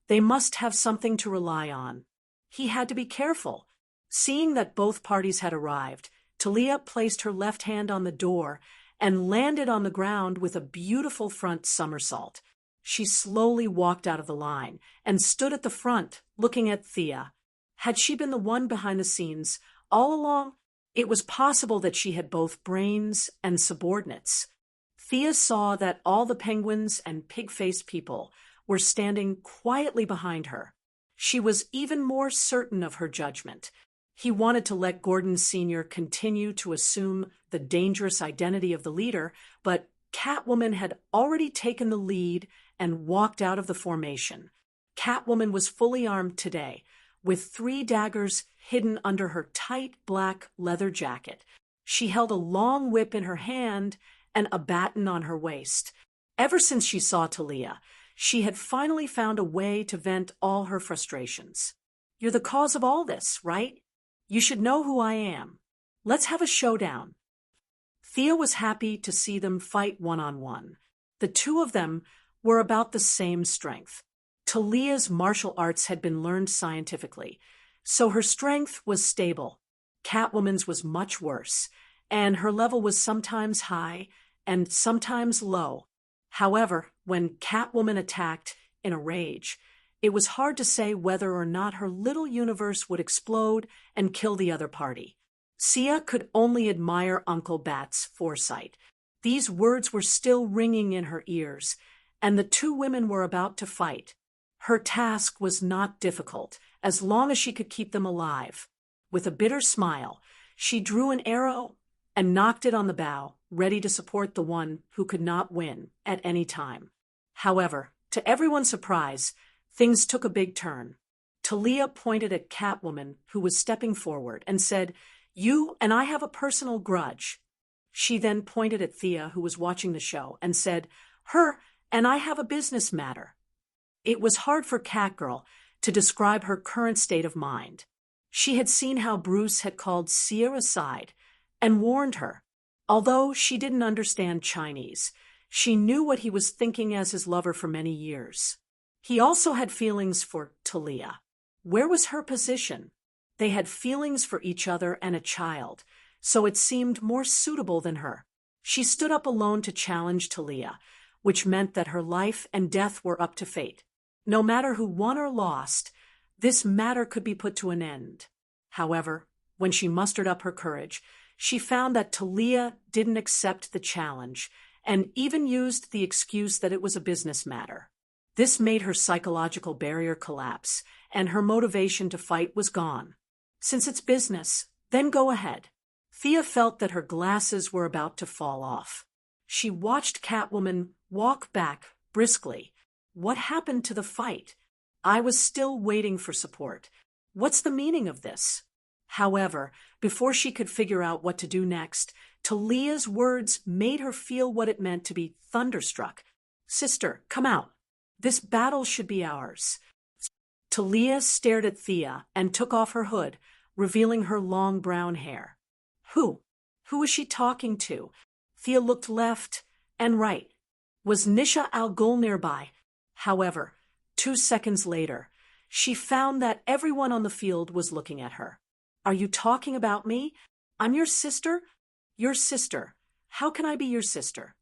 they must have something to rely on. He had to be careful. Seeing that both parties had arrived, Talia placed her left hand on the door and landed on the ground with a beautiful front somersault. She slowly walked out of the line and stood at the front, looking at Thea. Had she been the one behind the scenes all along? It was possible that she had both brains and subordinates. Thea saw that all the penguins and pig-faced people were standing quietly behind her. She was even more certain of her judgment. He wanted to let Gordon Sr. continue to assume the dangerous identity of the leader, but Catwoman had already taken the lead and walked out of the formation. Catwoman was fully armed today, with 3 daggers hidden under her tight black leather jacket. She held a long whip in her hand and a baton on her waist. Ever since she saw Talia, she had finally found a way to vent all her frustrations. "You're the cause of all this, right? You should know who I am. Let's have a showdown." Thea was happy to see them fight one-on-one. The two of them were about the same strength. Talia's martial arts had been learned scientifically, so her strength was stable. Catwoman's was much worse, and her level was sometimes high and sometimes low. However, when Catwoman attacked in a rage, it was hard to say whether or not her little universe would explode and kill the other party. Sia could only admire Uncle Bat's foresight. These words were still ringing in her ears, and the two women were about to fight. Her task was not difficult, as long as she could keep them alive. With a bitter smile, she drew an arrow and knocked it on the bow, ready to support the one who could not win at any time. However, to everyone's surprise, things took a big turn. Talia pointed at Catwoman, who was stepping forward, and said, "You and I have a personal grudge." She then pointed at Thea, who was watching the show, and said, "Her and I have a business matter." It was hard for Catgirl to describe her current state of mind. She had seen how Bruce had called Sia aside and warned her. Although she didn't understand Chinese, she knew what he was thinking as his lover for many years. He also had feelings for Talia. Where was her position? They had feelings for each other and a child, so it seemed more suitable than her. She stood up alone to challenge Talia, which meant that her life and death were up to fate. No matter who won or lost, this matter could be put to an end. However, when she mustered up her courage, she found that Talia didn't accept the challenge and even used the excuse that it was a business matter. This made her psychological barrier collapse, and her motivation to fight was gone. Since it's business, then go ahead. Thea felt that her glasses were about to fall off. She watched Catwoman walk back briskly. What happened to the fight? I was still waiting for support. What's the meaning of this? However, before she could figure out what to do next, Talia's words made her feel what it meant to be thunderstruck. "Sister, come out. This battle should be ours." Talia stared at Thea and took off her hood, revealing her long brown hair. Who was she talking to? Thea looked left and right. Was Nisha Al Ghul nearby? However, 2 seconds later, she found that everyone on the field was looking at her. "Are you talking about me? I'm your sister?" "Your sister. How can I be your sister?"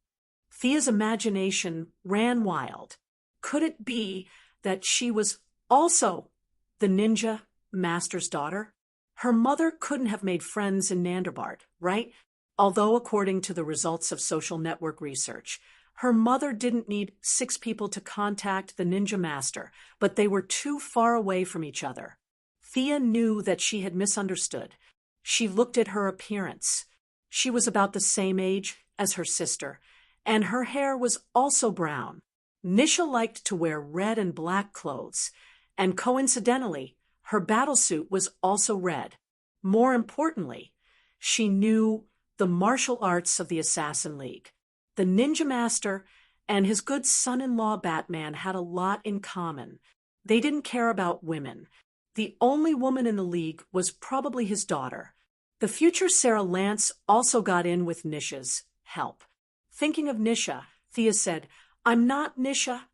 Thea's imagination ran wild. Could it be that she was also the ninja master's daughter? Her mother couldn't have made friends in Nandarbart, right? Although, according to the results of social network research, her mother didn't need 6 people to contact the ninja master, but they were too far away from each other. Thea knew that she had misunderstood. She looked at her appearance. She was about the same age as her sister, and her hair was also brown. Nisha liked to wear red and black clothes, and coincidentally, her battlesuit was also red. More importantly, she knew the martial arts of the Assassin League. The Ninja Master and his good son-in-law Batman had a lot in common. They didn't care about women. The only woman in the league was probably his daughter. The future Sarah Lance also got in with Nisha's help. Thinking of Nisha, Thea said, "I'm not Nisha."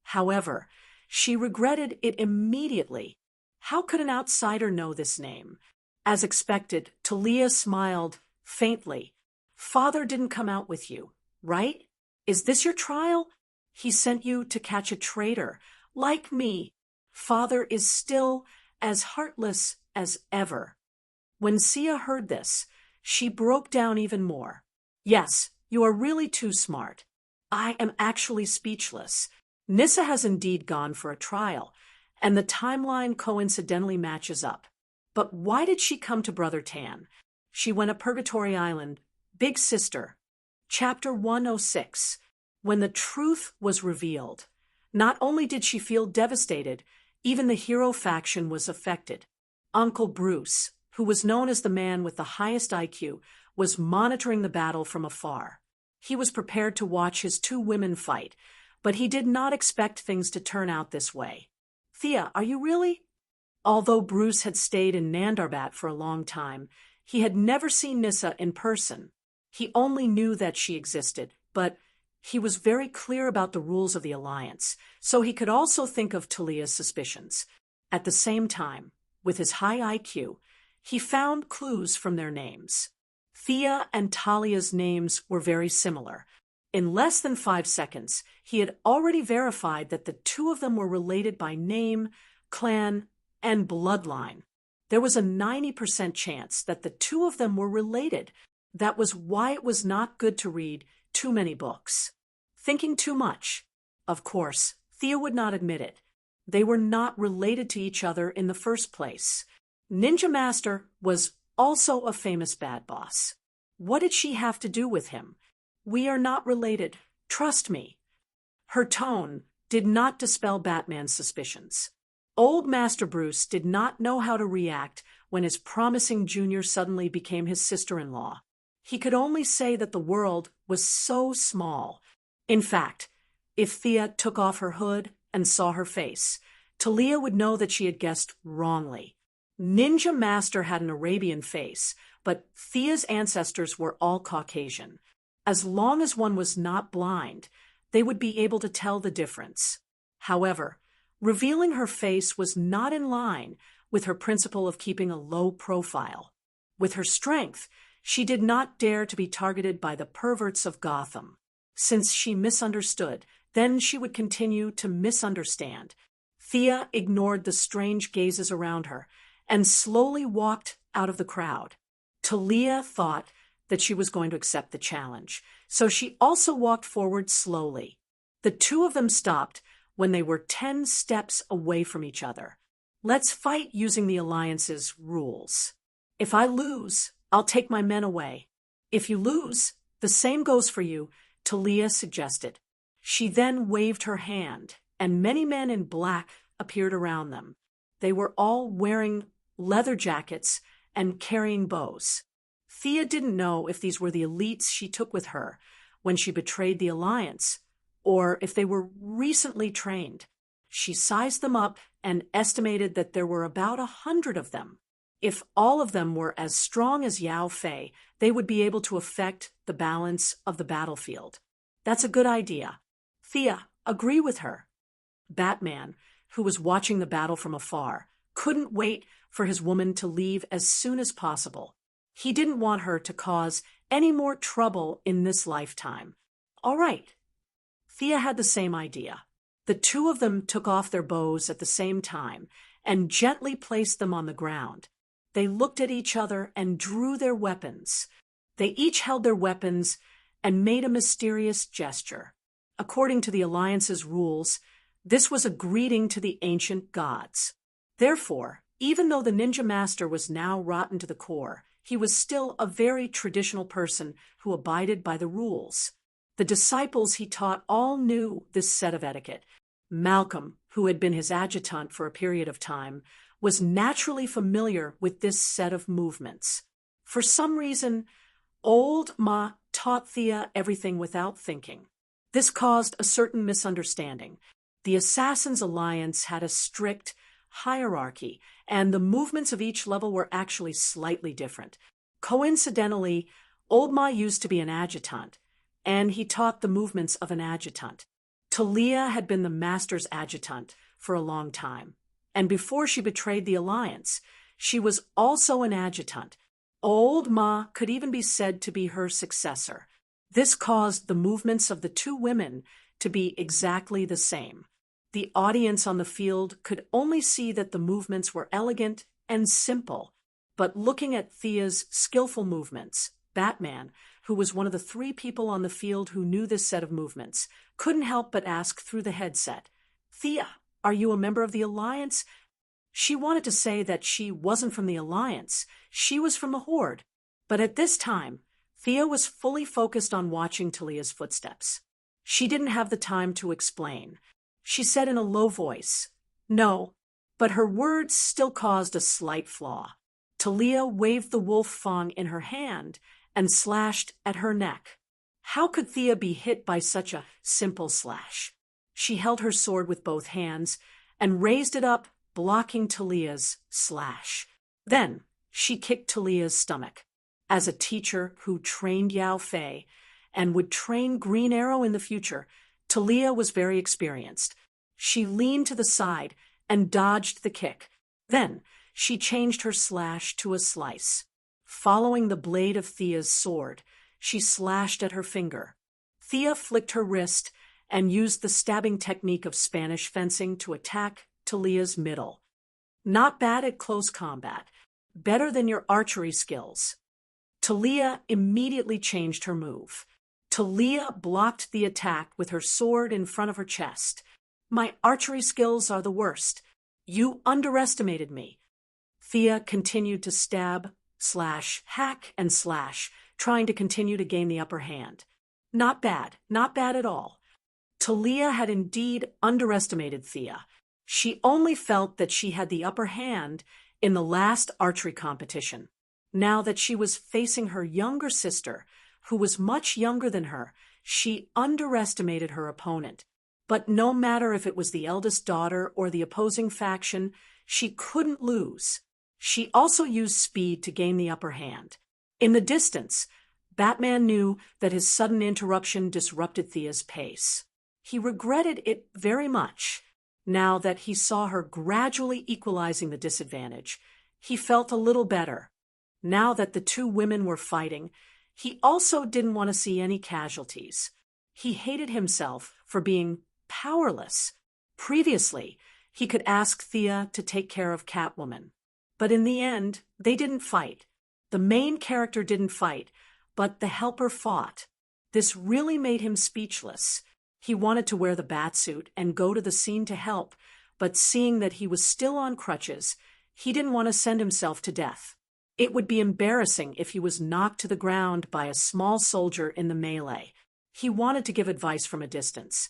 However, she regretted it immediately. How could an outsider know this name? As expected, Talia smiled faintly. "Father didn't come out with you, right? Is this your trial? He sent you to catch a traitor, like me. Father is still as heartless as ever." When Sia heard this, she broke down even more. "Yes, you are really too smart. I am actually speechless. Nissa has indeed gone for a trial, and the timeline coincidentally matches up. But why did she come to Brother Tan? She went to Purgatory Island, Big Sister." Chapter 106. When the truth was revealed. Not only did she feel devastated, even the hero faction was affected. Uncle Bruce, who was known as the man with the highest IQ, was monitoring the battle from afar. He was prepared to watch his two women fight, but he did not expect things to turn out this way. "Thea, are you really?" Although Bruce had stayed in Nandarbat for a long time, he had never seen Nissa in person. He only knew that she existed, but he was very clear about the rules of the Alliance, so he could also think of Talia's suspicions. At the same time, with his high IQ, he found clues from their names. Thea and Talia's names were very similar. In less than 5 seconds, he had already verified that the two of them were related by name, clan, and bloodline. There was a 90% chance that the two of them were related. That was why it was not good to read too many books. Thinking too much. Of course, Thea would not admit it. They were not related to each other in the first place. Ninja Master was also a famous bad boss. What did she have to do with him? "We are not related. Trust me." Her tone did not dispel Batman's suspicions. Old Master Bruce did not know how to react when his promising junior suddenly became his sister-in-law. He could only say that the world was so small. In fact, if Thea took off her hood and saw her face, Talia would know that she had guessed wrongly. Ninja Master had an Arabian face, but Thea's ancestors were all Caucasian. As long as one was not blind, they would be able to tell the difference. However, revealing her face was not in line with her principle of keeping a low profile. With her strength, she did not dare to be targeted by the perverts of Gotham. Since she misunderstood, then she would continue to misunderstand. Thea ignored the strange gazes around her and slowly walked out of the crowd. Talia thought that she was going to accept the challenge, so she also walked forward slowly. The two of them stopped when they were 10 steps away from each other. "Let's fight using the Alliance's rules. If I lose, I'll take my men away. If you lose, the same goes for you," Talia suggested. She then waved her hand, and many men in black appeared around them. They were all wearing leather jackets and carrying bows. Thea didn't know if these were the elites she took with her when she betrayed the Alliance, or if they were recently trained. She sized them up and estimated that there were about 100 of them. If all of them were as strong as Yao Fei, they would be able to affect the balance of the battlefield. "That's a good idea." Thea agreed with her. Batman, who was watching the battle from afar, couldn't wait for his woman to leave as soon as possible. He didn't want her to cause any more trouble in this lifetime. All right. Thea had the same idea. The two of them took off their bows at the same time and gently placed them on the ground. They looked at each other and drew their weapons. They each held their weapons and made a mysterious gesture. According to the Alliance's rules, this was a greeting to the ancient gods. Therefore, even though the Ninja Master was now rotten to the core, he was still a very traditional person who abided by the rules. The disciples he taught all knew this set of etiquette. Malcolm, who had been his adjutant for a period of time, was naturally familiar with this set of movements. For some reason, old Ma taught Thea everything without thinking. This caused a certain misunderstanding. The Assassin's Alliance had a strict hierarchy, and the movements of each level were actually slightly different. Coincidentally, old Ma used to be an adjutant, and he taught the movements of an adjutant. Talia had been the master's adjutant for a long time, and before she betrayed the Alliance, she was also an adjutant. Old Ma could even be said to be her successor. This caused the movements of the two women to be exactly the same. The audience on the field could only see that the movements were elegant and simple, but looking at Thea's skillful movements, Batman, who was one of the 3 people on the field who knew this set of movements, couldn't help but ask through the headset, "Thea, are you a member of the Alliance?" She wanted to say that she wasn't from the Alliance, she was from the Horde. But at this time, Thea was fully focused on watching Talia's footsteps. She didn't have the time to explain. She said in a low voice, "No," but her words still caused a slight flaw. Talia waved the wolf fang in her hand and slashed at her neck. How could Thea be hit by such a simple slash? She held her sword with both hands and raised it up, blocking Talia's slash. Then she kicked Talia's stomach. As a teacher who trained Yao Fei and would train Green Arrow in the future, Talia was very experienced. She leaned to the side and dodged the kick. Then she changed her slash to a slice. Following the blade of Thea's sword, she slashed at her finger. Thea flicked her wrist and used the stabbing technique of Spanish fencing to attack Talia's middle. Not bad at close combat. Better than your archery skills. Talia immediately changed her move. Talia blocked the attack with her sword in front of her chest. "My archery skills are the worst. You underestimated me." Thea continued to stab, slash, hack, and slash, trying to continue to gain the upper hand. Not bad at all. Talia had indeed underestimated Thea. She only felt that she had the upper hand in the last archery competition. Now that she was facing her younger sister, who was much younger than her, she underestimated her opponent. But no matter if it was the eldest daughter or the opposing faction, she couldn't lose. She also used speed to gain the upper hand. In the distance, Batman knew that his sudden interruption disrupted Thea's pace. He regretted it very much. Now that he saw her gradually equalizing the disadvantage, he felt a little better. Now that the two women were fighting, he also didn't want to see any casualties. He hated himself for being powerless. Previously, he could ask Thea to take care of Catwoman. But in the end, they didn't fight. The main character didn't fight, but the helper fought. This really made him speechless. He wanted to wear the batsuit and go to the scene to help, but seeing that he was still on crutches, he didn't want to send himself to death. It would be embarrassing if he was knocked to the ground by a small soldier in the melee. He wanted to give advice from a distance,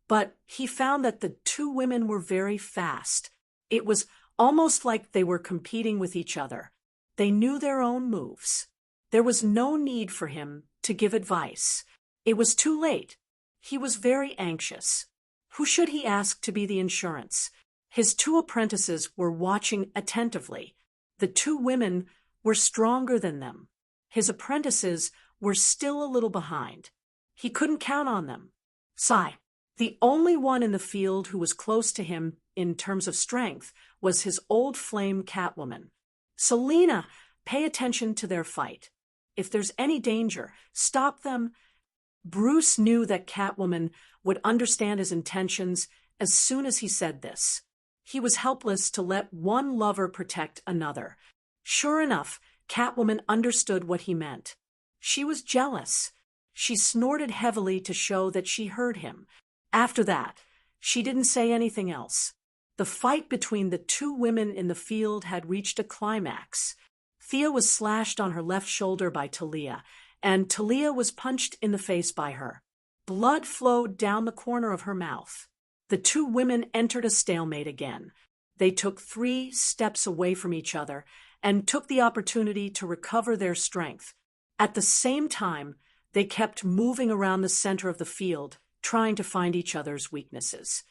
but he found that the two women were very fast. It was almost like they were competing with each other. They knew their own moves. There was no need for him to give advice. It was too late. He was very anxious. Who should he ask to be the insurance? His two apprentices were watching attentively. The two women were stronger than them. His apprentices were still a little behind. He couldn't count on them. Sigh. The only one in the field who was close to him in terms of strength was his old flame Catwoman. Selina, pay attention to their fight. If there's any danger, stop them. Bruce knew that Catwoman would understand his intentions as soon as he said this. He was helpless to let one lover protect another. Sure enough, Catwoman understood what he meant. She was jealous. She snorted heavily to show that she heard him. After that, she didn't say anything else. The fight between the two women in the field had reached a climax. Thea was slashed on her left shoulder by Talia, and Talia was punched in the face by her. Blood flowed down the corner of her mouth. The two women entered a stalemate again. They took 3 steps away from each other and took the opportunity to recover their strength. At the same time, they kept moving around the center of the field, trying to find each other's weaknesses.